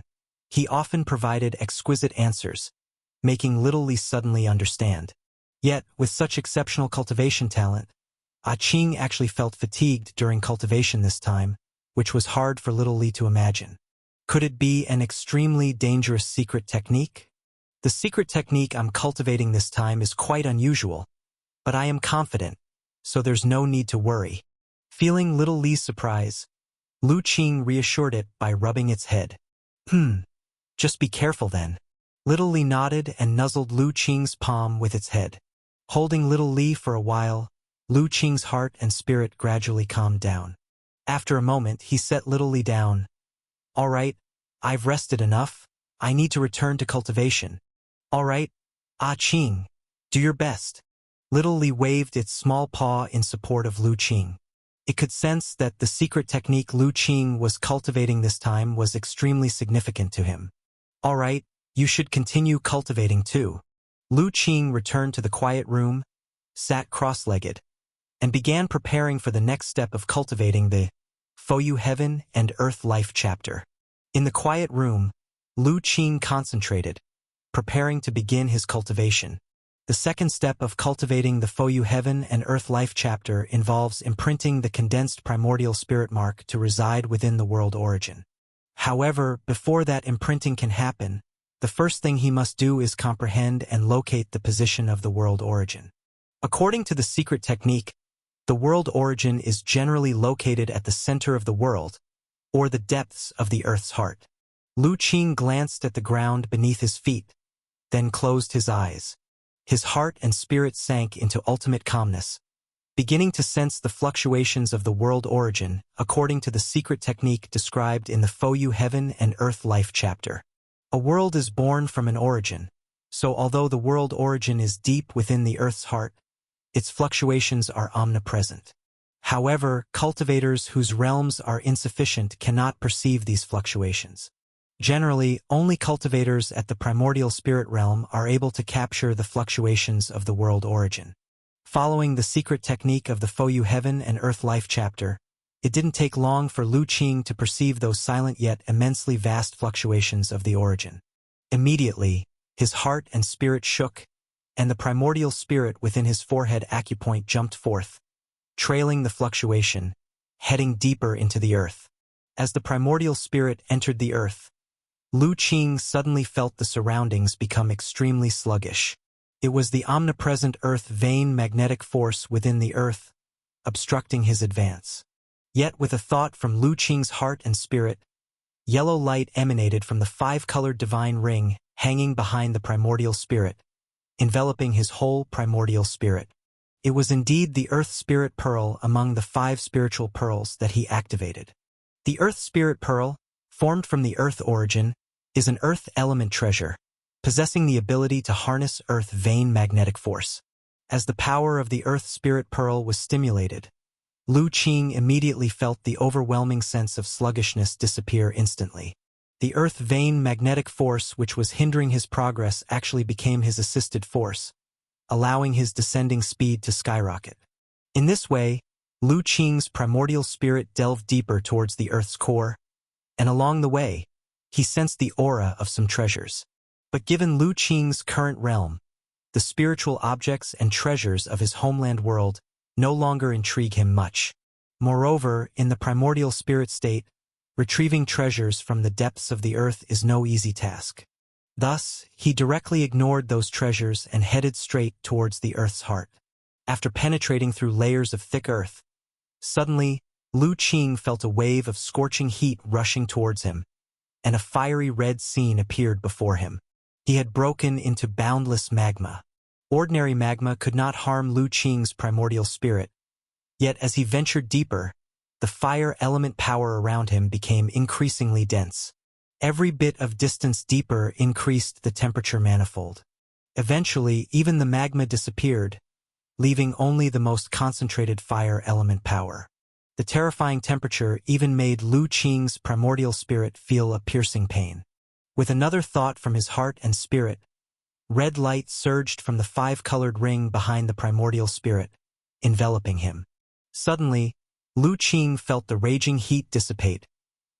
he often provided exquisite answers, making Little Li suddenly understand. Yet, with such exceptional cultivation talent, Ah Qing actually felt fatigued during cultivation this time, which was hard for Little Li to imagine. Could it be an extremely dangerous secret technique? "The secret technique I'm cultivating this time is quite unusual, but I am confident, so there's no need to worry." Feeling Little Li's surprise, Lu Qing reassured it by rubbing its head. Just be careful then." Little Li nodded and nuzzled Lu Qing's palm with its head. Holding Little Li for a while, Lu Qing's heart and spirit gradually calmed down. After a moment, he set Little Li down. "All right, I've rested enough. I need to return to cultivation." "All right, Ah Qing, do your best." Little Li waved its small paw in support of Lu Qing. It could sense that the secret technique Lu Qing was cultivating this time was extremely significant to him. "All right, you should continue cultivating too." Lu Qing returned to the quiet room, sat cross-legged, and began preparing for the next step of cultivating the Fouyu Heaven and Earth Life chapter. In the quiet room, Lu Qing concentrated, preparing to begin his cultivation. The second step of cultivating the Fouyu Heaven and Earth Life chapter involves imprinting the condensed primordial spirit mark to reside within the world origin. However, before that imprinting can happen, the first thing he must do is comprehend and locate the position of the world origin. According to the secret technique, the world origin is generally located at the center of the world, or the depths of the Earth's heart. Lu Qing glanced at the ground beneath his feet, then closed his eyes. His heart and spirit sank into ultimate calmness, beginning to sense the fluctuations of the world origin according to the secret technique described in the Fouyu Heaven and Earth Life chapter. A world is born from an origin, so although the world origin is deep within the Earth's heart, its fluctuations are omnipresent. However, cultivators whose realms are insufficient cannot perceive these fluctuations. Generally, only cultivators at the primordial spirit realm are able to capture the fluctuations of the world origin. Following the secret technique of the Fouyu Heaven and Earth Life chapter, it didn't take long for Lu Qing to perceive those silent yet immensely vast fluctuations of the origin. Immediately, his heart and spirit shook, and the primordial spirit within his forehead acupoint jumped forth, trailing the fluctuation, heading deeper into the earth. As the primordial spirit entered the earth, Lu Qing suddenly felt the surroundings become extremely sluggish. It was the omnipresent earth vein magnetic force within the earth, obstructing his advance. Yet with a thought from Lu Qing's heart and spirit, yellow light emanated from the five-colored divine ring hanging behind the primordial spirit, enveloping his whole primordial spirit. It was indeed the Earth Spirit Pearl among the 5 spiritual pearls that he activated. The Earth Spirit Pearl, formed from the Earth origin, is an Earth element treasure, possessing the ability to harness Earth vein magnetic force. As the power of the Earth Spirit Pearl was stimulated, Lu Qing immediately felt the overwhelming sense of sluggishness disappear instantly. The Earth vein magnetic force which was hindering his progress actually became his assisted force, allowing his descending speed to skyrocket. In this way, Lu Qing's primordial spirit delved deeper towards the Earth's core, and along the way, he sensed the aura of some treasures. But given Lu Qing's current realm, the spiritual objects and treasures of his homeland world no longer intrigue him much. Moreover, in the primordial spirit state, retrieving treasures from the depths of the earth is no easy task. Thus, he directly ignored those treasures and headed straight towards the earth's heart. After penetrating through layers of thick earth, suddenly, Lu Qing felt a wave of scorching heat rushing towards him, and a fiery red scene appeared before him. He had broken into boundless magma. Ordinary magma could not harm Lu Qing's primordial spirit, yet as he ventured deeper, the fire element power around him became increasingly dense. Every bit of distance deeper increased the temperature manifold. Eventually, even the magma disappeared, leaving only the most concentrated fire element power. The terrifying temperature even made Lu Qing's primordial spirit feel a piercing pain. With another thought from his heart and spirit, red light surged from the 5-colored ring behind the primordial spirit, enveloping him. Suddenly, Lu Qing felt the raging heat dissipate,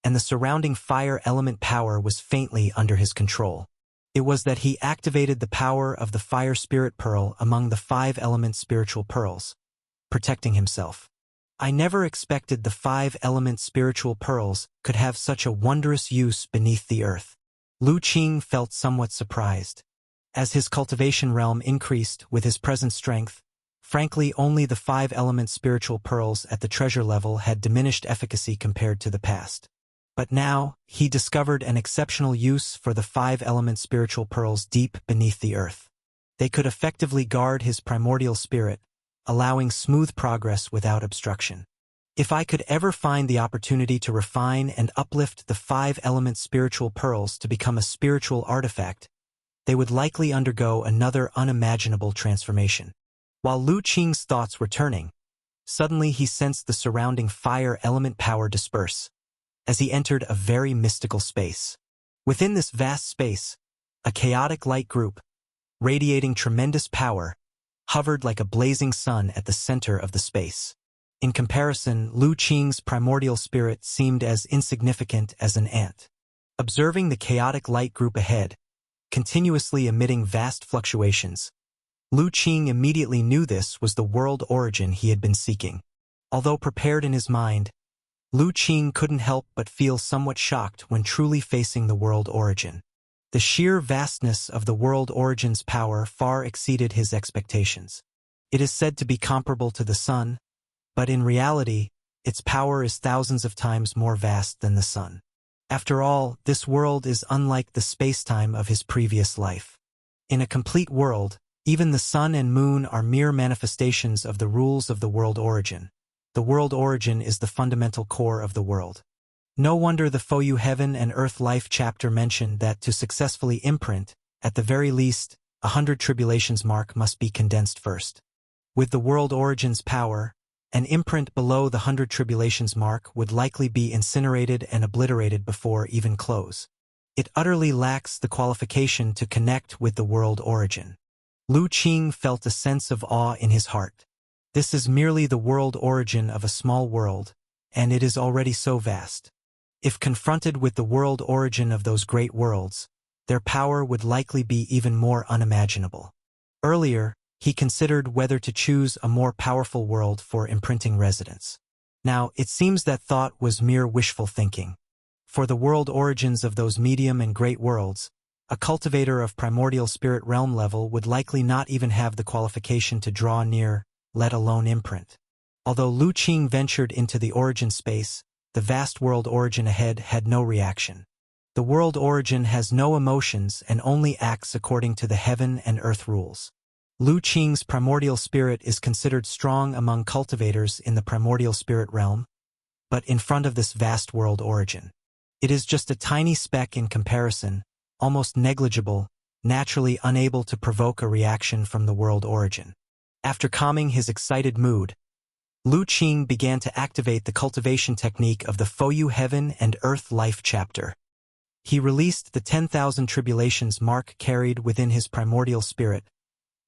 and the surrounding fire element power was faintly under his control. It was that he activated the power of the Fire Spirit Pearl among the 5-element spiritual pearls, protecting himself. I never expected the 5-element spiritual pearls could have such a wondrous use beneath the earth. Lu Qing felt somewhat surprised. As his cultivation realm increased with his present strength, frankly, only the 5-element spiritual pearls at the treasure level had diminished efficacy compared to the past. But now, he discovered an exceptional use for the 5-element spiritual pearls deep beneath the earth. They could effectively guard his primordial spirit, allowing smooth progress without obstruction. If I could ever find the opportunity to refine and uplift the 5-element spiritual pearls to become a spiritual artifact, they would likely undergo another unimaginable transformation. While Lu Qing's thoughts were turning, suddenly he sensed the surrounding fire element power disperse, as he entered a very mystical space. Within this vast space, a chaotic light group, radiating tremendous power, hovered like a blazing sun at the center of the space. In comparison, Lu Qing's primordial spirit seemed as insignificant as an ant. Observing the chaotic light group ahead, continuously emitting vast fluctuations, Lu Qing immediately knew this was the world origin he had been seeking. Although prepared in his mind, Lu Qing couldn't help but feel somewhat shocked when truly facing the world origin. The sheer vastness of the world origin's power far exceeded his expectations. It is said to be comparable to the sun, but in reality, its power is thousands of times more vast than the sun. After all, this world is unlike the space-time of his previous life. In a complete world, even the sun and moon are mere manifestations of the rules of the world origin. The world origin is the fundamental core of the world. No wonder the Fouyu Heaven and Earth Life chapter mentioned that to successfully imprint, at the very least, 100 tribulations mark must be condensed first. With the world origin's power, an imprint below the 100 tribulations mark would likely be incinerated and obliterated before even close. It utterly lacks the qualification to connect with the world origin. Lu Qing felt a sense of awe in his heart. This is merely the world origin of a small world, and it is already so vast. If confronted with the world origin of those great worlds, their power would likely be even more unimaginable. Earlier, he considered whether to choose a more powerful world for imprinting residence. Now, it seems that thought was mere wishful thinking. For the world origins of those medium and great worlds, a cultivator of primordial spirit realm level would likely not even have the qualification to draw near, let alone imprint. Although Lu Qing ventured into the origin space, the vast world origin ahead had no reaction. The world origin has no emotions and only acts according to the heaven and earth rules. Lu Qing's primordial spirit is considered strong among cultivators in the primordial spirit realm, but in front of this vast world origin, it is just a tiny speck in comparison, almost negligible, naturally unable to provoke a reaction from the world origin. After calming his excited mood, Lu Qing began to activate the cultivation technique of the Fouyu Heaven and Earth Life chapter. He released the 10,000 tribulations mark carried within his primordial spirit,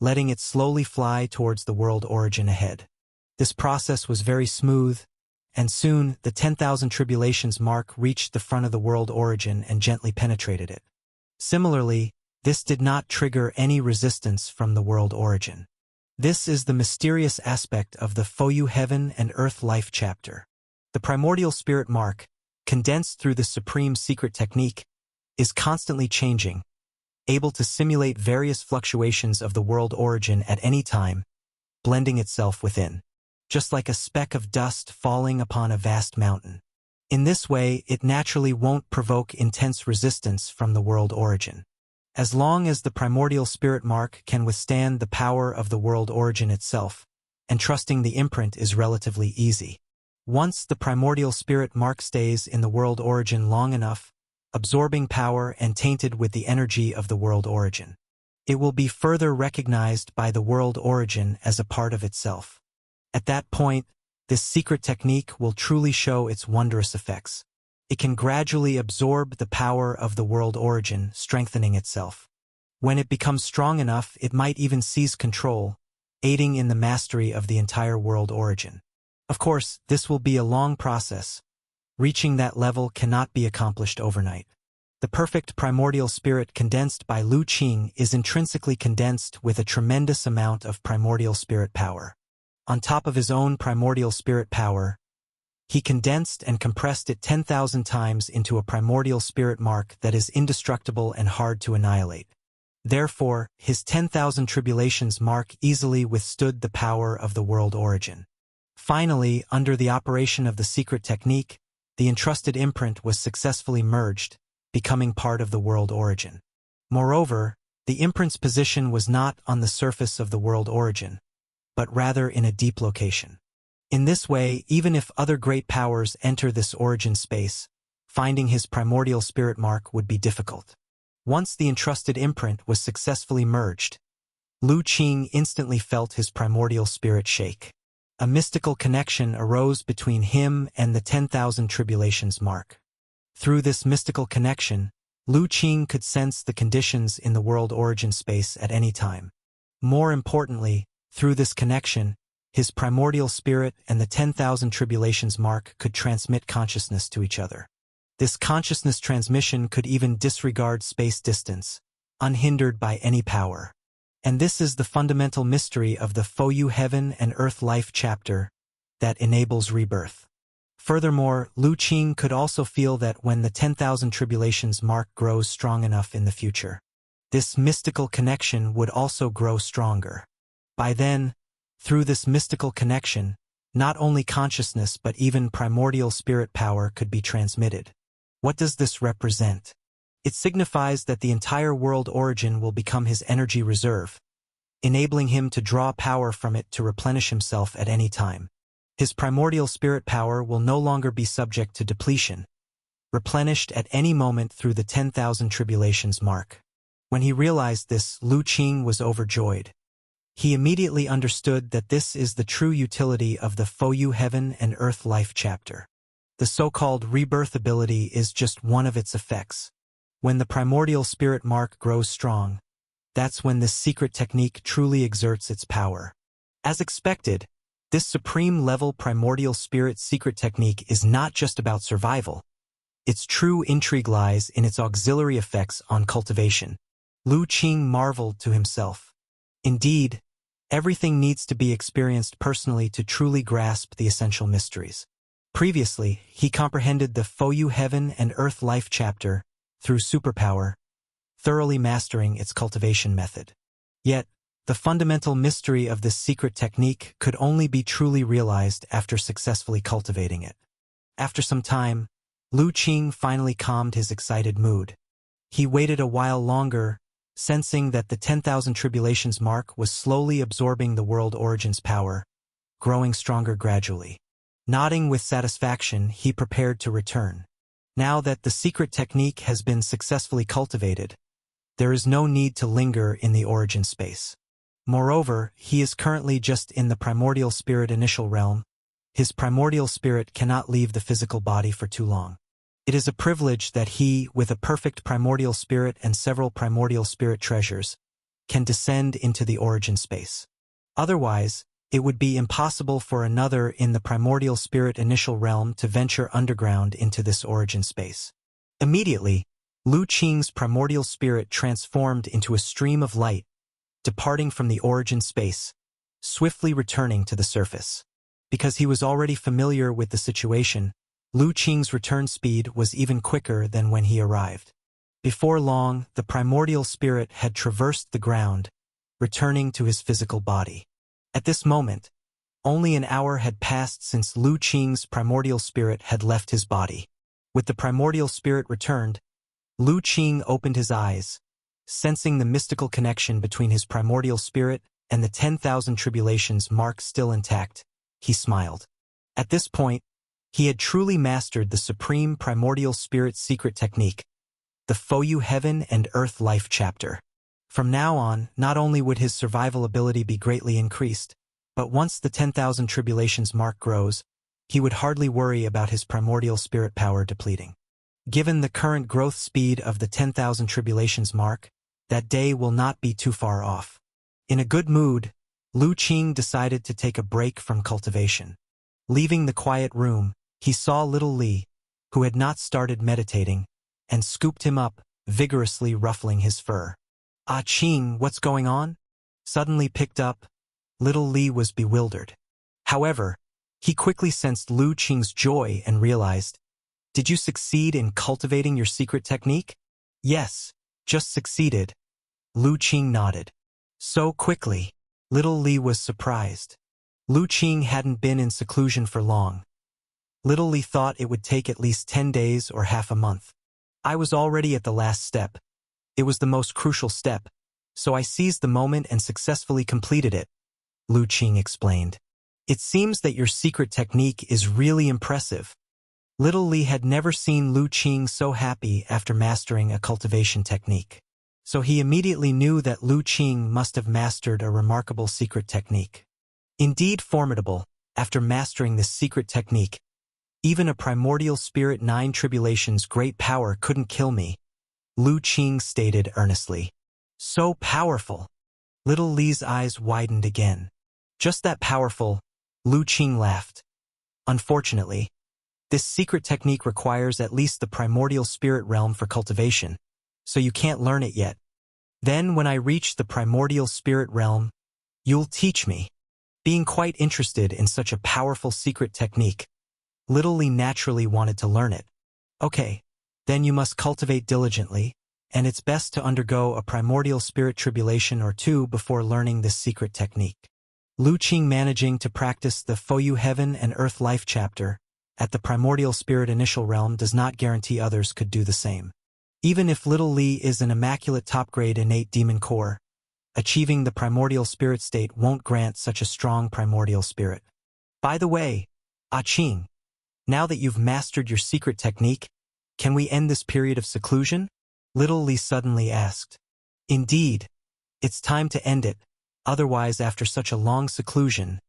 letting it slowly fly towards the world origin ahead. This process was very smooth, and soon the 10,000 tribulations mark reached the front of the world origin and gently penetrated it. Similarly, this did not trigger any resistance from the world origin. This is the mysterious aspect of the Fouyu Heaven and Earth Life chapter. The primordial spirit mark, condensed through the supreme secret technique, is constantly changing, able to simulate various fluctuations of the world origin at any time, blending itself within, just like a speck of dust falling upon a vast mountain. In this way, it naturally won't provoke intense resistance from the world origin. As long as the primordial spirit mark can withstand the power of the world origin itself, and trusting the imprint is relatively easy. Once the primordial spirit mark stays in the world origin long enough, absorbing power and tainted with the energy of the world origin, it will be further recognized by the world origin as a part of itself. At that point, this secret technique will truly show its wondrous effects. It can gradually absorb the power of the world origin, strengthening itself. When it becomes strong enough, it might even seize control, aiding in the mastery of the entire world origin. Of course, this will be a long process. Reaching that level cannot be accomplished overnight. The perfect primordial spirit condensed by Lu Qing is intrinsically condensed with a tremendous amount of primordial spirit power. On top of his own primordial spirit power, he condensed and compressed it 10,000 times into a primordial spirit mark that is indestructible and hard to annihilate. Therefore, his 10,000 tribulations mark easily withstood the power of the world origin. Finally, under the operation of the secret technique, the entrusted imprint was successfully merged, becoming part of the world origin. Moreover, the imprint's position was not on the surface of the world origin, but rather in a deep location. In this way, even if other great powers enter this origin space, finding his primordial spirit mark would be difficult. Once the entrusted imprint was successfully merged, Lu Qing instantly felt his primordial spirit shake. A mystical connection arose between him and the 10,000 tribulations mark. Through this mystical connection, Lu Qing could sense the conditions in the world origin space at any time. More importantly, through this connection, his primordial spirit and the 10,000 tribulations mark could transmit consciousness to each other. This consciousness transmission could even disregard space distance, unhindered by any power. And this is the fundamental mystery of the Fouyu Heaven and Earth Life chapter that enables rebirth. Furthermore, Lu Qing could also feel that when the 10,000 tribulations mark grows strong enough in the future, this mystical connection would also grow stronger. By then, through this mystical connection, not only consciousness but even primordial spirit power could be transmitted. What does this represent? It signifies that the entire world origin will become his energy reserve, enabling him to draw power from it to replenish himself at any time. His primordial spirit power will no longer be subject to depletion, replenished at any moment through the 10,000 tribulations mark. When he realized this, Lu Qing was overjoyed. He immediately understood that this is the true utility of the Fouyu Heaven and Earth Life chapter. The so-called rebirth ability is just one of its effects. When the primordial spirit mark grows strong, that's when this secret technique truly exerts its power. As expected, this supreme-level primordial spirit secret technique is not just about survival. Its true intrigue lies in its auxiliary effects on cultivation. Lu Qing marveled to himself. Indeed, everything needs to be experienced personally to truly grasp the essential mysteries. Previously, he comprehended the Fouyu Heaven and Earth Life chapter through superpower, thoroughly mastering its cultivation method. Yet, the fundamental mystery of this secret technique could only be truly realized after successfully cultivating it. After some time, Lu Qing finally calmed his excited mood. He waited a while longer, sensing that the 10,000 tribulations mark was slowly absorbing the world origin's power, growing stronger gradually. Nodding with satisfaction, he prepared to return. Now that the secret technique has been successfully cultivated, there is no need to linger in the origin space. Moreover, he is currently just in the primordial spirit initial realm. His primordial spirit cannot leave the physical body for too long. It is a privilege that he, with a perfect primordial spirit and several primordial spirit treasures, can descend into the origin space. Otherwise, it would be impossible for another in the primordial spirit initial realm to venture underground into this origin space. Immediately, Lu Qing's primordial spirit transformed into a stream of light, departing from the origin space, swiftly returning to the surface. Because he was already familiar with the situation, Lu Qing's return speed was even quicker than when he arrived. Before long, the primordial spirit had traversed the ground, returning to his physical body. At this moment, only an hour had passed since Lu Qing's primordial spirit had left his body. With the primordial spirit returned, Lu Qing opened his eyes, sensing the mystical connection between his primordial spirit and the 10,000 tribulations mark still intact. He smiled. At this point, he had truly mastered the supreme primordial spirit secret technique, the Foyu Heaven and Earth Life chapter. From now on, not only would his survival ability be greatly increased, but once the 10,000 tribulations mark grows, he would hardly worry about his primordial spirit power depleting. Given the current growth speed of the 10,000 tribulations mark, that day will not be too far off. In a good mood, Lu Qing decided to take a break from cultivation. Leaving the quiet room, he saw little Li, who had not started meditating, and scooped him up, vigorously ruffling his fur. "Ah Qing, what's going on?" Suddenly picked up, little Li was bewildered. However, he quickly sensed Lu Qing's joy and realized, "Did you succeed in cultivating your secret technique?" "Yes, just succeeded." Lu Qing nodded. "So quickly." Little Li was surprised. Lu Qing hadn't been in seclusion for long. Little Li thought it would take at least 10 days or half a month. "I was already at the last step. It was the most crucial step, so I seized the moment and successfully completed it," Lu Qing explained. "It seems that your secret technique is really impressive." Little Li had never seen Lu Qing so happy after mastering a cultivation technique. So he immediately knew that Lu Qing must have mastered a remarkable secret technique. Indeed formidable, after mastering this secret technique. Even a primordial spirit 9 tribulations great power couldn't kill me, Lu Qing stated earnestly. "So powerful." Little Li's eyes widened again. "Just that powerful," Lu Qing laughed. "Unfortunately, this secret technique requires at least the primordial spirit realm for cultivation, so you can't learn it yet. Then when I reach the primordial spirit realm, you'll teach me." Being quite interested in such a powerful secret technique, Little Li naturally wanted to learn it. "Okay, then you must cultivate diligently, and it's best to undergo a primordial spirit tribulation or two before learning this secret technique." Lu Qing managing to practice the Foyu Heaven and Earth Life chapter at the primordial spirit initial realm does not guarantee others could do the same. Even if Little Li is an immaculate top-grade innate demon core, achieving the primordial spirit state won't grant such a strong primordial spirit. By the way, Ah Qing, now that you've mastered your secret technique, can we end this period of seclusion? Little Li suddenly asked. Indeed, it's time to end it, otherwise after such a long seclusion,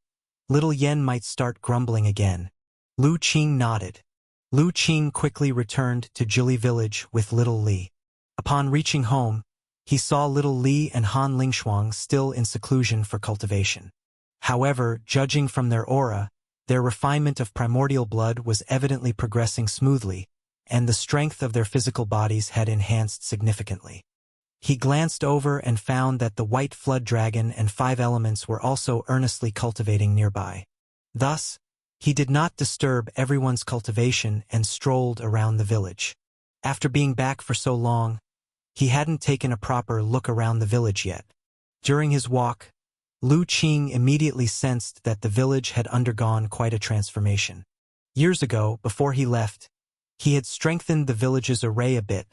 Little Yen might start grumbling again. Lu Qing nodded. Lu Qing quickly returned to Jili village with Little Li. Upon reaching home, he saw Little Li and Han Lingshuang still in seclusion for cultivation. However, judging from their aura, their refinement of primordial blood was evidently progressing smoothly, and the strength of their physical bodies had enhanced significantly. He glanced over and found that the white flood dragon and 5 elements were also earnestly cultivating nearby. Thus, he did not disturb everyone's cultivation and strolled around the village. After being back for so long, he hadn't taken a proper look around the village yet. During his walk, Lu Qing immediately sensed that the village had undergone quite a transformation. Years ago, before he left, He had strengthened the village's array a bit,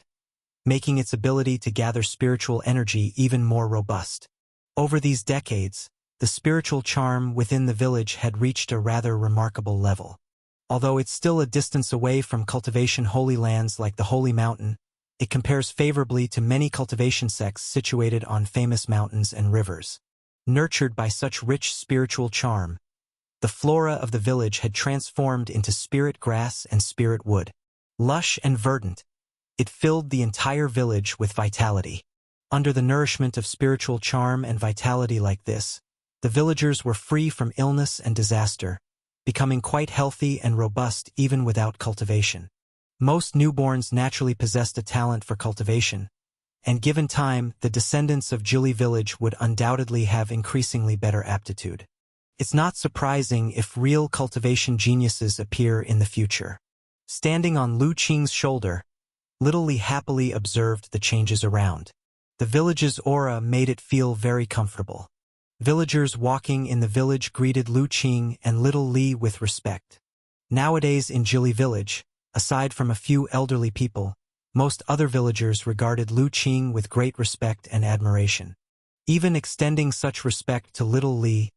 making its ability to gather spiritual energy even more robust. Over these decades, the spiritual charm within the village had reached a rather remarkable level. Although it's still a distance away from cultivation holy lands like the Holy Mountain, it compares favorably to many cultivation sects situated on famous mountains and rivers. Nurtured by such rich spiritual charm, the flora of the village had transformed into spirit grass and spirit wood. Lush and verdant, it filled the entire village with vitality. Under the nourishment of spiritual charm and vitality like this, the villagers were free from illness and disaster, becoming quite healthy and robust even without cultivation. Most newborns naturally possessed a talent for cultivation, and given time, the descendants of Jili village would undoubtedly have increasingly better aptitude. It's not surprising if real cultivation geniuses appear in the future. Standing on Lu Qing's shoulder, Little Li happily observed the changes around. The village's aura made it feel very comfortable. Villagers walking in the village greeted Lu Qing and Little Li with respect. Nowadays in Jili village, aside from a few elderly people, most other villagers regarded Lu Qing with great respect and admiration. Even extending such respect to Little Li,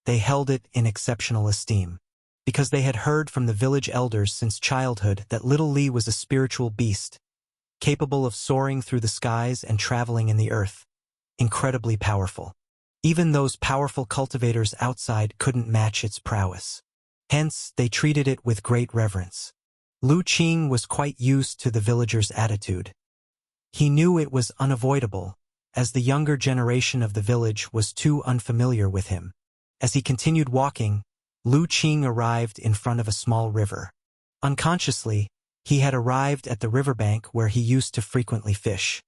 they held it in exceptional esteem, because they had heard from the village elders since childhood that Little Li was a spiritual beast, capable of soaring through the skies and traveling in the earth. Incredibly powerful. Even those powerful cultivators outside couldn't match its prowess. Hence, they treated it with great reverence. Lu Qing was quite used to the villagers' attitude. He knew it was unavoidable, as the younger generation of the village was too unfamiliar with him. As he continued walking, Lu Qing arrived in front of a small river. Unconsciously, he had arrived at the riverbank where he used to frequently fish.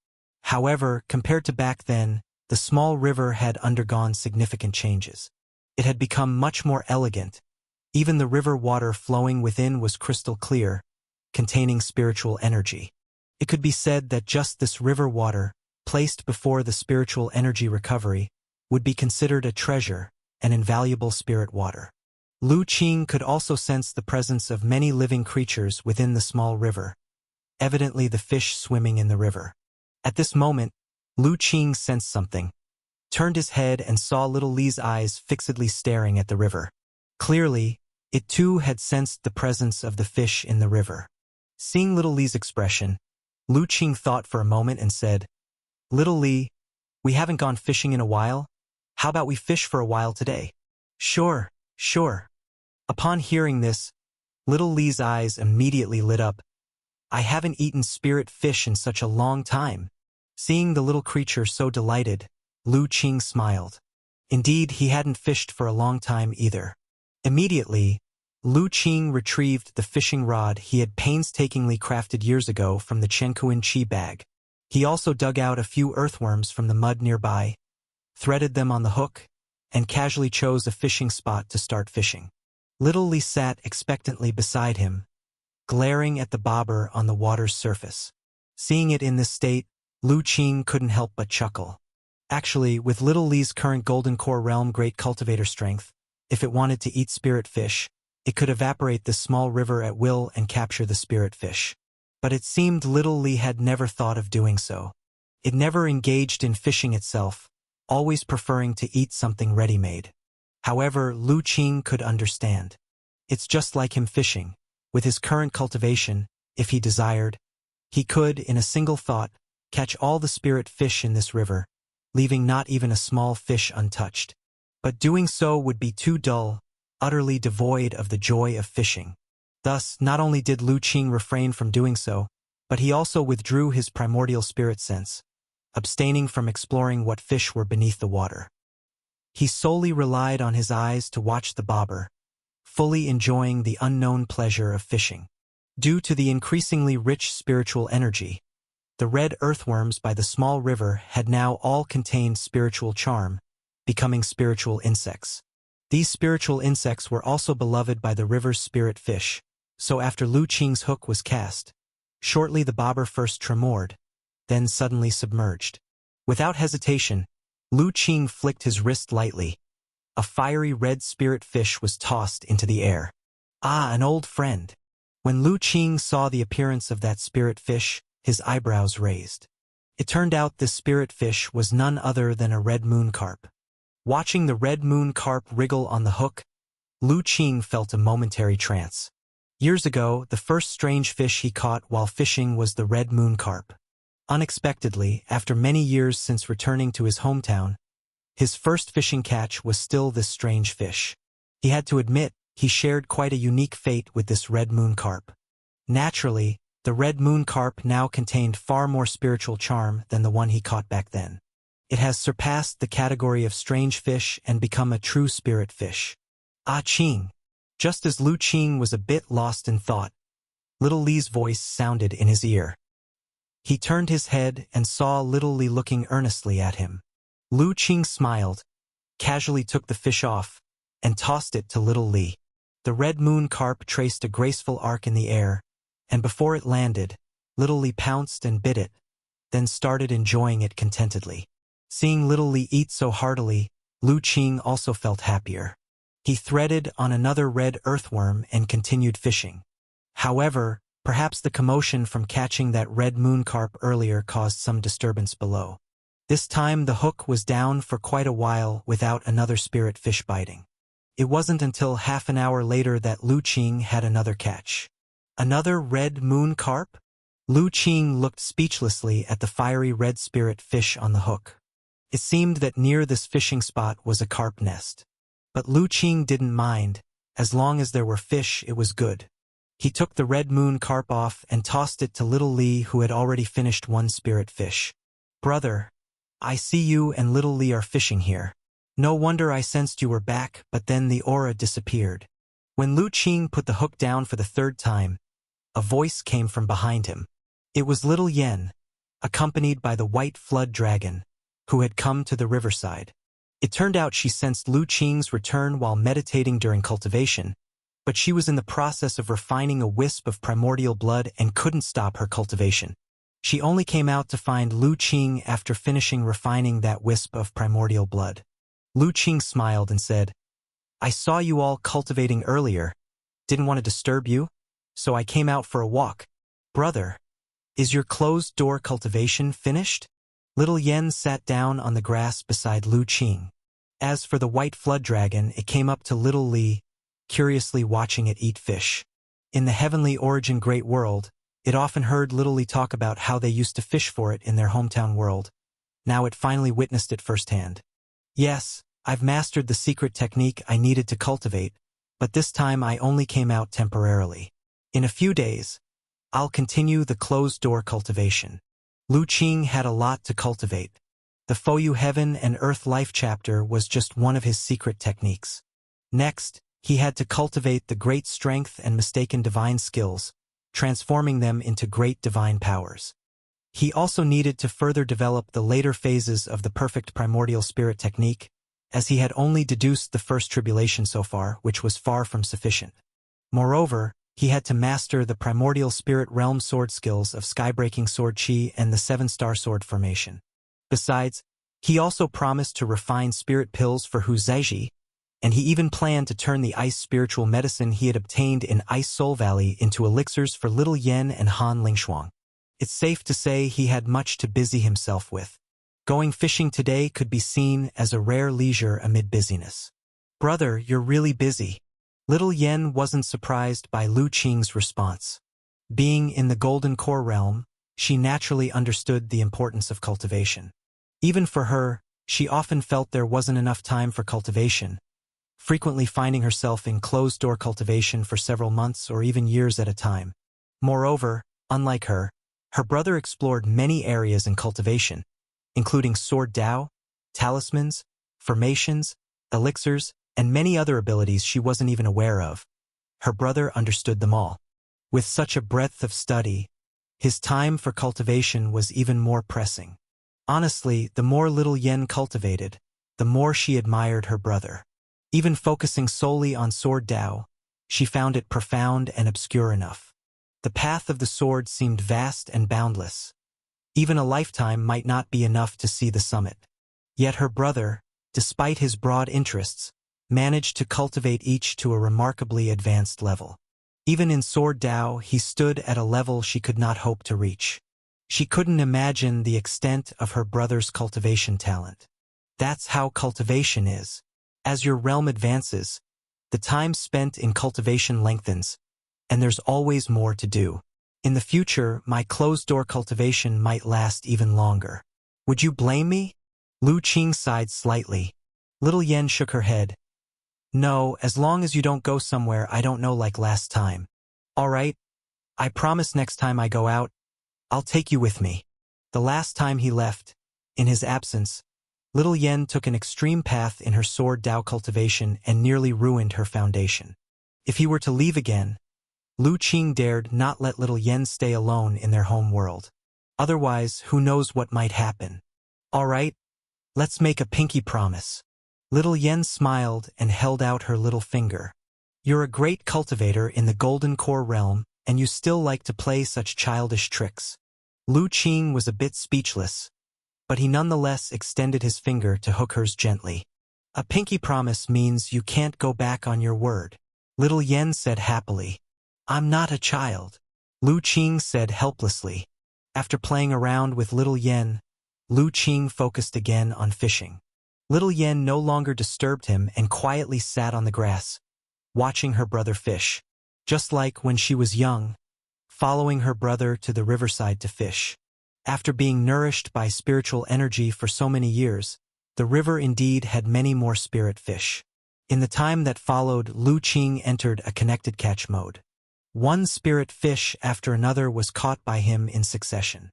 However, compared to back then, the small river had undergone significant changes. It had become much more elegant. Even the river water flowing within was crystal clear, containing spiritual energy. It could be said that just this river water, placed before the spiritual energy recovery, would be considered a treasure, an invaluable spirit water. Lu Qing could also sense the presence of many living creatures within the small river, evidently the fish swimming in the river. At this moment, Lu Qing sensed something, turned his head and saw Little Li's eyes fixedly staring at the river. Clearly, it too had sensed the presence of the fish in the river. Seeing Little Li's expression, Lu Qing thought for a moment and said, "Little Li, we haven't gone fishing in a while. How about we fish for a while today?" "Sure, sure." Upon hearing this, Little Li's eyes immediately lit up. "I haven't eaten spirit fish in such a long time." Seeing the little creature so delighted, Lu Qing smiled. Indeed, he hadn't fished for a long time either. Immediately, Lu Qing retrieved the fishing rod he had painstakingly crafted years ago from the Chenkuan Chi bag. He also dug out a few earthworms from the mud nearby, threaded them on the hook, and casually chose a fishing spot to start fishing. Little Li sat expectantly beside him, glaring at the bobber on the water's surface. Seeing it in this state, Lu Qing couldn't help but chuckle. Actually, with Little Li's current Golden Core Realm great cultivator strength, if it wanted to eat spirit fish, it could evaporate this small river at will and capture the spirit fish. But it seemed Little Li had never thought of doing so. It never engaged in fishing itself, always preferring to eat something ready-made. However, Lu Qing could understand. It's just like him fishing. With his current cultivation, if he desired, he could, in a single thought, catch all the spirit fish in this river, leaving not even a small fish untouched. But doing so would be too dull, utterly devoid of the joy of fishing. Thus, not only did Lu Qing refrain from doing so, but he also withdrew his primordial spirit sense, abstaining from exploring what fish were beneath the water. He solely relied on his eyes to watch the bobber, fully enjoying the unknown pleasure of fishing. Due to the increasingly rich spiritual energy, the red earthworms by the small river had now all contained spiritual charm, becoming spiritual insects. These spiritual insects were also beloved by the river's spirit fish, so after Lu Qing's hook was cast, shortly the bobber first tremored, then suddenly submerged. Without hesitation, Lu Qing flicked his wrist lightly. A fiery red spirit fish was tossed into the air. "Ah, an old friend. When Lu Qing saw the appearance of that spirit fish, his eyebrows raised. It turned out this spirit fish was none other than a red moon carp. Watching the red moon carp wriggle on the hook, Lu Qing felt a momentary trance. Years ago, the first strange fish he caught while fishing was the red moon carp. Unexpectedly, after many years since returning to his hometown, his first fishing catch was still this strange fish. He had to admit, he shared quite a unique fate with this red moon carp. Naturally, the red moon carp now contained far more spiritual charm than the one he caught back then. It has surpassed the category of strange fish and become a true spirit fish. Ah Qing. Just as Lu Qing was a bit lost in thought, Little Li's voice sounded in his ear. He turned his head and saw Little Li looking earnestly at him. Lu Qing smiled, casually took the fish off, and tossed it to Little Li. The red moon carp traced a graceful arc in the air, and before it landed, Little Li pounced and bit it, then started enjoying it contentedly. Seeing Little Li eat so heartily, Lu Qing also felt happier. He threaded on another red earthworm and continued fishing. However, perhaps the commotion from catching that red moon carp earlier caused some disturbance below. This time the hook was down for quite a while without another spirit fish biting. It wasn't until half an hour later that Lu Qing had another catch. Another red moon carp? Lu Qing looked speechlessly at the fiery red spirit fish on the hook. It seemed that near this fishing spot was a carp nest. But Lu Qing didn't mind. As long as there were fish, it was good. He took the red moon carp off and tossed it to Little Li, who had already finished one spirit fish. "Brother, I see you and Little Li are fishing here. No wonder I sensed you were back, but then the aura disappeared." When Lu Qing put the hook down for the third time, a voice came from behind him. It was Little Yen, accompanied by the white flood dragon, who had come to the riverside. It turned out she sensed Lu Qing's return while meditating during cultivation, but she was in the process of refining a wisp of primordial blood and couldn't stop her cultivation. She only came out to find Lu Qing after finishing refining that wisp of primordial blood. Lu Qing smiled and said, "I saw you all cultivating earlier. Didn't want to disturb you, so I came out for a walk. Brother, is your closed-door cultivation finished?" Little Yen sat down on the grass beside Lu Qing. As for the white flood dragon, it came up to Little Li, curiously watching it eat fish. In the heavenly origin great world, it often heard Little Li talk about how they used to fish for it in their hometown world. Now it finally witnessed it firsthand. "Yes, I've mastered the secret technique I needed to cultivate, but this time I only came out temporarily. In a few days, I'll continue the closed-door cultivation." Lu Qing had a lot to cultivate. The Fouyu Heaven and Earth Life chapter was just one of his secret techniques. Next, he had to cultivate the great strength and mistaken divine skills, transforming them into great divine powers. He also needed to further develop the later phases of the perfect primordial spirit technique, as he had only deduced the first tribulation so far, which was far from sufficient. Moreover, he had to master the primordial spirit realm sword skills of skybreaking sword chi and the 7-star sword formation. Besides, he also promised to refine spirit pills for Hu Zheji, and he even planned to turn the ice spiritual medicine he had obtained in Ice Soul Valley into elixirs for Little Yen and Han Lingshuang. It's safe to say he had much to busy himself with. Going fishing today could be seen as a rare leisure amid busyness. "Brother, you're really busy." Little Yen wasn't surprised by Lu Qing's response. Being in the Golden Core realm, she naturally understood the importance of cultivation. Even for her, she often felt there wasn't enough time for cultivation, frequently finding herself in closed-door cultivation for several months or even years at a time. Moreover, unlike her brother explored many areas in cultivation, including sword Dao, talismans, formations, elixirs, and many other abilities she wasn't even aware of. Her brother understood them all. With such a breadth of study, his time for cultivation was even more pressing. Honestly, the more Little Yen cultivated, the more she admired her brother. Even focusing solely on sword Dao, she found it profound and obscure enough. The path of the sword seemed vast and boundless. Even a lifetime might not be enough to see the summit. Yet her brother, despite his broad interests, managed to cultivate each to a remarkably advanced level. Even in Sword Dao, he stood at a level she could not hope to reach. She couldn't imagine the extent of her brother's cultivation talent. That's how cultivation is. As your realm advances, the time spent in cultivation lengthens, and there's always more to do. In the future, my closed-door cultivation might last even longer. Would you blame me? Lu Qing sighed slightly. Little Yen shook her head. No, as long as you don't go somewhere I don't know like last time. All right, I promise next time I go out, I'll take you with me. The last time he left, in his absence, Little Yen took an extreme path in her Sword Dao cultivation and nearly ruined her foundation. If he were to leave again, Lu Qing dared not let Little Yen stay alone in their home world. Otherwise, who knows what might happen. All right, let's make a pinky promise. Little Yen smiled and held out her little finger. You're a great cultivator in the Golden Core realm, and you still like to play such childish tricks. Lu Qing was a bit speechless, but he nonetheless extended his finger to hook hers gently. A pinky promise means you can't go back on your word. Little Yen said happily. I'm not a child. Lu Qing said helplessly. After playing around with Little Yen, Lu Qing focused again on fishing. Little Yen no longer disturbed him and quietly sat on the grass, watching her brother fish. Just like when she was young, following her brother to the riverside to fish. After being nourished by spiritual energy for so many years, the river indeed had many more spirit fish. In the time that followed, Lu Qing entered a connected catch mode. One spirit fish after another was caught by him in succession.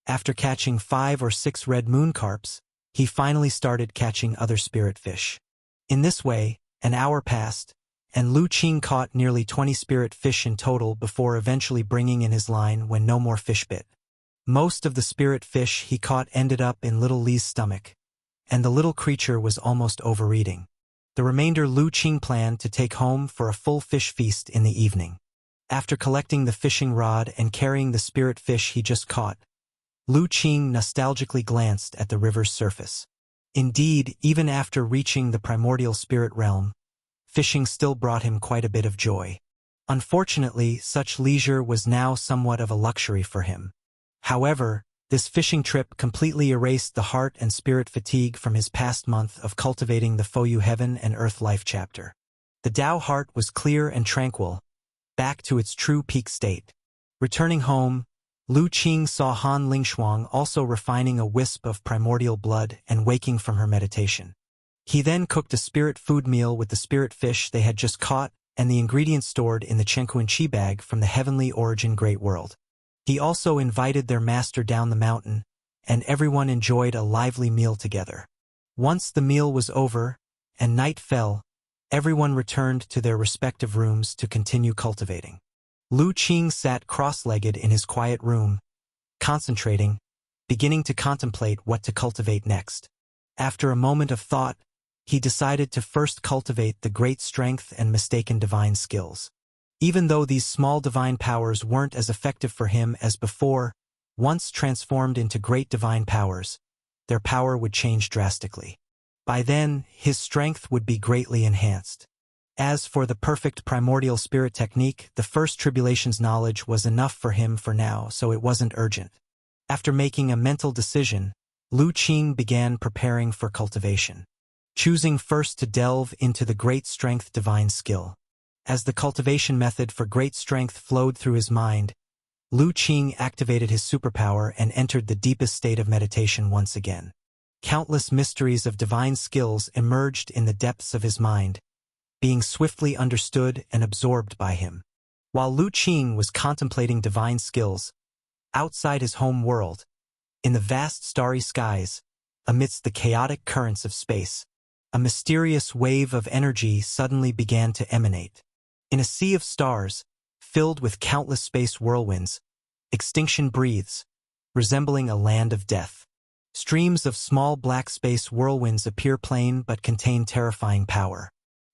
After catching 5 or 6 red moon carps, he finally started catching other spirit fish. In this way, an hour passed, and Lu Qing caught nearly 20 spirit fish in total before eventually bringing in his line when no more fish bit. Most of the spirit fish he caught ended up in Little Li's stomach, and the little creature was almost overeating. The remainder Lu Qing planned to take home for a full fish feast in the evening. After collecting the fishing rod and carrying the spirit fish he just caught, Lu Qing nostalgically glanced at the river's surface. Indeed, even after reaching the primordial spirit realm, fishing still brought him quite a bit of joy. Unfortunately, such leisure was now somewhat of a luxury for him. However, this fishing trip completely erased the heart and spirit fatigue from his past month of cultivating the Fouyu Heaven and Earth Life chapter. The Dao heart was clear and tranquil, back to its true peak state. Returning home, Lu Qing saw Han Lingshuang also refining a wisp of primordial blood and waking from her meditation. He then cooked a spirit food meal with the spirit fish they had just caught and the ingredients stored in the Chenkuan Qi bag from the heavenly origin Great World. He also invited their master down the mountain, and everyone enjoyed a lively meal together. Once the meal was over and night fell, everyone returned to their respective rooms to continue cultivating. Lu Qing sat cross-legged in his quiet room, concentrating, beginning to contemplate what to cultivate next. After a moment of thought, he decided to first cultivate the great strength and mistaken divine skills. Even though these small divine powers weren't as effective for him as before, once transformed into great divine powers, their power would change drastically. By then, his strength would be greatly enhanced. As for the perfect primordial spirit technique, the first tribulation's knowledge was enough for him for now, so it wasn't urgent. After making a mental decision, Lu Qing began preparing for cultivation, choosing first to delve into the great strength divine skill. As the cultivation method for great strength flowed through his mind, Lu Qing activated his superpower and entered the deepest state of meditation once again. Countless mysteries of divine skills emerged in the depths of his mind, being swiftly understood and absorbed by him. While Lu Qing was contemplating divine skills, outside his home world, in the vast starry skies, amidst the chaotic currents of space, a mysterious wave of energy suddenly began to emanate. In a sea of stars, filled with countless space whirlwinds, extinction breathes, resembling a land of death. Streams of small black space whirlwinds appear plain but contain terrifying power.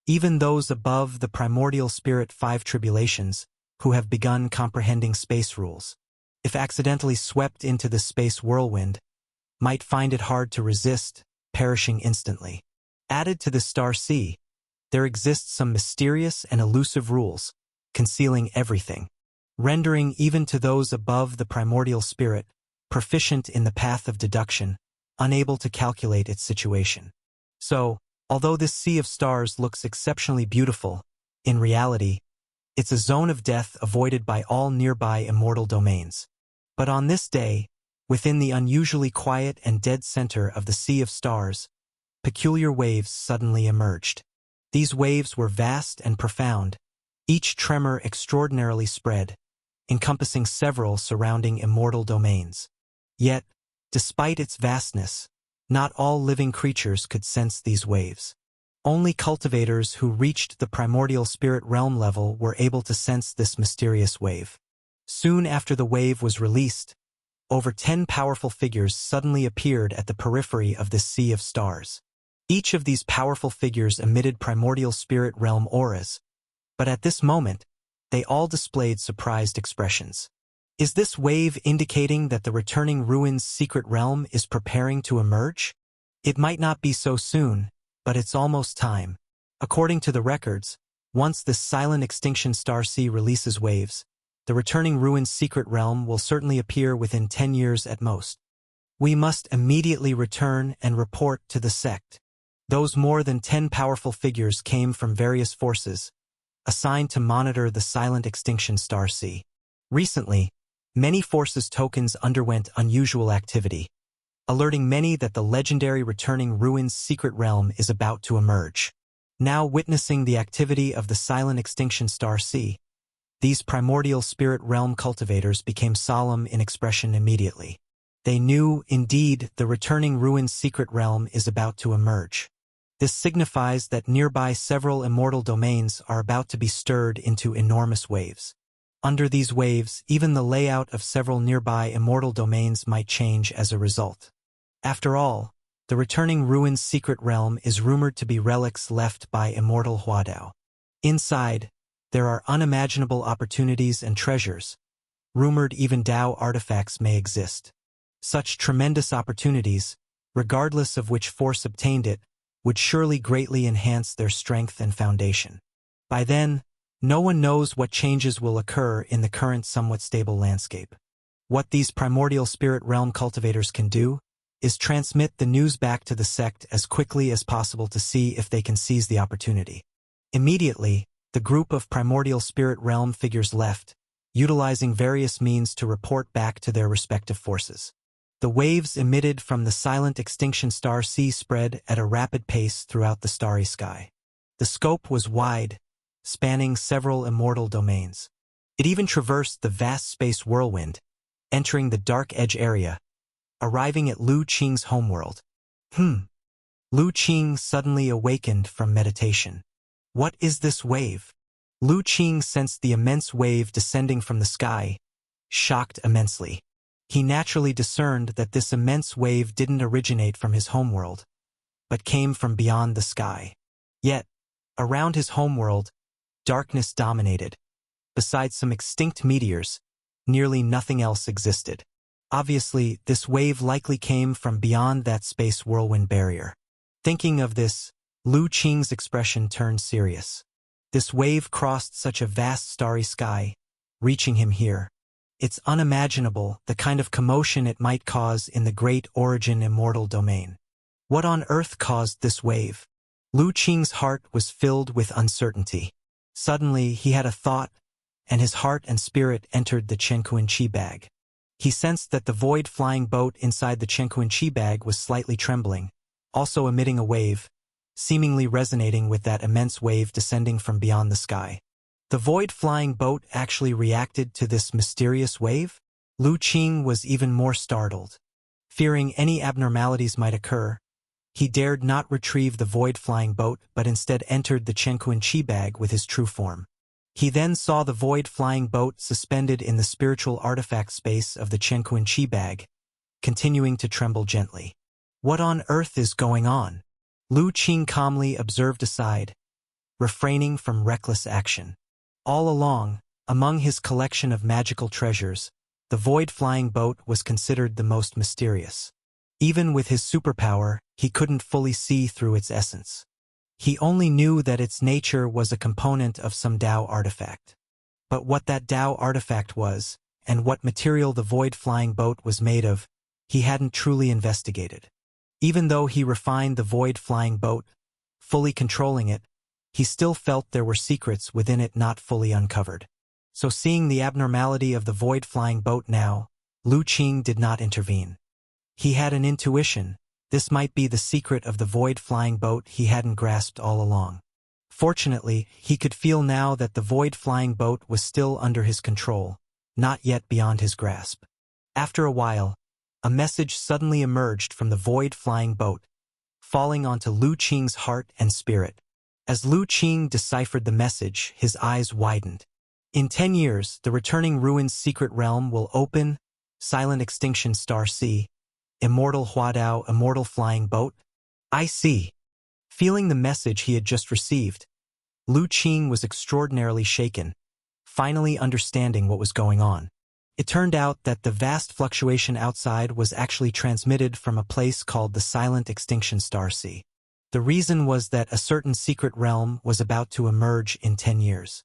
Even those above the primordial spirit 5 tribulations, who have begun comprehending space rules, if accidentally swept into the space whirlwind, might find it hard to resist, perishing instantly. Added to the star sea, there exist some mysterious and elusive rules, concealing everything, rendering even to those above the primordial spirit, proficient in the path of deduction, unable to calculate its situation. So, although this sea of stars looks exceptionally beautiful, in reality, it's a zone of death avoided by all nearby immortal domains. But on this day, within the unusually quiet and dead center of the sea of stars, peculiar waves suddenly emerged. These waves were vast and profound, each tremor extraordinarily spread, encompassing several surrounding immortal domains. Yet, despite its vastness, not all living creatures could sense these waves. Only cultivators who reached the primordial spirit realm level were able to sense this mysterious wave. Soon after the wave was released, over 10 powerful figures suddenly appeared at the periphery of this sea of stars. Each of these powerful figures emitted primordial spirit realm auras, but at this moment, they all displayed surprised expressions. Is this wave indicating that the returning ruins secret realm is preparing to emerge? It might not be so soon, but it's almost time. According to the records, once this silent extinction star sea releases waves, the returning ruins secret realm will certainly appear within 10 years at most. We must immediately return and report to the sect. Those more than 10 powerful figures came from various forces, assigned to monitor the silent extinction star sea. Recently, many forces tokens underwent unusual activity, alerting many that the legendary returning ruins secret realm is about to emerge. Now witnessing the activity of the silent extinction star sea, these primordial spirit realm cultivators became solemn in expression immediately. They knew, indeed, the returning ruins secret realm is about to emerge. This signifies that nearby several immortal domains are about to be stirred into enormous waves. Under these waves, even the layout of several nearby immortal domains might change as a result. After all, the returning ruins secret realm is rumored to be relics left by immortal Huadao. Inside, there are unimaginable opportunities and treasures. Rumored even Dao artifacts may exist. Such tremendous opportunities, regardless of which force obtained it, would surely greatly enhance their strength and foundation. By then, no one knows what changes will occur in the current somewhat stable landscape. What these primordial spirit realm cultivators can do is transmit the news back to the sect as quickly as possible to see if they can seize the opportunity. Immediately, the group of primordial spirit realm figures left, utilizing various means to report back to their respective forces. The waves emitted from the silent extinction star sea spread at a rapid pace throughout the starry sky. The scope was wide, spanning several immortal domains. It even traversed the vast space whirlwind, entering the Dark Edge area, arriving at Lu Qing's homeworld. Lu Qing suddenly awakened from meditation. What is this wave? Lu Qing sensed the immense wave descending from the sky, shocked immensely. He naturally discerned that this immense wave didn't originate from his homeworld, but came from beyond the sky. Yet, around his homeworld, darkness dominated. Besides some extinct meteors, nearly nothing else existed. Obviously, this wave likely came from beyond that space whirlwind barrier. Thinking of this, Lu Qing's expression turned serious. This wave crossed such a vast starry sky, reaching him here. It's unimaginable the kind of commotion it might cause in the great origin immortal domain. What on earth caused this wave? Lu Qing's heart was filled with uncertainty. Suddenly, he had a thought, and his heart and spirit entered the Chenkuan Qi bag. He sensed that the void flying boat inside the Chenkuan Qi bag was slightly trembling, also emitting a wave, seemingly resonating with that immense wave descending from beyond the sky. The void-flying boat actually reacted to this mysterious wave? Lu Qing was even more startled. Fearing any abnormalities might occur, he dared not retrieve the void-flying boat but instead entered the Chenkuan Qi bag with his true form. He then saw the void-flying boat suspended in the spiritual artifact space of the Chenkuan Qi bag, continuing to tremble gently. What on earth is going on? Lu Qing calmly observed aside, refraining from reckless action. All along, among his collection of magical treasures, the void-flying boat was considered the most mysterious. Even with his superpower, he couldn't fully see through its essence. He only knew that its nature was a component of some Dao artifact. But what that Tao artifact was, and what material the void flying boat was made of, he hadn't truly investigated. Even though he refined the void flying boat, fully controlling it, he still felt there were secrets within it not fully uncovered. So seeing the abnormality of the void flying boat now, Lu Qing did not intervene. He had an intuition. This might be the secret of the void flying boat he hadn't grasped all along. Fortunately, he could feel now that the void flying boat was still under his control, not yet beyond his grasp. After a while, a message suddenly emerged from the void flying boat, falling onto Lu Qing's heart and spirit. As Lu Qing deciphered the message, his eyes widened. In 10 years, the returning ruins secret realm will open, silent extinction star C, immortal Huadao, immortal flying boat. I see. Feeling the message he had just received, Lu Qing was extraordinarily shaken, finally understanding what was going on. It turned out that the vast fluctuation outside was actually transmitted from a place called the Silent Extinction Star C. The reason was that a certain secret realm was about to emerge in 10 years.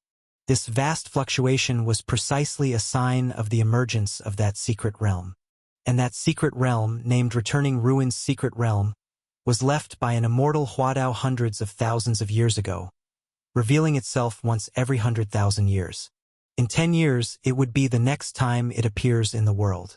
This vast fluctuation was precisely a sign of the emergence of that secret realm. And that secret realm, named Returning Ruins Secret Realm, was left by an immortal Huadao hundreds of thousands of years ago, revealing itself once every 100,000 years. In 10 years, it would be the next time it appears in the world.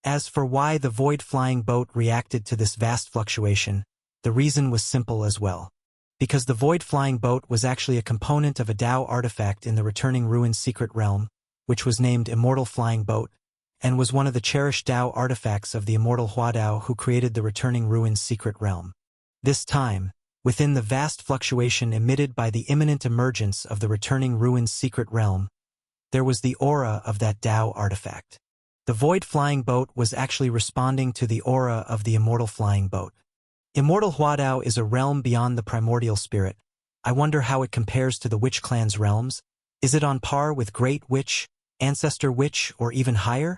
As for why the void flying boat reacted to this vast fluctuation, the reason was simple as well. Because the void flying boat was actually a component of a Tao artifact in the Returning Ruins Secret Realm, which was named Immortal Flying Boat, and was one of the cherished Tao artifacts of the immortal Huadao who created the Returning Ruins Secret Realm. This time, within the vast fluctuation emitted by the imminent emergence of the Returning Ruins Secret Realm, there was the aura of that Tao artifact. The void flying boat was actually responding to the aura of the immortal flying boat. Immortal Huadao is a realm beyond the primordial spirit. I wonder how it compares to the Witch Clan's realms. Is it on par with Great Witch, Ancestor Witch, or even higher?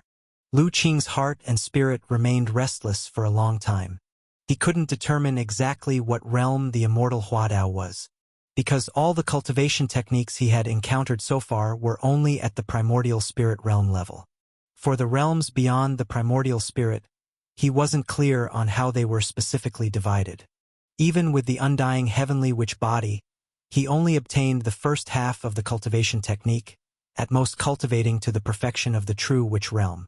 Lu Qing's heart and spirit remained restless for a long time. He couldn't determine exactly what realm the immortal Huadao was, because all the cultivation techniques he had encountered so far were only at the primordial spirit realm level. For the realms beyond the primordial spirit, he wasn't clear on how they were specifically divided. Even with the undying heavenly witch body, he only obtained the first half of the cultivation technique, at most cultivating to the perfection of the true witch realm.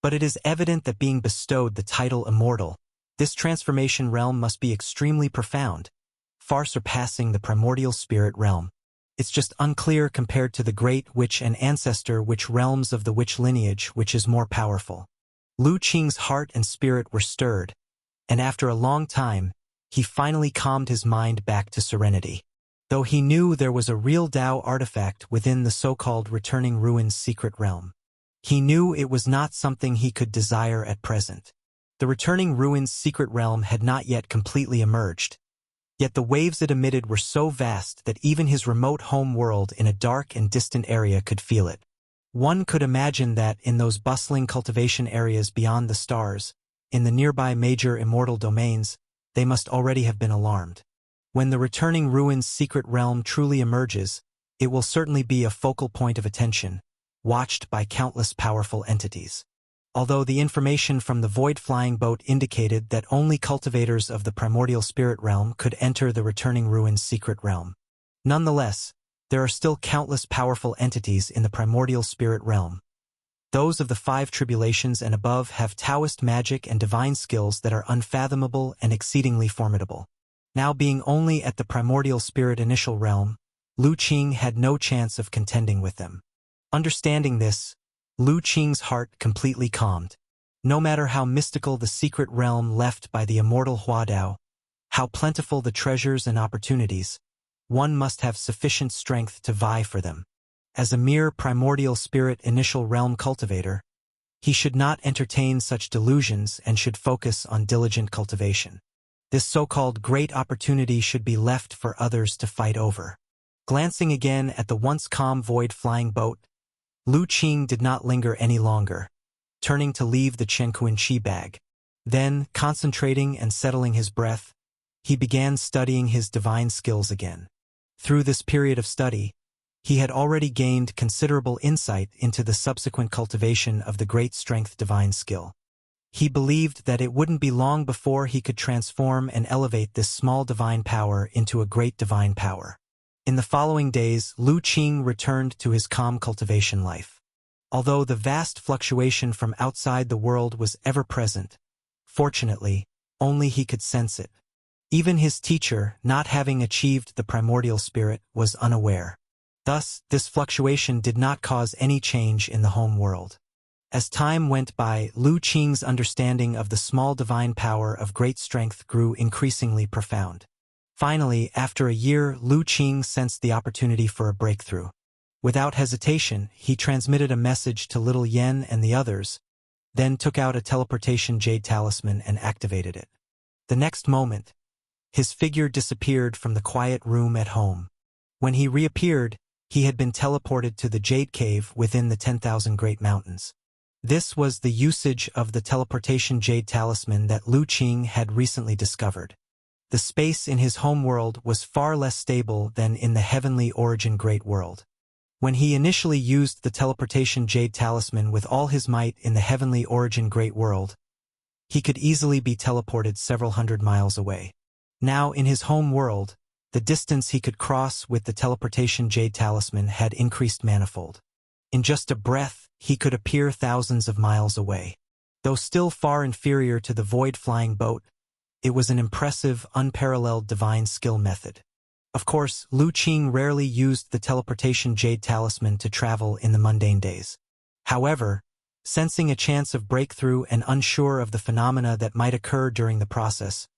But it is evident that being bestowed the title immortal, this transformation realm must be extremely profound, far surpassing the primordial spirit realm. It's just unclear compared to the great witch and ancestor witch realms of the witch lineage, which is more powerful. Lu Qing's heart and spirit were stirred, and after a long time, he finally calmed his mind back to serenity. Though he knew there was a real Tao artifact within the so-called Returning Ruins Secret Realm, he knew it was not something he could desire at present. The Returning Ruins Secret Realm had not yet completely emerged, yet the waves it emitted were so vast that even his remote home world in a dark and distant area could feel it. One could imagine that in those bustling cultivation areas beyond the stars, in the nearby major immortal domains, they must already have been alarmed. When the Returning Ruins Secret Realm truly emerges, it will certainly be a focal point of attention, watched by countless powerful entities. Although the information from the void flying boat indicated that only cultivators of the primordial spirit realm could enter the Returning Ruins Secret Realm. Nonetheless, there are still countless powerful entities in the primordial spirit realm. Those of the 5 tribulations and above have Taoist magic and divine skills that are unfathomable and exceedingly formidable. Now being only at the primordial spirit initial realm, Lu Qing had no chance of contending with them. Understanding this, Lu Qing's heart completely calmed. No matter how mystical the secret realm left by the immortal Huadao, how plentiful the treasures and opportunities, one must have sufficient strength to vie for them. As a mere primordial spirit initial realm cultivator, he should not entertain such delusions and should focus on diligent cultivation. This so-called great opportunity should be left for others to fight over. Glancing again at the once calm void flying boat, Lu Qing did not linger any longer, turning to leave the Chenkuan Qi bag. Then, concentrating and settling his breath, he began studying his divine skills again. Through this period of study, He had already gained considerable insight into the subsequent cultivation of the great strength divine skill. He believed that it wouldn't be long before he could transform and elevate this small divine power into a great divine power. In the following days, Lu Qing returned to his calm cultivation life. Although the vast fluctuation from outside the world was ever present, fortunately, only he could sense it. Even his teacher, not having achieved the primordial spirit, was unaware. Thus, this fluctuation did not cause any change in the home world. As time went by, Lu Qing's understanding of the small divine power of great strength grew increasingly profound. Finally, after a year, Lu Qing sensed the opportunity for a breakthrough. Without hesitation, he transmitted a message to Little Yen and the others, then took out a teleportation jade talisman and activated it. The next moment, his figure disappeared from the quiet room at home. When he reappeared, he had been teleported to the Jade Cave within the 10,000 Great Mountains. This was the usage of the teleportation jade talisman that Lu Qing had recently discovered. The space in his home world was far less stable than in the heavenly origin great world. When he initially used the teleportation jade talisman with all his might in the heavenly origin great world, he could easily be teleported several hundred miles away. Now in his home world, the distance he could cross with the teleportation jade talisman had increased manifold. In just a breath, he could appear thousands of miles away. Though still far inferior to the void-flying boat, it was an impressive, unparalleled divine skill method. Of course, Lu Qing rarely used the teleportation jade talisman to travel in the mundane days. However, sensing a chance of breakthrough and unsure of the phenomena that might occur during the process,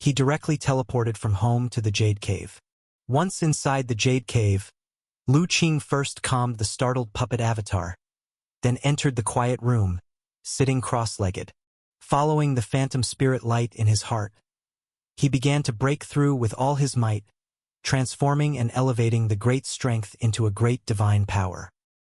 he directly teleported from home to the Jade Cave. Once inside the Jade Cave, Lu Qing first calmed the startled puppet avatar, then entered the quiet room, sitting cross-legged. Following the phantom spirit light in his heart, he began to break through with all his might, transforming and elevating the great strength into a great divine power.